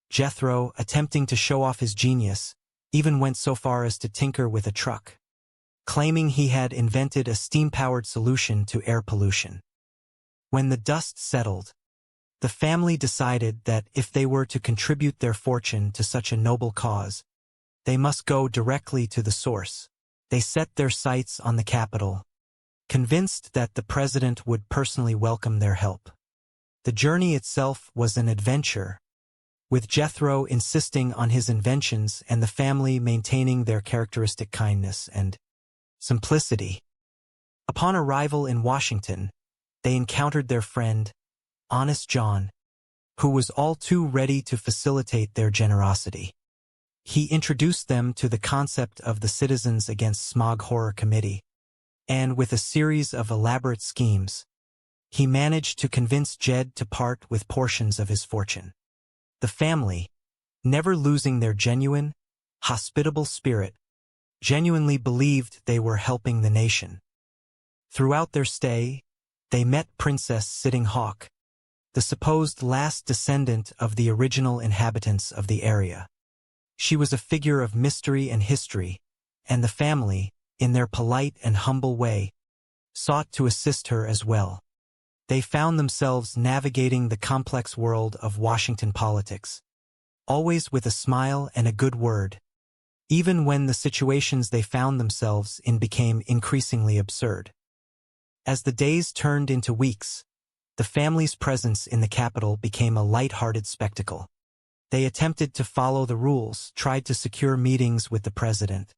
Jethro, attempting to show off his genius, even went so far as to tinker with a truck, claiming he had invented a steam-powered solution to air pollution. When the dust settled, the family decided that if they were to contribute their fortune to such a noble cause, they must go directly to the source. They set their sights on the Capitol, convinced that the president would personally welcome their help. The journey itself was an adventure, with Jethro insisting on his inventions and the family maintaining their characteristic kindness and simplicity. Upon arrival in Washington, they encountered their friend, Honest John, who was all too ready to facilitate their generosity. He introduced them to the concept of the Citizens Against Smog Horror Committee, and with a series of elaborate schemes, he managed to convince Jed to part with portions of his fortune. The family, never losing their genuine, hospitable spirit, genuinely believed they were helping the nation. Throughout their stay, they met Princess Sitting Hawk, the supposed last descendant of the original inhabitants of the area. She was a figure of mystery and history, and the family, in their polite and humble way, sought to assist her as well. They found themselves navigating the complex world of Washington politics, always with a smile and a good word, even when the situations they found themselves in became increasingly absurd. As the days turned into weeks, the family's presence in the Capitol became a light-hearted spectacle. They attempted to follow the rules, tried to secure meetings with the president,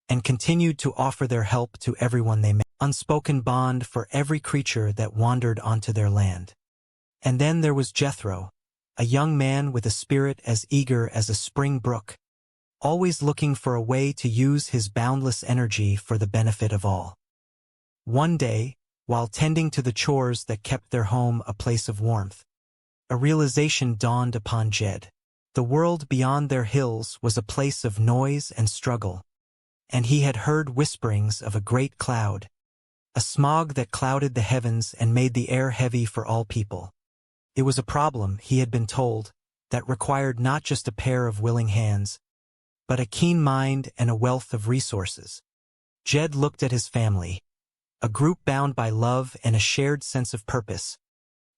and continued to offer their help to everyone they met, unspoken bond for every creature that wandered onto their land. And then there was Jethro, a young man with a spirit as eager as a spring brook, always looking for a way to use his boundless energy for the benefit of all. One day, while tending to the chores that kept their home a place of warmth, a realization dawned upon Jed. The world beyond their hills was a place of noise and struggle, and he had heard whisperings of a great cloud, a smog that clouded the heavens and made the air heavy for all people. It was a problem, he had been told, that required not just a pair of willing hands, but a keen mind and a wealth of resources. Jed looked at his family, a group bound by love and a shared sense of purpose,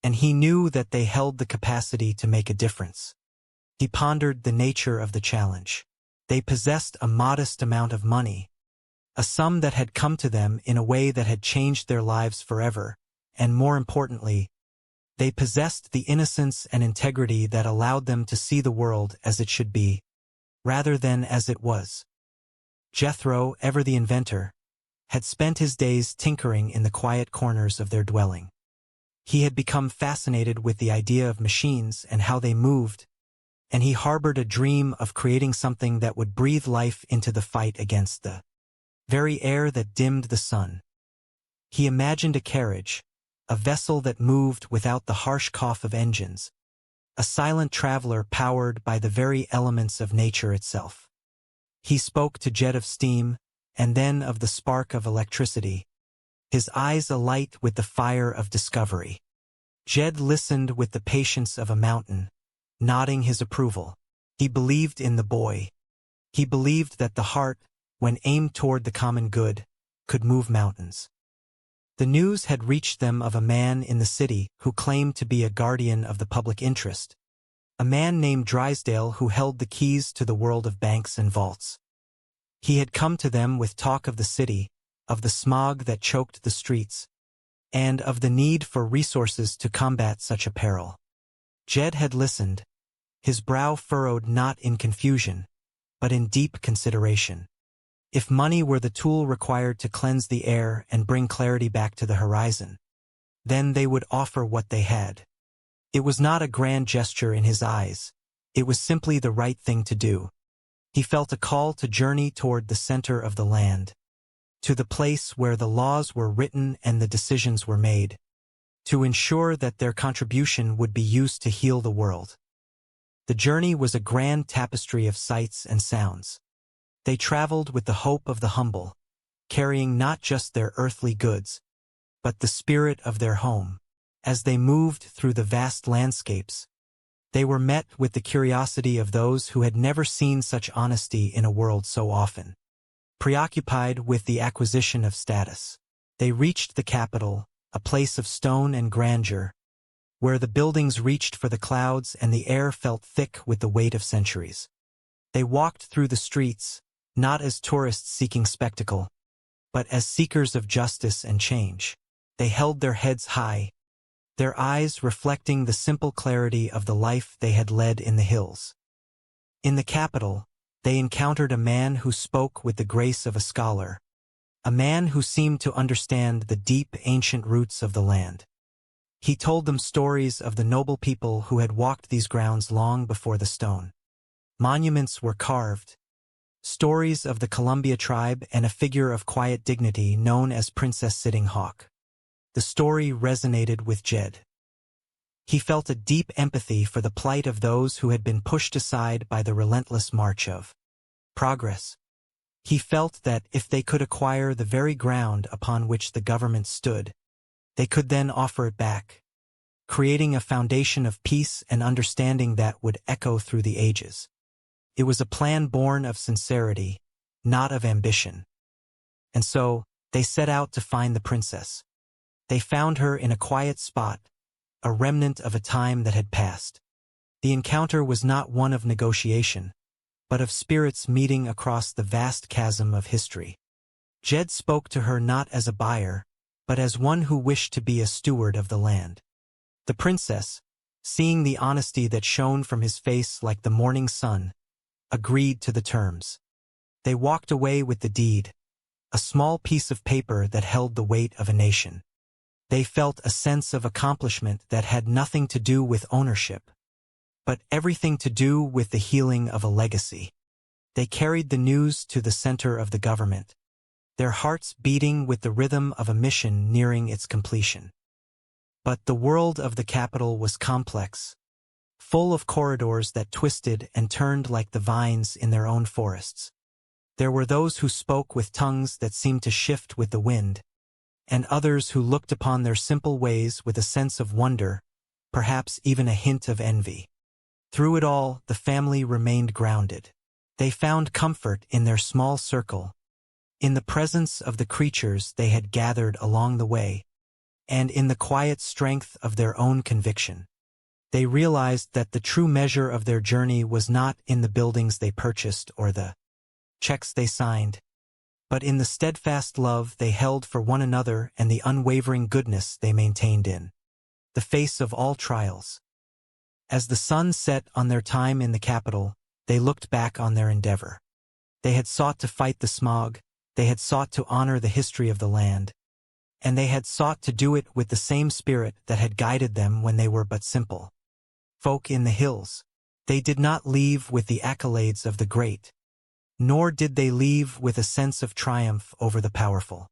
and he knew that they held the capacity to make a difference. He pondered the nature of the challenge. They possessed a modest amount of money, a sum that had come to them in a way that had changed their lives forever, and more importantly, they possessed the innocence and integrity that allowed them to see the world as it should be, rather than as it was. Jethro, ever the inventor, had spent his days tinkering in the quiet corners of their dwelling. He had become fascinated with the idea of machines and how they moved, and he harbored a dream of creating something that would breathe life into the fight against the very air that dimmed the sun. He imagined a carriage, a vessel that moved without the harsh cough of engines, a silent traveler powered by the very elements of nature itself. He spoke to Jed of steam, and then of the spark of electricity, his eyes alight with the fire of discovery. Jed listened with the patience of a mountain, nodding his approval. He believed in the boy. He believed that the heart, when aimed toward the common good, could move mountains. The news had reached them of a man in the city who claimed to be a guardian of the public interest, a man named Drysdale who held the keys to the world of banks and vaults. He had come to them with talk of the city, of the smog that choked the streets, and of the need for resources to combat such a peril. Jed had listened, his brow furrowed not in confusion, but in deep consideration. If money were the tool required to cleanse the air and bring clarity back to the horizon, then they would offer what they had. It was not a grand gesture in his eyes, it was simply the right thing to do. He felt a call to journey toward the center of the land, to the place where the laws were written and the decisions were made, to ensure that their contribution would be used to heal the world. The journey was a grand tapestry of sights and sounds. They traveled with the hope of the humble, carrying not just their earthly goods, but the spirit of their home. As they moved through the vast landscapes, they were met with the curiosity of those who had never seen such honesty in a world so often. Preoccupied with the acquisition of status, they reached the capital, a place of stone and grandeur, where the buildings reached for the clouds and the air felt thick with the weight of centuries. They walked through the streets, not as tourists seeking spectacle, but as seekers of justice and change. They held their heads high, their eyes reflecting the simple clarity of the life they had led in the hills. In the capital, they encountered a man who spoke with the grace of a scholar, a man who seemed to understand the deep ancient roots of the land. He told them stories of the noble people who had walked these grounds long before the stone. Monuments were carved, stories of the Columbia tribe and a figure of quiet dignity known as Princess Sitting Hawk. The story resonated with Jed. He felt a deep empathy for the plight of those who had been pushed aside by the relentless march of progress. He felt that if they could acquire the very ground upon which the government stood, they could then offer it back, creating a foundation of peace and understanding that would echo through the ages. It was a plan born of sincerity, not of ambition. And so, they set out to find the princess. They found her in a quiet spot, a remnant of a time that had passed. The encounter was not one of negotiation, but of spirits meeting across the vast chasm of history. Jed spoke to her not as a buyer, but as one who wished to be a steward of the land. The princess, seeing the honesty that shone from his face like the morning sun, agreed to the terms. They walked away with the deed, a small piece of paper that held the weight of a nation. They felt a sense of accomplishment that had nothing to do with ownership, but everything to do with the healing of a legacy. They carried the news to the center of the government, their hearts beating with the rhythm of a mission nearing its completion. But the world of the capital was complex, full of corridors that twisted and turned like the vines in their own forests. There were those who spoke with tongues that seemed to shift with the wind, and others who looked upon their simple ways with a sense of wonder, perhaps even a hint of envy. Through it all, the family remained grounded. They found comfort in their small circle, in the presence of the creatures they had gathered along the way, and in the quiet strength of their own conviction. They realized that the true measure of their journey was not in the buildings they purchased or the checks they signed, but in the steadfast love they held for one another and the unwavering goodness they maintained in the face of all trials. As the sun set on their time in the capital, they looked back on their endeavor. They had sought to fight the smog, they had sought to honor the history of the land, and they had sought to do it with the same spirit that had guided them when they were but simple folk in the hills. They did not leave with the accolades of the great, nor did they leave with a sense of triumph over the powerful.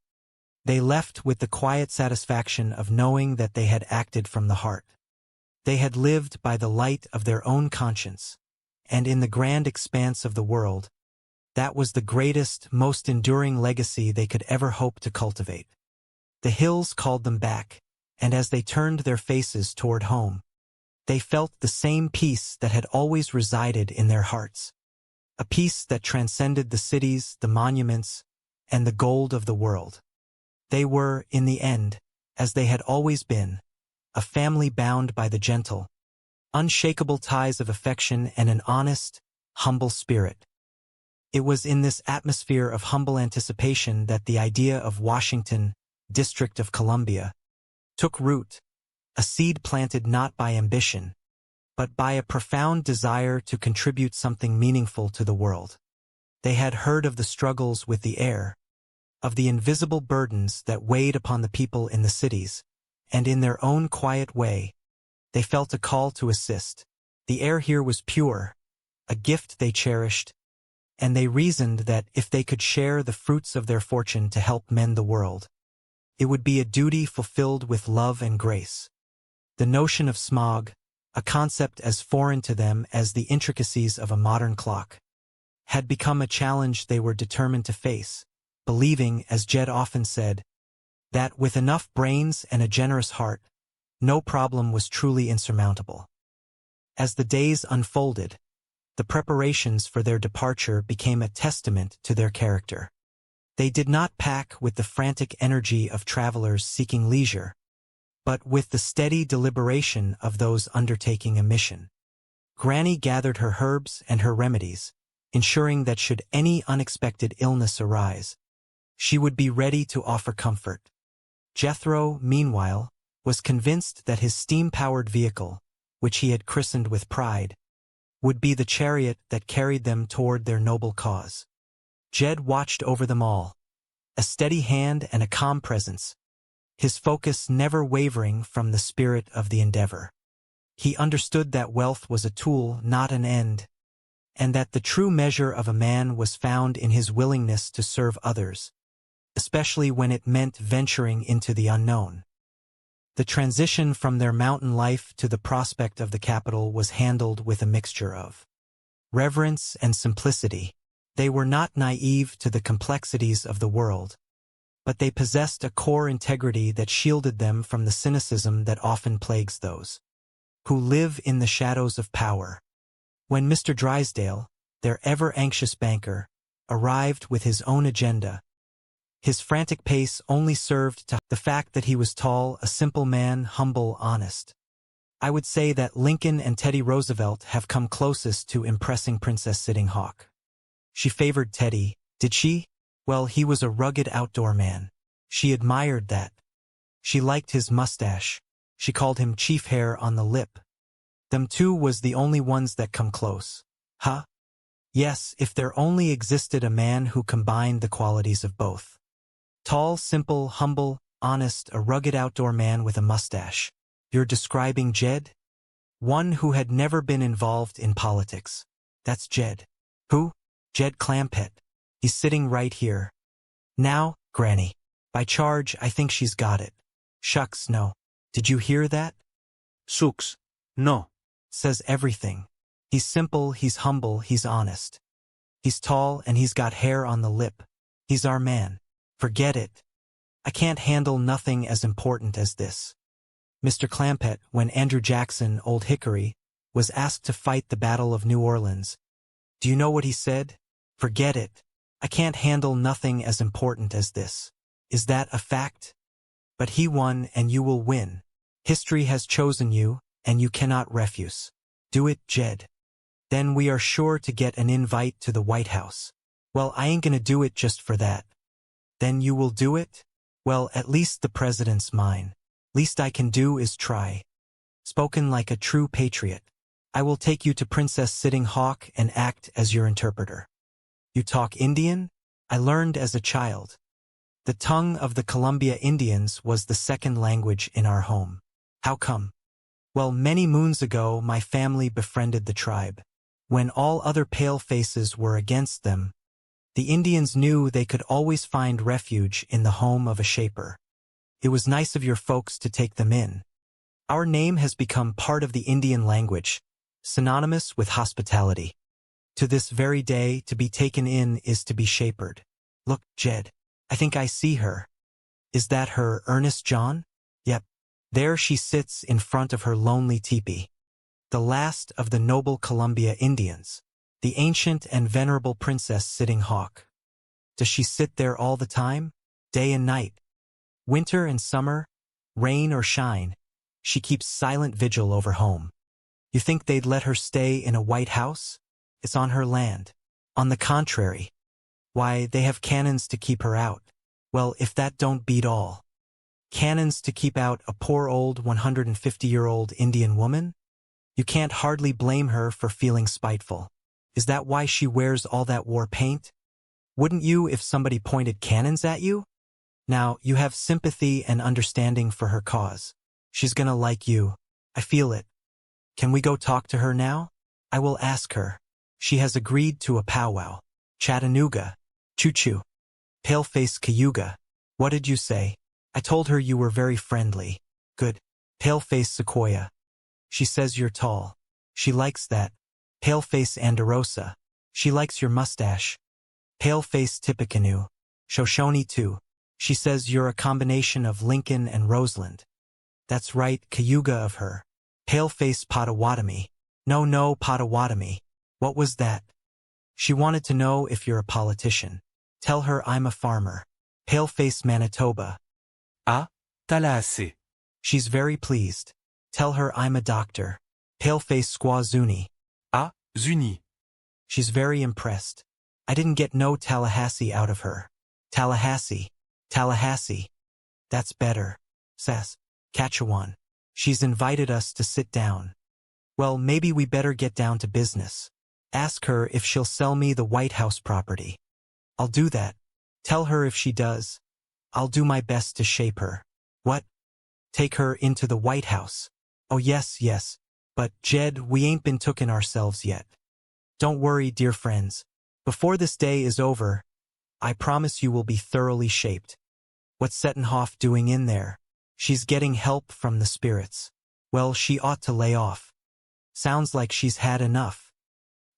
They left with the quiet satisfaction of knowing that they had acted from the heart. They had lived by the light of their own conscience, and in the grand expanse of the world, that was the greatest, most enduring legacy they could ever hope to cultivate. The hills called them back, and as they turned their faces toward home, they felt the same peace that had always resided in their hearts, a peace that transcended the cities, the monuments, and the gold of the world. They were, in the end, as they had always been, a family bound by the gentle, unshakable ties of affection and an honest, humble spirit. It was in this atmosphere of humble anticipation that the idea of Washington, District of Columbia, took root, a seed planted not by ambition, but by a profound desire to contribute something meaningful to the world. They had heard of the struggles with the air, of the invisible burdens that weighed upon the people in the cities, and in their own quiet way, they felt a call to assist. The air here was pure, a gift they cherished, and they reasoned that if they could share the fruits of their fortune to help mend the world, it would be a duty fulfilled with love and grace. The notion of smog, a concept as foreign to them as the intricacies of a modern clock, had become a challenge they were determined to face, believing, as Jed often said, that with enough brains and a generous heart, no problem was truly insurmountable. As the days unfolded, the preparations for their departure became a testament to their character. They did not pack with the frantic energy of travelers seeking leisure, but with the steady deliberation of those undertaking a mission. Granny gathered her herbs and her remedies, ensuring that should any unexpected illness arise, she would be ready to offer comfort. Jethro, meanwhile, was convinced that his steam-powered vehicle, which he had christened with pride, would be the chariot that carried them toward their noble cause. Jed watched over them all, a steady hand and a calm presence, his focus never wavering from the spirit of the endeavor. He understood that wealth was a tool, not an end, and that the true measure of a man was found in his willingness to serve others, especially when it meant venturing into the unknown. The transition from their mountain life to the prospect of the capital was handled with a mixture of reverence and simplicity. They were not naive to the complexities of the world, but they possessed a core integrity that shielded them from the cynicism that often plagues those who live in the shadows of power. When Mr. Drysdale, their ever-anxious banker, arrived with his own agenda, his frantic pace only served to the fact that he was tall, a simple man, humble, honest. I would say that Lincoln and Teddy Roosevelt have come closest to impressing Princess Sitting Hawk. She favored Teddy, did she? Well, he was a rugged outdoor man. She admired that. She liked his mustache. She called him Chief Hair on the Lip. Them two was the only ones that come close. Huh? Yes, if there only existed a man who combined the qualities of both. Tall, simple, humble, honest, a rugged outdoor man with a mustache. You're describing Jed? One who had never been involved in politics. That's Jed. Who? Jed Clampett. He's sitting right here. Now, Granny. By charge, I think she's got it. Shucks, no. Did you hear that? Shucks, no. Says everything. He's simple, he's humble, he's honest. He's tall and he's got hair on the lip. He's our man. Forget it. I can't handle nothing as important as this. Mr. Clampett, when Andrew Jackson, Old Hickory, was asked to fight the Battle of New Orleans, do you know what he said? Forget it. I can't handle nothing as important as this. Is that a fact? But he won and you will win. History has chosen you, and you cannot refuse. Do it, Jed. Then we are sure to get an invite to the White House. Well, I ain't gonna do it just for that. Then you will do it? Well, at least the president's mine. Least I can do is try. Spoken like a true patriot. I will take you to Princess Sitting Hawk and act as your interpreter. You talk Indian? I learned as a child. The tongue of the Columbia Indians was the second language in our home. How come? Well, many moons ago, my family befriended the tribe. When all other palefaces were against them, the Indians knew they could always find refuge in the home of a shaper. It was nice of your folks to take them in. Our name has become part of the Indian language, synonymous with hospitality. To this very day, to be taken in is to be shapered. Look, Jed, I think I see her. Is that her Ernest John? Yep. There she sits in front of her lonely teepee. The last of the noble Columbia Indians, the ancient and venerable Princess Sitting Hawk. Does she sit there all the time, day and night? Winter and summer, rain or shine, she keeps silent vigil over home. You think they'd let her stay in a White House? It's on her land. On the contrary. Why, they have cannons to keep her out. Well, if that don't beat all. Cannons to keep out a poor old 150-year-old Indian woman? You can't hardly blame her for feeling spiteful. Is that why she wears all that war paint? Wouldn't you if somebody pointed cannons at you? Now, you have sympathy and understanding for her cause. She's gonna like you. I feel it. Can we go talk to her now? I will ask her. She has agreed to a powwow. Chattanooga. Choo-choo. Paleface Cayuga. What did you say? I told her you were very friendly. Good. Paleface Sequoia. She says you're tall. She likes that. Paleface Anderosa. She likes your mustache. Paleface Tippecanoe. Shoshone too. She says you're a combination of Lincoln and Roseland. That's right, Cayuga of her. Paleface Potawatomi. No, Potawatomi. What was that? She wanted to know if you're a politician. Tell her I'm a farmer. Paleface Manitoba. Ah, Tallahassee. She's very pleased. Tell her I'm a doctor. Paleface Squaw Zuni. Ah, Zuni. She's very impressed. I didn't get no Tallahassee out of her. Tallahassee. That's better. Saskatchewan. She's invited us to sit down. Well, maybe we better get down to business. Ask her if she'll sell me the White House property. I'll do that. Tell her if she does, I'll do my best to shape her. What? Take her into the White House? Oh yes. But, Jed, we ain't been tooken ourselves yet. Don't worry, dear friends. Before this day is over, I promise you will be thoroughly shaped. What's Settenhoff doing in there? She's getting help from the spirits. Well, she ought to lay off. Sounds like she's had enough.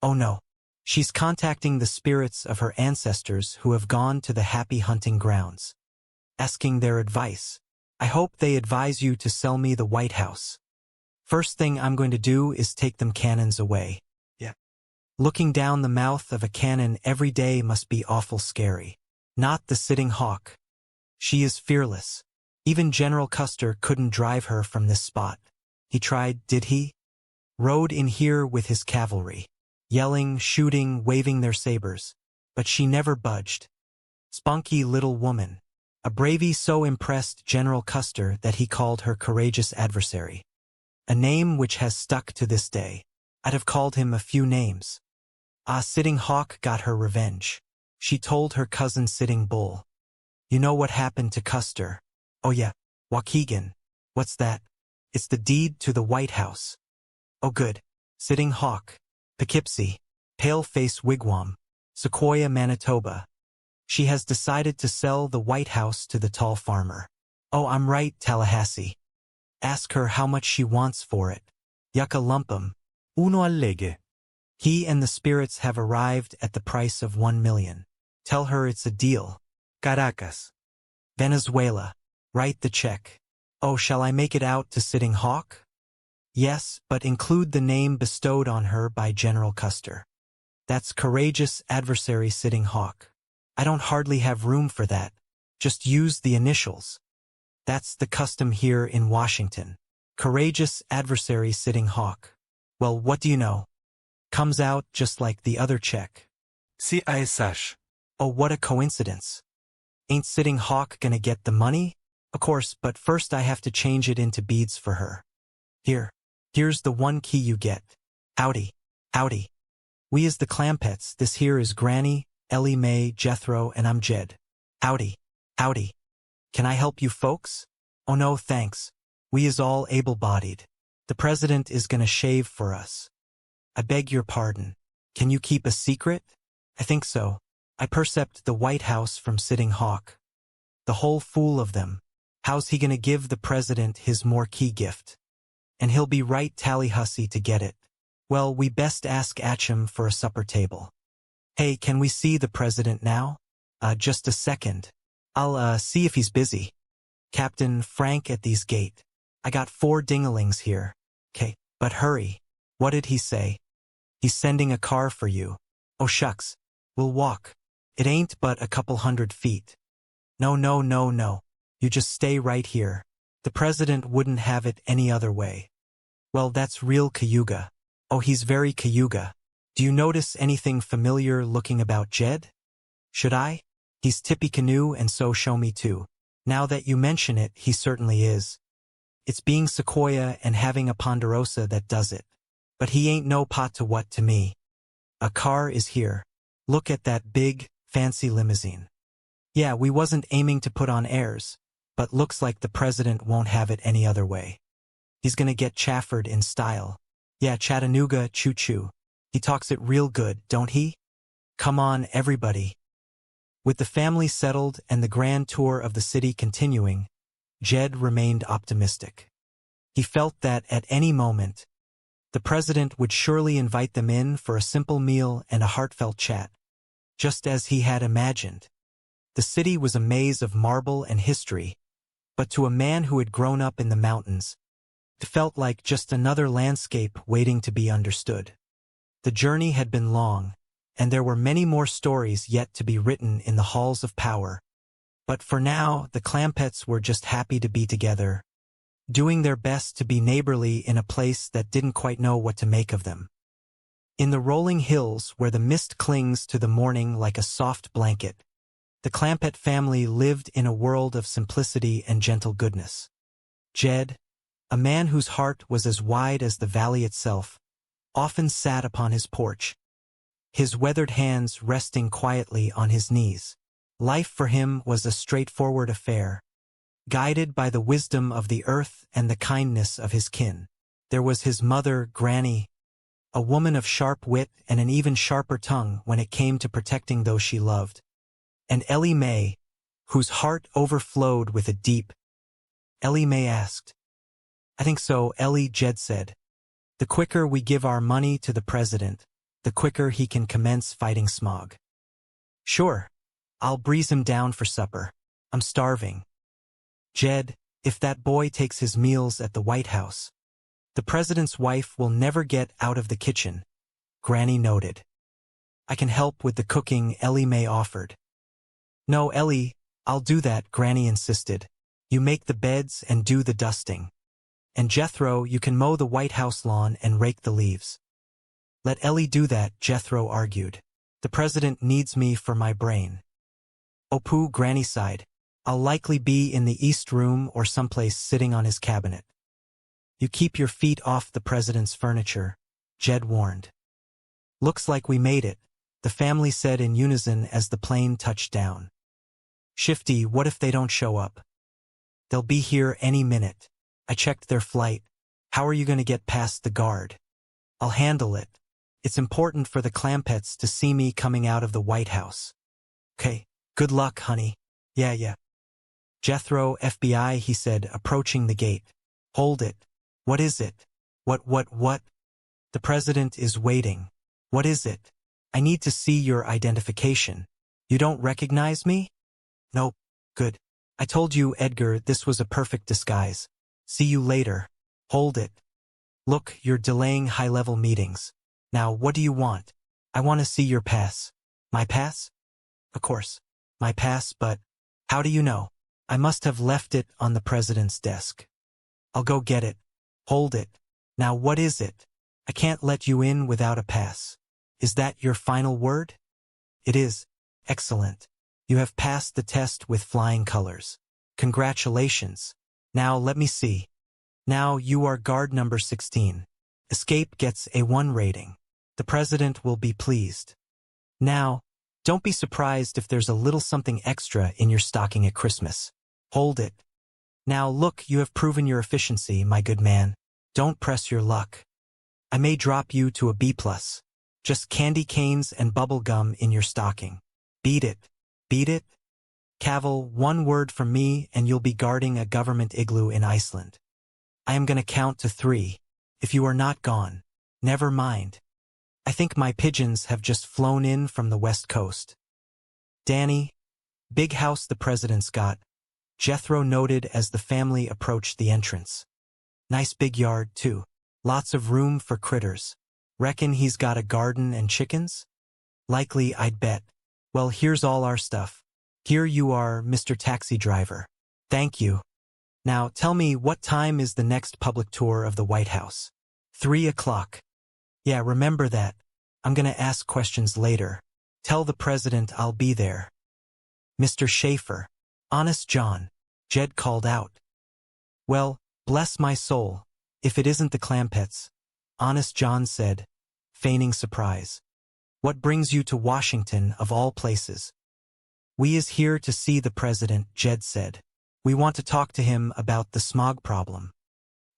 Oh no. She's contacting the spirits of her ancestors who have gone to the happy hunting grounds. Asking their advice. I hope they advise you to sell me the White House. First thing I'm going to do is take them cannons away. Yeah. Looking down the mouth of a cannon every day must be awful scary. Not the Sitting Hawk. She is fearless. Even General Custer couldn't drive her from this spot. He tried, did he? Rode in here with his cavalry. Yelling, shooting, waving their sabers. But she never budged. Spunky little woman. A bravey so impressed General Custer that he called her courageous adversary. A name which has stuck to this day. I'd have called him a few names. Sitting Hawk got her revenge. She told her cousin Sitting Bull. You know what happened to Custer? Oh yeah, Waukegan. What's that? It's the deed to the White House. Oh good. Sitting Hawk. Poughkeepsie. Paleface Wigwam. Sequoia, Manitoba. She has decided to sell the White House to the tall farmer. Oh, I'm right, Tallahassee. Ask her how much she wants for it. Yucca lumpum. Uno allege. He and the spirits have arrived at the price of 1 million. Tell her it's a deal. Caracas. Venezuela. Write the check. Oh, shall I make it out to Sitting Hawk? Yes, but include the name bestowed on her by General Custer. That's courageous adversary Sitting Hawk. I don't hardly have room for that. Just use the initials. That's the custom here in Washington. Courageous adversary sitting hawk. Well, what do you know? Comes out just like the other check. CISH. Oh, what a coincidence. Ain't sitting hawk gonna get the money? Of course, but first I have to change it into beads for her. Here's the one key you get. Howdy. Howdy. We is the Clampetts. This here is Granny, Ellie Mae, Jethro, and I'm Jed. Howdy. Howdy. Can I help you folks? Oh no, thanks. We is all able-bodied. The president is gonna shave for us. I beg your pardon. Can you keep a secret? I think so. I percept the White House from sitting hawk. The whole fool of them. How's he gonna give the president his marquee gift? And he'll be right tally-hussy to get it. Well, we best ask Atcham for a supper table. Hey, can we see the president now? Just a second. I'll, see if he's busy. Captain Frank at these gate. I got 4 dingalings here. 'Kay, but hurry. What did he say? He's sending a car for you. Oh shucks. We'll walk. It ain't but a couple 100 feet. No. You just stay right here. The president wouldn't have it any other way. Well, that's real Cayuga. Oh, he's very Cayuga. Do you notice anything familiar looking about Jed? Should I? He's Tippecanoe and so show me too. Now that you mention it, he certainly is. It's being Sequoia and having a Ponderosa that does it. But he ain't no pot to what to me. A car is here. Look at that big, fancy limousine. Yeah, we wasn't aiming to put on airs, but looks like the president won't have it any other way. He's gonna get Chafford in style. Yeah, Chattanooga choo-choo. He talks it real good, don't he? Come on, everybody. With the family settled and the grand tour of the city continuing, Jed remained optimistic. He felt that at any moment, the president would surely invite them in for a simple meal and a heartfelt chat, just as he had imagined. The city was a maze of marble and history, but to a man who had grown up in the mountains, it felt like just another landscape waiting to be understood. The journey had been long, and there were many more stories yet to be written in the halls of power. But for now, the Clampetts were just happy to be together, doing their best to be neighborly in a place that didn't quite know what to make of them. In the rolling hills where the mist clings to the morning like a soft blanket, the Clampett family lived in a world of simplicity and gentle goodness. Jed, a man whose heart was as wide as the valley itself, often sat upon his porch, his weathered hands resting quietly on his knees. Life for him was a straightforward affair, guided by the wisdom of the earth and the kindness of his kin. There was his mother, Granny, a woman of sharp wit and an even sharper tongue when it came to protecting those she loved, and Ellie Mae, whose heart overflowed with a deep. Ellie Mae asked. I think so, Ellie, Jed said. The quicker we give our money to the president, the quicker he can commence fighting smog. Sure. I'll breeze him down for supper. I'm starving. Jed, if that boy takes his meals at the White House, the president's wife will never get out of the kitchen, Granny noted. I can help with the cooking, Ellie Mae offered. No, Ellie, I'll do that, Granny insisted. You make the beds and do the dusting. And Jethro, you can mow the White House lawn and rake the leaves. Let Ellie do that, Jethro argued. The president needs me for my brain. Oh pooh, Granny sighed. I'll likely be in the East Room or someplace sitting on his cabinet. You keep your feet off the president's furniture, Jed warned. Looks like we made it, the family said in unison as the plane touched down. Shifty, what if they don't show up? They'll be here any minute. I checked their flight. How are you going to get past the guard? I'll handle it. It's important for the Clampetts to see me coming out of the White House. Okay, good luck, honey. Yeah. Jethro, FBI, he said, approaching the gate. Hold it. What is it? What? The president is waiting. What is it? I need to see your identification. You don't recognize me? Nope. Good. I told you, Edgar, this was a perfect disguise. See you later. Hold it. Look, you're delaying high-level meetings. Now, what do you want? I want to see your pass. My pass? Of course. My pass, but how do you know? I must have left it on the president's desk. I'll go get it. Hold it. Now what is it? I can't let you in without a pass. Is that your final word? It is. Excellent. You have passed the test with flying colors. Congratulations. Now let me see. Now you are guard number 16. Escape gets a 1 rating. The president will be pleased. Now, don't be surprised if there's a little something extra in your stocking at Christmas. Hold it. Now look, you have proven your efficiency, my good man. Don't press your luck. I may drop you to a B+. Just candy canes and bubble gum in your stocking. Beat it. Beat it? Cavil, 1 word from me and you'll be guarding a government igloo in Iceland. I am going to count to 3. If you are not gone, never mind. I think my pigeons have just flown in from the West Coast. Danny, big house the president's got, Jethro noted as the family approached the entrance. Nice big yard, too. Lots of room for critters. Reckon he's got a garden and chickens? Likely, I'd bet. Well, here's all our stuff. Here you are, Mr. Taxi Driver. Thank you. Now, tell me, what time is the next public tour of the White House? 3 o'clock. Yeah, remember that. I'm gonna ask questions later. Tell the president I'll be there. Mr. Schaefer. Honest John. Jed called out. Well, bless my soul. If it isn't the Clampetts. Honest John said, feigning surprise. What brings you to Washington, of all places? We is here to see the president, Jed said. We want to talk to him about the smog problem.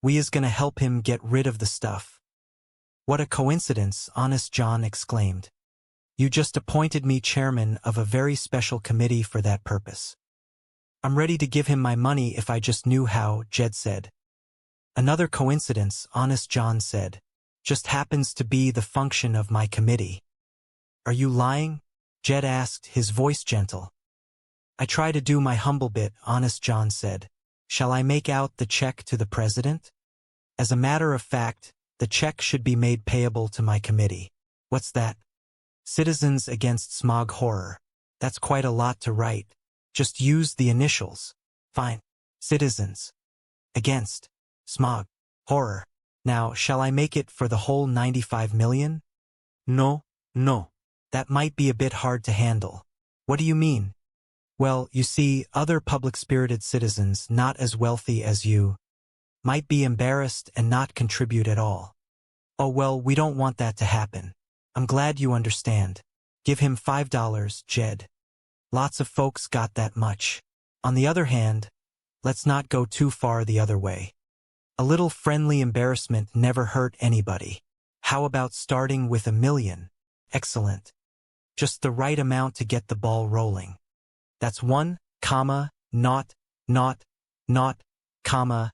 We is gonna help him get rid of the stuff. What a coincidence, Honest John exclaimed. You just appointed me chairman of a very special committee for that purpose. I'm ready to give him my money if I just knew how, Jed said. Another coincidence, Honest John said. Just happens to be the function of my committee. Are you lying? Jed asked, his voice gentle. I try to do my humble bit, Honest John said. Shall I make out the check to the president? As a matter of fact, the check should be made payable to my committee. What's that? Citizens Against Smog Horror. That's quite a lot to write. Just use the initials. Fine. Citizens Against Smog Horror. Now, shall I make it for the whole 95 million? No. That might be a bit hard to handle. What do you mean? Well, you see, other public-spirited citizens not as wealthy as you might be embarrassed and not contribute at all. Oh well, we don't want that to happen. I'm glad you understand. Give him $5, Jed. Lots of folks got that much. On the other hand, let's not go too far the other way. A little friendly embarrassment never hurt anybody. How about starting with $1 million? Excellent. Just the right amount to get the ball rolling. That's 1, not, comma,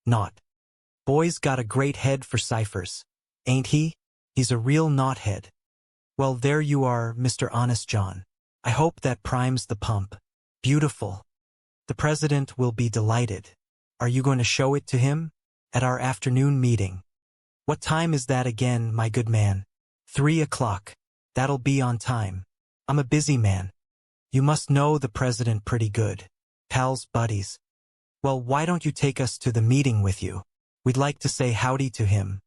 not. Boy's got a great head for ciphers, ain't he? He's a real knothead. Well, there you are, Mr. Honest John. I hope that primes the pump. Beautiful. The president will be delighted. Are you going to show it to him? At our afternoon meeting. What time is that again, my good man? 3 o'clock. That'll be on time. I'm a busy man. You must know the president pretty good. Pals, buddies. Well, why don't you take us to the meeting with you? We'd like to say howdy to him.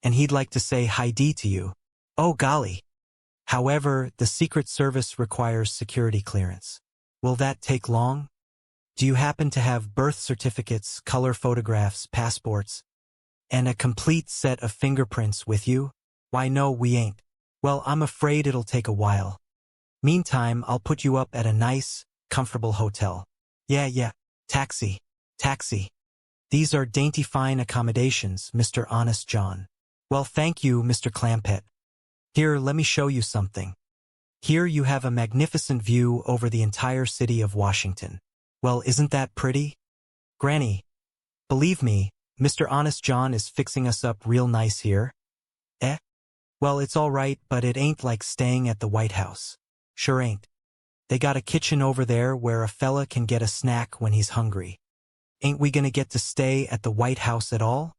And he'd like to say hi-dee to you. Oh, golly. However, the Secret Service requires security clearance. Will that take long? Do you happen to have birth certificates, color photographs, passports, and a complete set of fingerprints with you? Why, no, we ain't. Well, I'm afraid it'll take a while. Meantime, I'll put you up at a nice, comfortable hotel. Yeah. Taxi. These are dainty fine accommodations, Mr. Honest John. Well, thank you, Mr. Clampett. Here, let me show you something. Here you have a magnificent view over the entire city of Washington. Well, isn't that pretty? Granny, believe me, Mr. Honest John is fixing us up real nice here. Well, it's all right, but it ain't like staying at the White House. Sure ain't. They got a kitchen over there where a fella can get a snack when he's hungry. Ain't we gonna get to stay at the White House at all?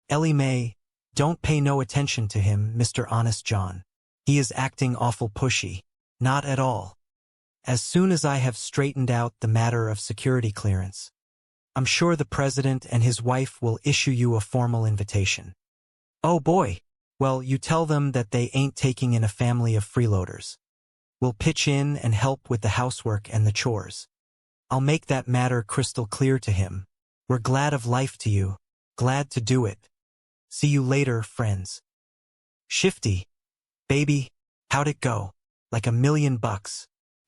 Ellie Mae, don't pay no attention to him, Mr. Honest John. He is acting awful pushy. Not at all. as soon as I have straightened out the matter of security clearance, I'm sure the president and his wife will issue you a formal invitation. Oh boy, well, you tell them that they ain't taking in a family of freeloaders. We'll pitch in and help with the housework and the chores. I'll make that matter crystal clear to him. We're glad of life to you, glad to do it. See you later, friends. Shifty, baby, how'd it go? Like $1 million.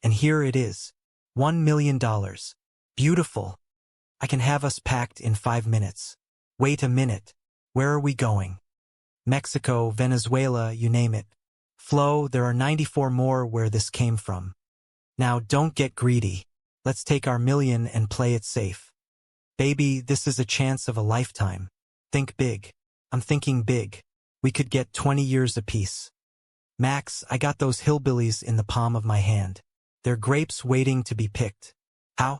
And here it is. $1 million. Beautiful. I can have us packed in 5 minutes. Wait a minute. Where are we going? Mexico, Venezuela, you name it. Flo, there are 94 more where this came from. Now don't get greedy. Let's take our $1 million and play it safe. Baby, this is a chance of a lifetime. Think big. I'm thinking big. We could get 20 years apiece. Max, I got those hillbillies in the palm of my hand. They're grapes waiting to be picked. How?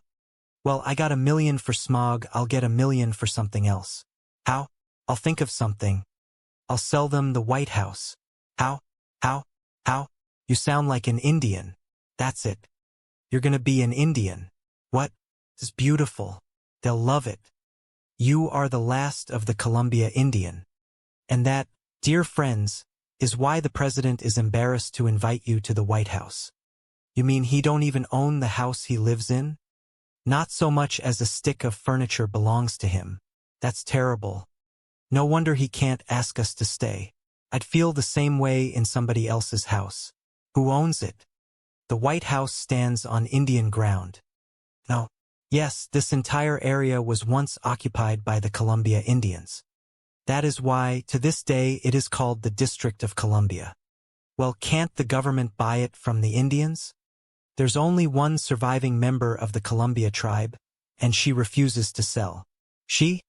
Well, I got $1 million for smog, I'll get $1 million for something else. How? I'll think of something. I'll sell them the White House. How? How? You sound like an Indian. That's it. You're gonna be an Indian. What? It's beautiful. They'll love it. You are the last of the Columbia Indian. And that, dear friends, is why the president is embarrassed to invite you to the White House. You mean he don't even own the house he lives in? Not so much as a stick of furniture belongs to him. That's terrible. No wonder he can't ask us to stay. I'd feel the same way in somebody else's house. Who owns it? The White House stands on Indian ground. No. Yes, this entire area was once occupied by the Columbia Indians. That is why, to this day, it is called the District of Columbia. Well, can't the government buy it from the Indians? There's only one surviving member of the Columbia tribe, and she refuses to sell. She?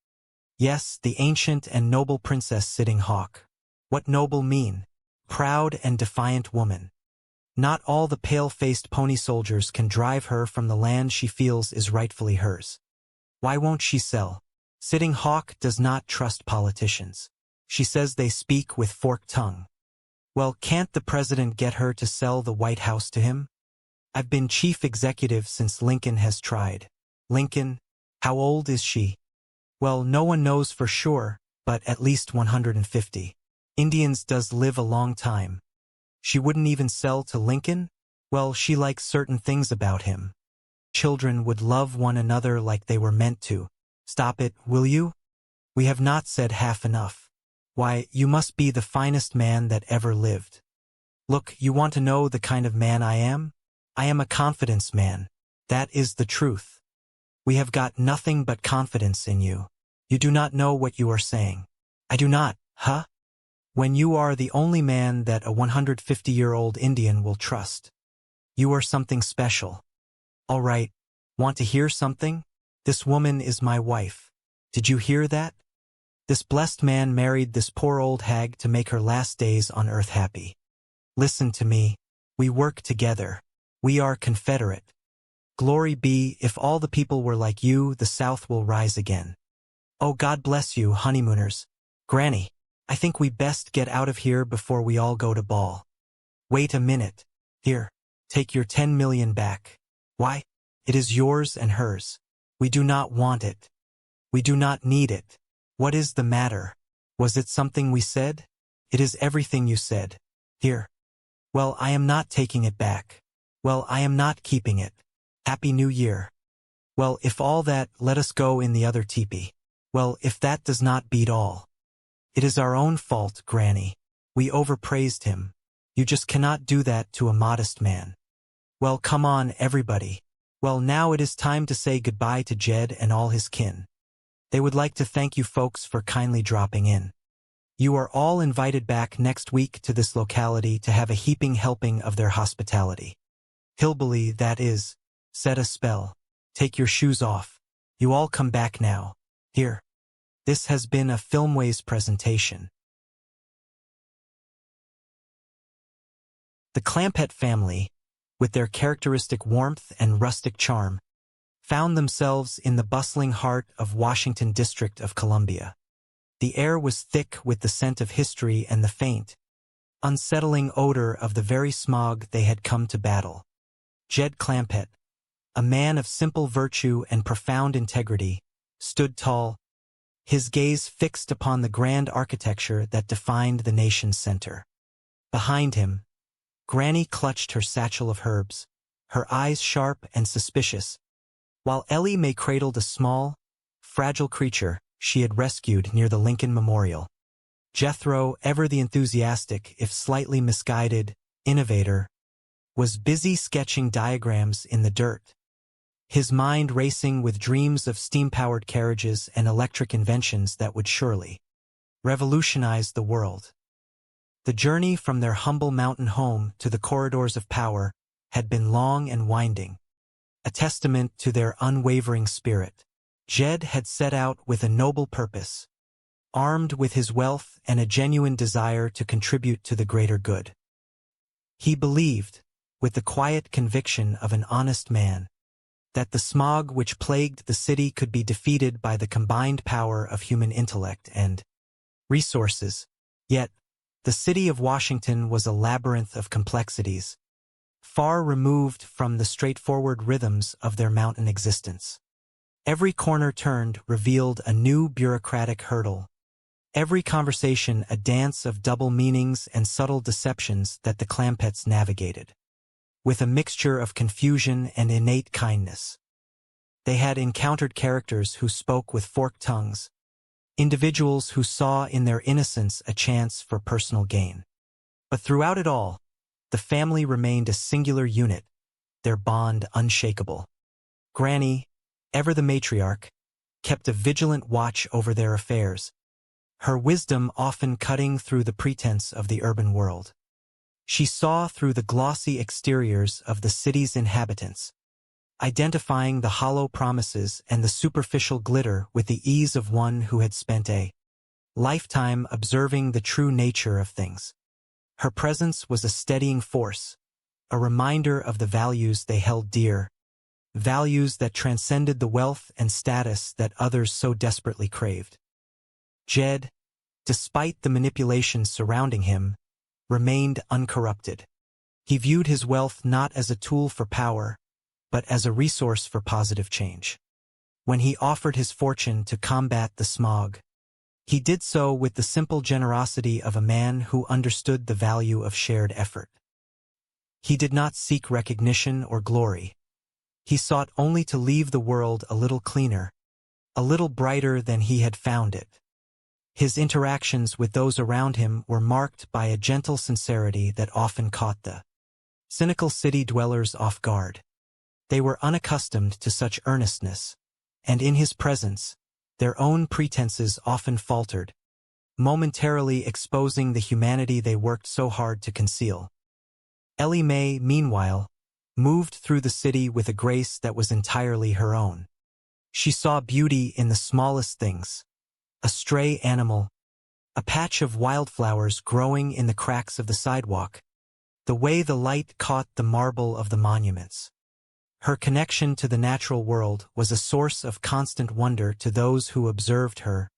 Yes, the ancient and noble Princess Sitting Hawk. What noble mean? Proud and defiant woman. Not all the pale-faced pony soldiers can drive her from the land she feels is rightfully hers. Why won't she sell? Sitting Hawk does not trust politicians. She says they speak with forked tongue. Well, can't the president get her to sell the White House to him? I've been chief executive since Lincoln has tried. Lincoln? How old is she? Well, no one knows for sure, but at least 150. Indians does live a long time. She wouldn't even sell to Lincoln? Well, she likes certain things about him. Children would love one another like they were meant to. Stop it, will you? We have not said half enough. Why, you must be the finest man that ever lived. Look, you want to know the kind of man I am? I am a confidence man. That is the truth. We have got nothing but confidence in you. You do not know what you are saying. I do not, huh? When you are the only man that a 150-year-old Indian will trust. You are something special. All right, want to hear something? This woman is my wife. Did you hear that? This blessed man married this poor old hag to make her last days on earth happy. Listen to me. We work together. We are Confederate. Glory be, if all the people were like you, the South will rise again. Oh, God bless you, honeymooners. Granny, I think we best get out of here before we all go to ball. Wait a minute. Here, take your 10 million back. Why? It is yours and hers. We do not want it. We do not need it. What is the matter? Was it something we said? It is everything you said. Here. Well, I am not taking it back. Well, I am not keeping it. Happy New Year. Well, if all that, let us go in the other teepee. Well, if that does not beat all. It is our own fault, Granny. We overpraised him. You just cannot do that to a modest man. Well, come on, everybody. Well, now it is time to say goodbye to Jed and all his kin. They would like to thank you folks for kindly dropping in. You are all invited back next week to this locality to have a heaping helping of their hospitality. Hillbilly, that is, set a spell. Take your shoes off. You all come back now. Here. This has been a Filmways presentation. The Clampett family, with their characteristic warmth and rustic charm, found themselves in the bustling heart of Washington District of Columbia. The air was thick with the scent of history and the faint, unsettling odor of the very smog they had come to battle. Jed Clampett, a man of simple virtue and profound integrity, stood tall, his gaze fixed upon the grand architecture that defined the nation's center. Behind him, Granny clutched her satchel of herbs, her eyes sharp and suspicious, while Ellie Mae cradled a small, fragile creature she had rescued near the Lincoln Memorial. Jethro, ever the enthusiastic, if slightly misguided, innovator, was busy sketching diagrams in the dirt, his mind racing with dreams of steam-powered carriages and electric inventions that would surely revolutionize the world. The journey from their humble mountain home to the corridors of power had been long and winding, a testament to their unwavering spirit. Jed had set out with a noble purpose, armed with his wealth and a genuine desire to contribute to the greater good. He believed, with the quiet conviction of an honest man, that the smog which plagued the city could be defeated by the combined power of human intellect and resources. Yet, the city of Washington was a labyrinth of complexities, far removed from the straightforward rhythms of their mountain existence. Every corner turned revealed a new bureaucratic hurdle, every conversation a dance of double meanings and subtle deceptions that the Clampetts navigated, with a mixture of confusion and innate kindness. They had encountered characters who spoke with forked tongues, individuals who saw in their innocence a chance for personal gain. But throughout it all, the family remained a singular unit, their bond unshakable. Granny, ever the matriarch, kept a vigilant watch over their affairs, her wisdom often cutting through the pretense of the urban world. She saw through the glossy exteriors of the city's inhabitants, identifying the hollow promises and the superficial glitter with the ease of one who had spent a lifetime observing the true nature of things. Her presence was a steadying force, a reminder of the values they held dear, values that transcended the wealth and status that others so desperately craved. Jed, despite the manipulations surrounding him, remained uncorrupted. He viewed his wealth not as a tool for power, but as a resource for positive change. When he offered his fortune to combat the smog, he did so with the simple generosity of a man who understood the value of shared effort. He did not seek recognition or glory. He sought only to leave the world a little cleaner, a little brighter than he had found it. His interactions with those around him were marked by a gentle sincerity that often caught the cynical city dwellers off guard. They were unaccustomed to such earnestness, and in his presence, their own pretenses often faltered, momentarily exposing the humanity they worked so hard to conceal. Ellie Mae, meanwhile, moved through the city with a grace that was entirely her own. She saw beauty in the smallest things, a stray animal, a patch of wildflowers growing in the cracks of the sidewalk, the way the light caught the marble of the monuments. Her connection to the natural world was a source of constant wonder to those who observed her,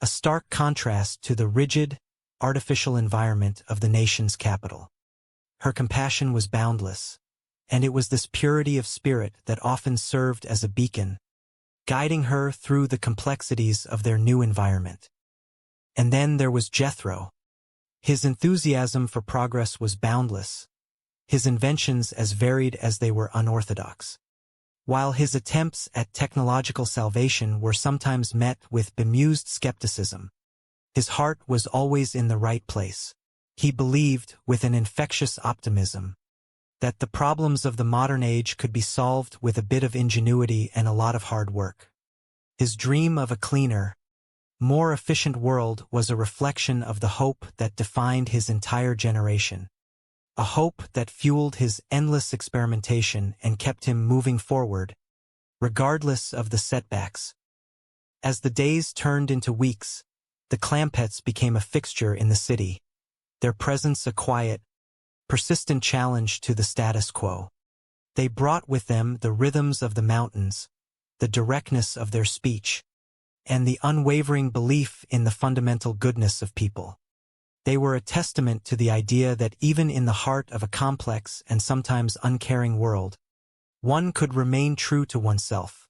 a stark contrast to the rigid, artificial environment of the nation's capital. Her compassion was boundless, and it was this purity of spirit that often served as a beacon, guiding her through the complexities of their new environment. And then there was Jethro. His enthusiasm for progress was boundless, his inventions as varied as they were unorthodox. While his attempts at technological salvation were sometimes met with bemused skepticism, his heart was always in the right place. He believed, with an infectious optimism, that the problems of the modern age could be solved with a bit of ingenuity and a lot of hard work. His dream of a cleaner, more efficient world was a reflection of the hope that defined his entire generation, a hope that fueled his endless experimentation and kept him moving forward, regardless of the setbacks. As the days turned into weeks, the Clampetts became a fixture in the city, their presence a quiet, persistent challenge to the status quo. They brought with them the rhythms of the mountains, the directness of their speech, and the unwavering belief in the fundamental goodness of people. They were a testament to the idea that even in the heart of a complex and sometimes uncaring world, one could remain true to oneself.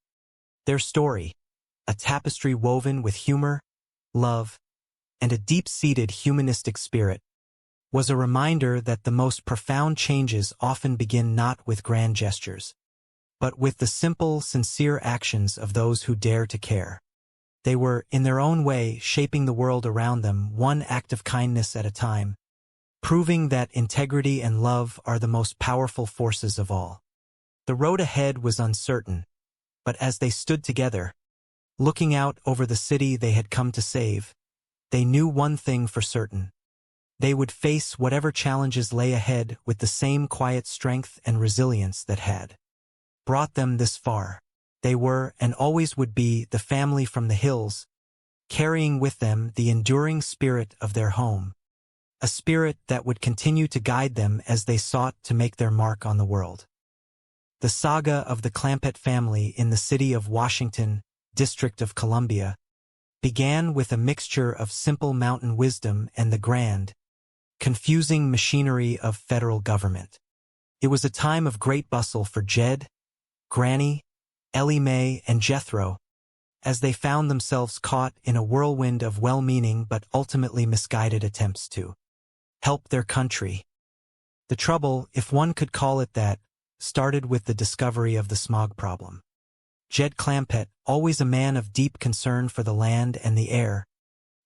Their story, a tapestry woven with humor, love, and a deep-seated humanistic spirit, was a reminder that the most profound changes often begin not with grand gestures, but with the simple, sincere actions of those who dare to care. They were, in their own way, shaping the world around them one act of kindness at a time, proving that integrity and love are the most powerful forces of all. The road ahead was uncertain, but as they stood together, looking out over the city they had come to save, they knew one thing for certain. They would face whatever challenges lay ahead with the same quiet strength and resilience that had brought them this far. They were, and always would be, the family from the hills, carrying with them the enduring spirit of their home, a spirit that would continue to guide them as they sought to make their mark on the world. The saga of the Clampett family in the city of Washington, District of Columbia, began with a mixture of simple mountain wisdom and the grand, confusing machinery of federal government. It was a time of great bustle for Jed, Granny, Ellie Mae, and Jethro, as they found themselves caught in a whirlwind of well-meaning but ultimately misguided attempts to help their country. The trouble, if one could call it that, started with the discovery of the smog problem. Jed Clampett, always a man of deep concern for the land and the air,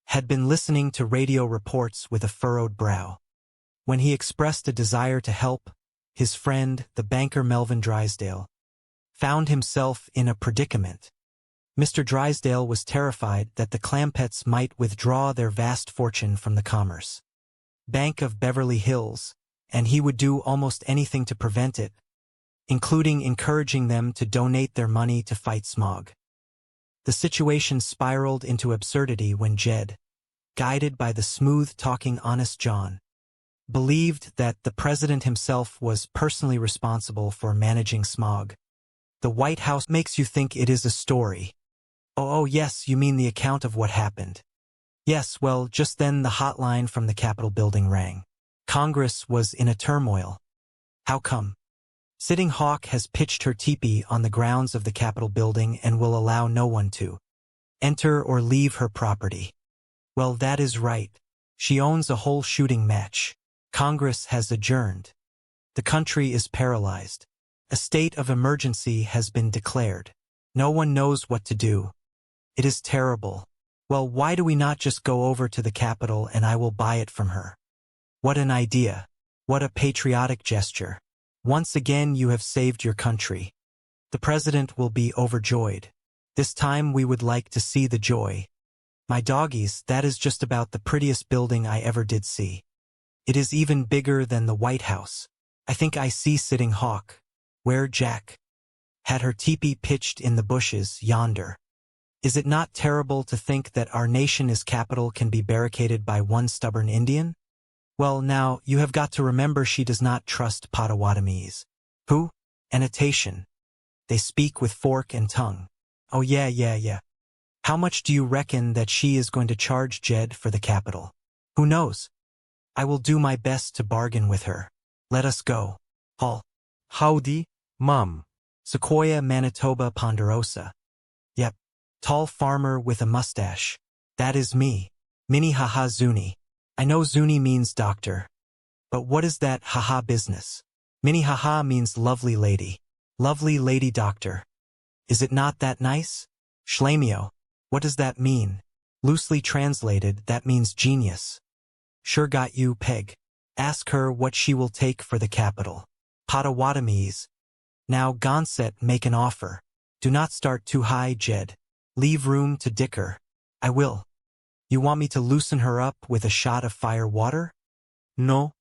had been listening to radio reports with a furrowed brow. When he expressed a desire to help, his friend, the banker Melvin Drysdale, found himself in a predicament. Mr. Drysdale was terrified that the Clampetts might withdraw their vast fortune from the Commerce Bank of Beverly Hills, and he would do almost anything to prevent it, including encouraging them to donate their money to fight smog. The situation spiraled into absurdity when Jed, guided by the smooth-talking Honest John, believed that the president himself was personally responsible for managing smog. The White House makes you think it is a story. Oh, yes, you mean the account of what happened. Yes, well, just then the hotline from the Capitol building rang. Congress was in a turmoil. How come? Sitting Hawk has pitched her teepee on the grounds of the Capitol building and will allow no one to enter or leave her property. Well, that is right. She owns a whole shooting match. Congress has adjourned. The country is paralyzed. A state of emergency has been declared. No one knows what to do. It is terrible. Well, why do we not just go over to the Capitol and I will buy it from her? What an idea. What a patriotic gesture. Once again you have saved your country. The president will be overjoyed. This time we would like to see the joy. My doggies, that is just about the prettiest building I ever did see. It is even bigger than the White House. I think I see Sitting Hawk, where Jack had her teepee pitched in the bushes yonder. Is it not terrible to think that our nation's capital can be barricaded by one stubborn Indian? Well, now, you have got to remember she does not trust Potawatomis. Who? Annotation. They speak with fork and tongue. Oh, yeah. How much do you reckon that she is going to charge Jed for the Capitol? Who knows? I will do my best to bargain with her. Let us go. Hall. Howdy, Mum. Sequoia, Manitoba Ponderosa. Yep. Tall farmer with a mustache. That is me. Minnehaha Zuni. I know Zuni means doctor. But what is that haha business? Minnehaha means lovely lady. Lovely lady doctor. Is it not that nice? Schlemio. What does that mean? Loosely translated, that means genius. Sure got you, Peg. Ask her what she will take for the Capitol. Potawatomis. Now, Gonset, make an offer. Do not start too high, Jed. Leave room to dicker. I will. You want me to loosen her up with a shot of fire water? No.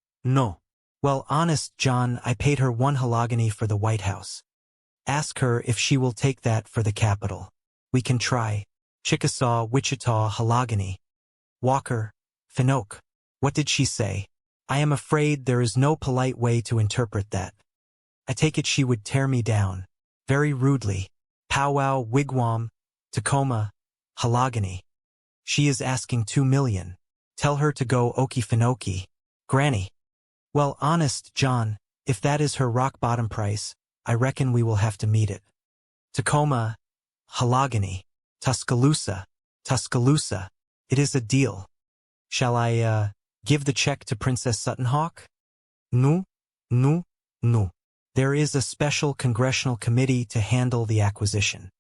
Well, honest, John, I paid her 1 halogany for the White House. Ask her if she will take that for the Capitol. We can try. Chickasaw, Wichita, halogany. Walker, Finoke. What did she say? I am afraid there is no polite way to interpret that. I take it she would tear me down. Very rudely. Powwow, wigwam, Tacoma, halogany. She is asking 2 million. Tell her to go Okefenokee. Granny. Well, honest, John, if that is her rock-bottom price, I reckon we will have to meet it. Tacoma, Halogany, Tuscaloosa, Tuscaloosa. It is a deal. Shall I, give the check to Princess Suttonhawk? No, no, no. There is a special congressional committee to handle the acquisition.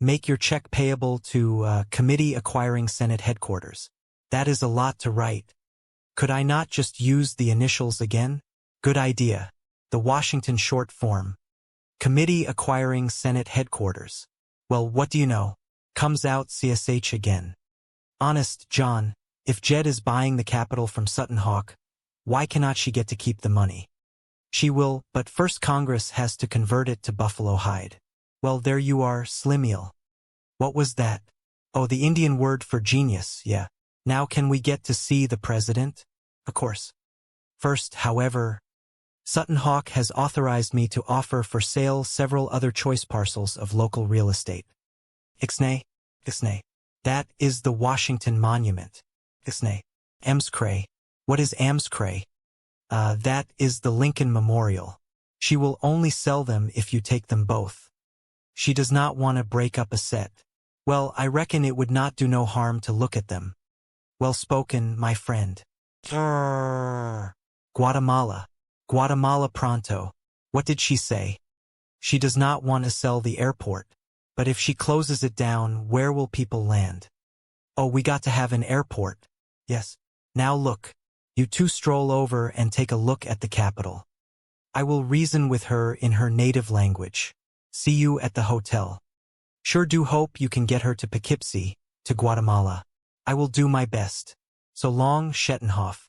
Make your check payable to, Committee Acquiring Senate Headquarters. That is a lot to write. Could I not just use the initials again? Good idea. The Washington short form. Committee Acquiring Senate Headquarters. Well, what do you know? Comes out CSH again. Honest, John, if Jed is buying the capital from Suttonhawk, why cannot she get to keep the money? She will, but first Congress has to convert it to buffalo hide. Well, there you are, Slimiel. What was that? Oh, the Indian word for genius, yeah. Now can we get to see the president? Of course. First, however, Suttonhawk has authorized me to offer for sale several other choice parcels of local real estate. Ixnay? Ixnay. That is the Washington Monument. Ixnay. Amscray. What is Amscray? That is the Lincoln Memorial. She will only sell them if you take them both. She does not want to break up a set. Well, I reckon it would not do no harm to look at them. Well spoken, my friend. Guatemala. Guatemala pronto. What did she say? She does not want to sell the airport. But if she closes it down, where will people land? Oh, we got to have an airport. Yes. Now look. You two stroll over and take a look at the capital. I will reason with her in her native language. See you at the hotel. Sure do hope you can get her to Poughkeepsie, to Guatemala. I will do my best. So long, Schettenhoff.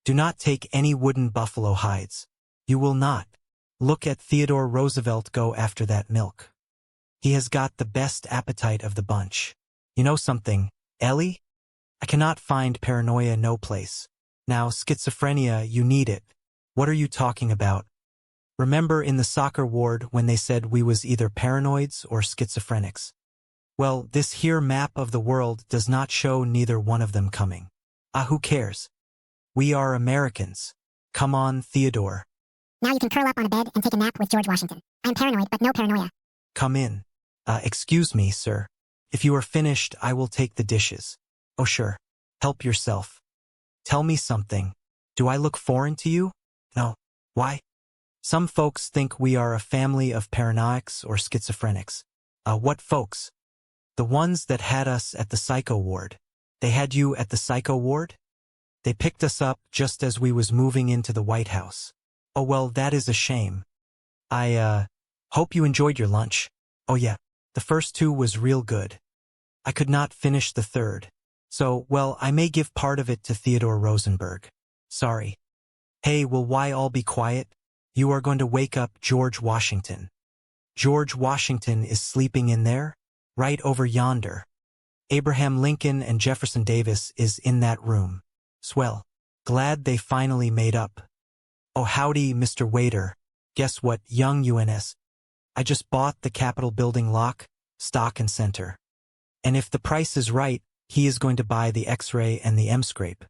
Do not take any wooden buffalo hides. You will not. Look at Theodore Roosevelt go after that milk. He has got the best appetite of the bunch. You know something, Ellie? I cannot find paranoia no place. Now, schizophrenia, you need it. What are you talking about? Remember in the soccer ward when they said we was either paranoids or schizophrenics? Well, this here map of the world does not show neither one of them coming. Who cares? We are Americans. Come on, Theodore. Now you can curl up on a bed and take a nap with George Washington. I'm paranoid, but no paranoia. Come in. Excuse me, sir. If you are finished, I will take the dishes. Oh, sure. Help yourself. Tell me something. Do I look foreign to you? No. Why? Some folks think we are a family of paranoics or schizophrenics. What folks? The ones that had us at the psycho ward. They had you at the psycho ward? They picked us up just as we was moving into the White House. Oh, well, that is a shame. I, hope you enjoyed your lunch. Oh, yeah. The first two was real good. I could not finish the third. So, well, I may give part of it to Theodore Rosenberg. Sorry. Hey, will why all be quiet? You are going to wake up George Washington. George Washington is sleeping in there? Right over yonder. Abraham Lincoln and Jefferson Davis is in that room. Swell. Glad they finally made up. Oh, howdy, Mr. Waiter. Guess what, young UNS? I just bought the Capitol building lock, stock and center. And if the price is right, he is going to buy the X-ray and the M-scrape.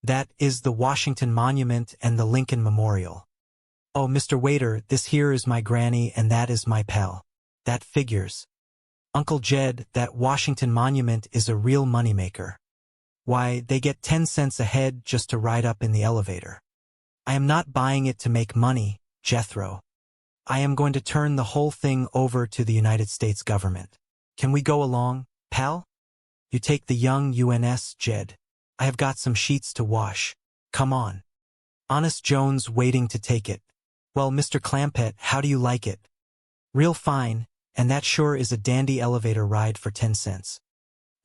That is the Washington Monument and the Lincoln Memorial. Oh, Mr. Waiter, this here is my granny and that is my pal. That figures. Uncle Jed, that Washington Monument is a real moneymaker. Why, they get 10 cents a head just to ride up in the elevator. I am not buying it to make money, Jethro. I am going to turn the whole thing over to the United States government. Can we go along, pal? You take the young UNS, Jed. I have got some sheets to wash. Come on. Honest Jones waiting to take it. Well, Mr. Clampett, how do you like it? Real fine, and that sure is a dandy elevator ride for 10 cents.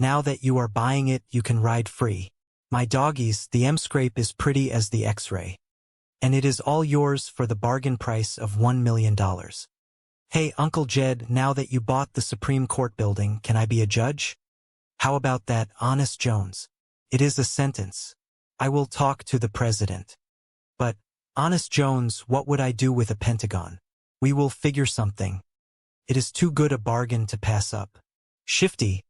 Now that you are buying it, you can ride free. My doggies, the M-scrape is pretty as the X-ray. And it is all yours for the bargain price of $1 million. Hey, Uncle Jed, now that you bought the Supreme Court building, can I be a judge? How about that, Honest Jones? It is a sentence. I will talk to the president. But, Honest Jones, what would I do with a Pentagon? We will figure something. It is too good a bargain to pass up. Shifty,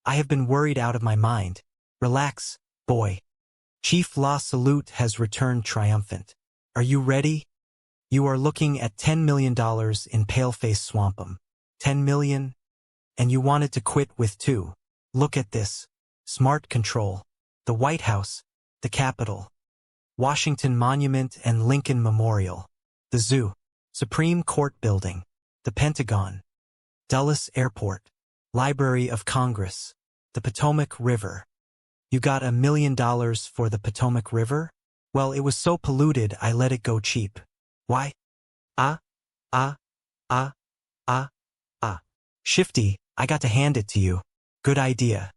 I have been worried out of my mind. Relax, boy. Chief La Salute has returned triumphant. Are you ready? You are looking at $10 million in Paleface Swampum. 10 million? And you wanted to quit with 2. Look at this. Smart control. The White House, the Capitol, Washington Monument and Lincoln Memorial, the Zoo, Supreme Court Building, the Pentagon, Dulles Airport, Library of Congress, the Potomac River. You got $1 million for the Potomac River? Well, it was so polluted I let it go cheap. Why? Shifty, I got to hand it to you. Good idea.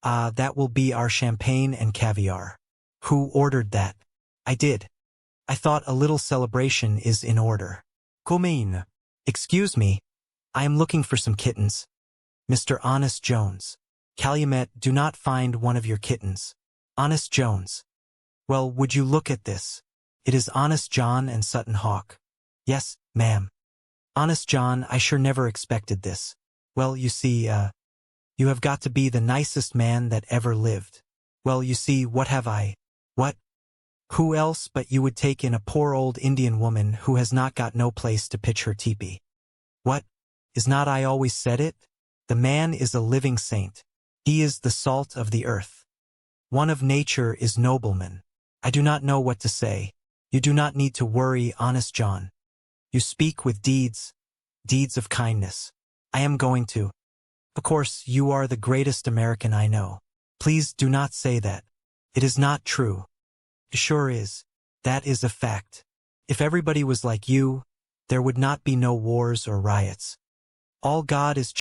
That will be our champagne and caviar. Who ordered that? I did. I thought a little celebration is in order. Commune. Excuse me. I am looking for some kittens. Mr. Honest Jones. Calumet, do not find one of your kittens. Honest Jones. Well, would you look at this? It is Honest John and Sutton Hawk. Yes, ma'am. Honest John, I sure never expected this. Well, you see, you have got to be the nicest man that ever lived. Well, you see, what have I? What? Who else but you would take in a poor old Indian woman who has not got no place to pitch her teepee? What? Is not I always said it? The man is a living saint. He is the salt of the earth. One of nature is nobleman. I do not know what to say. You do not need to worry, Honest John. You speak with deeds of kindness. I am going to. Of course, you are the greatest American I know. Please do not say that. It is not true. It sure is. That is a fact. If everybody was like you, there would not be no wars or riots. All God is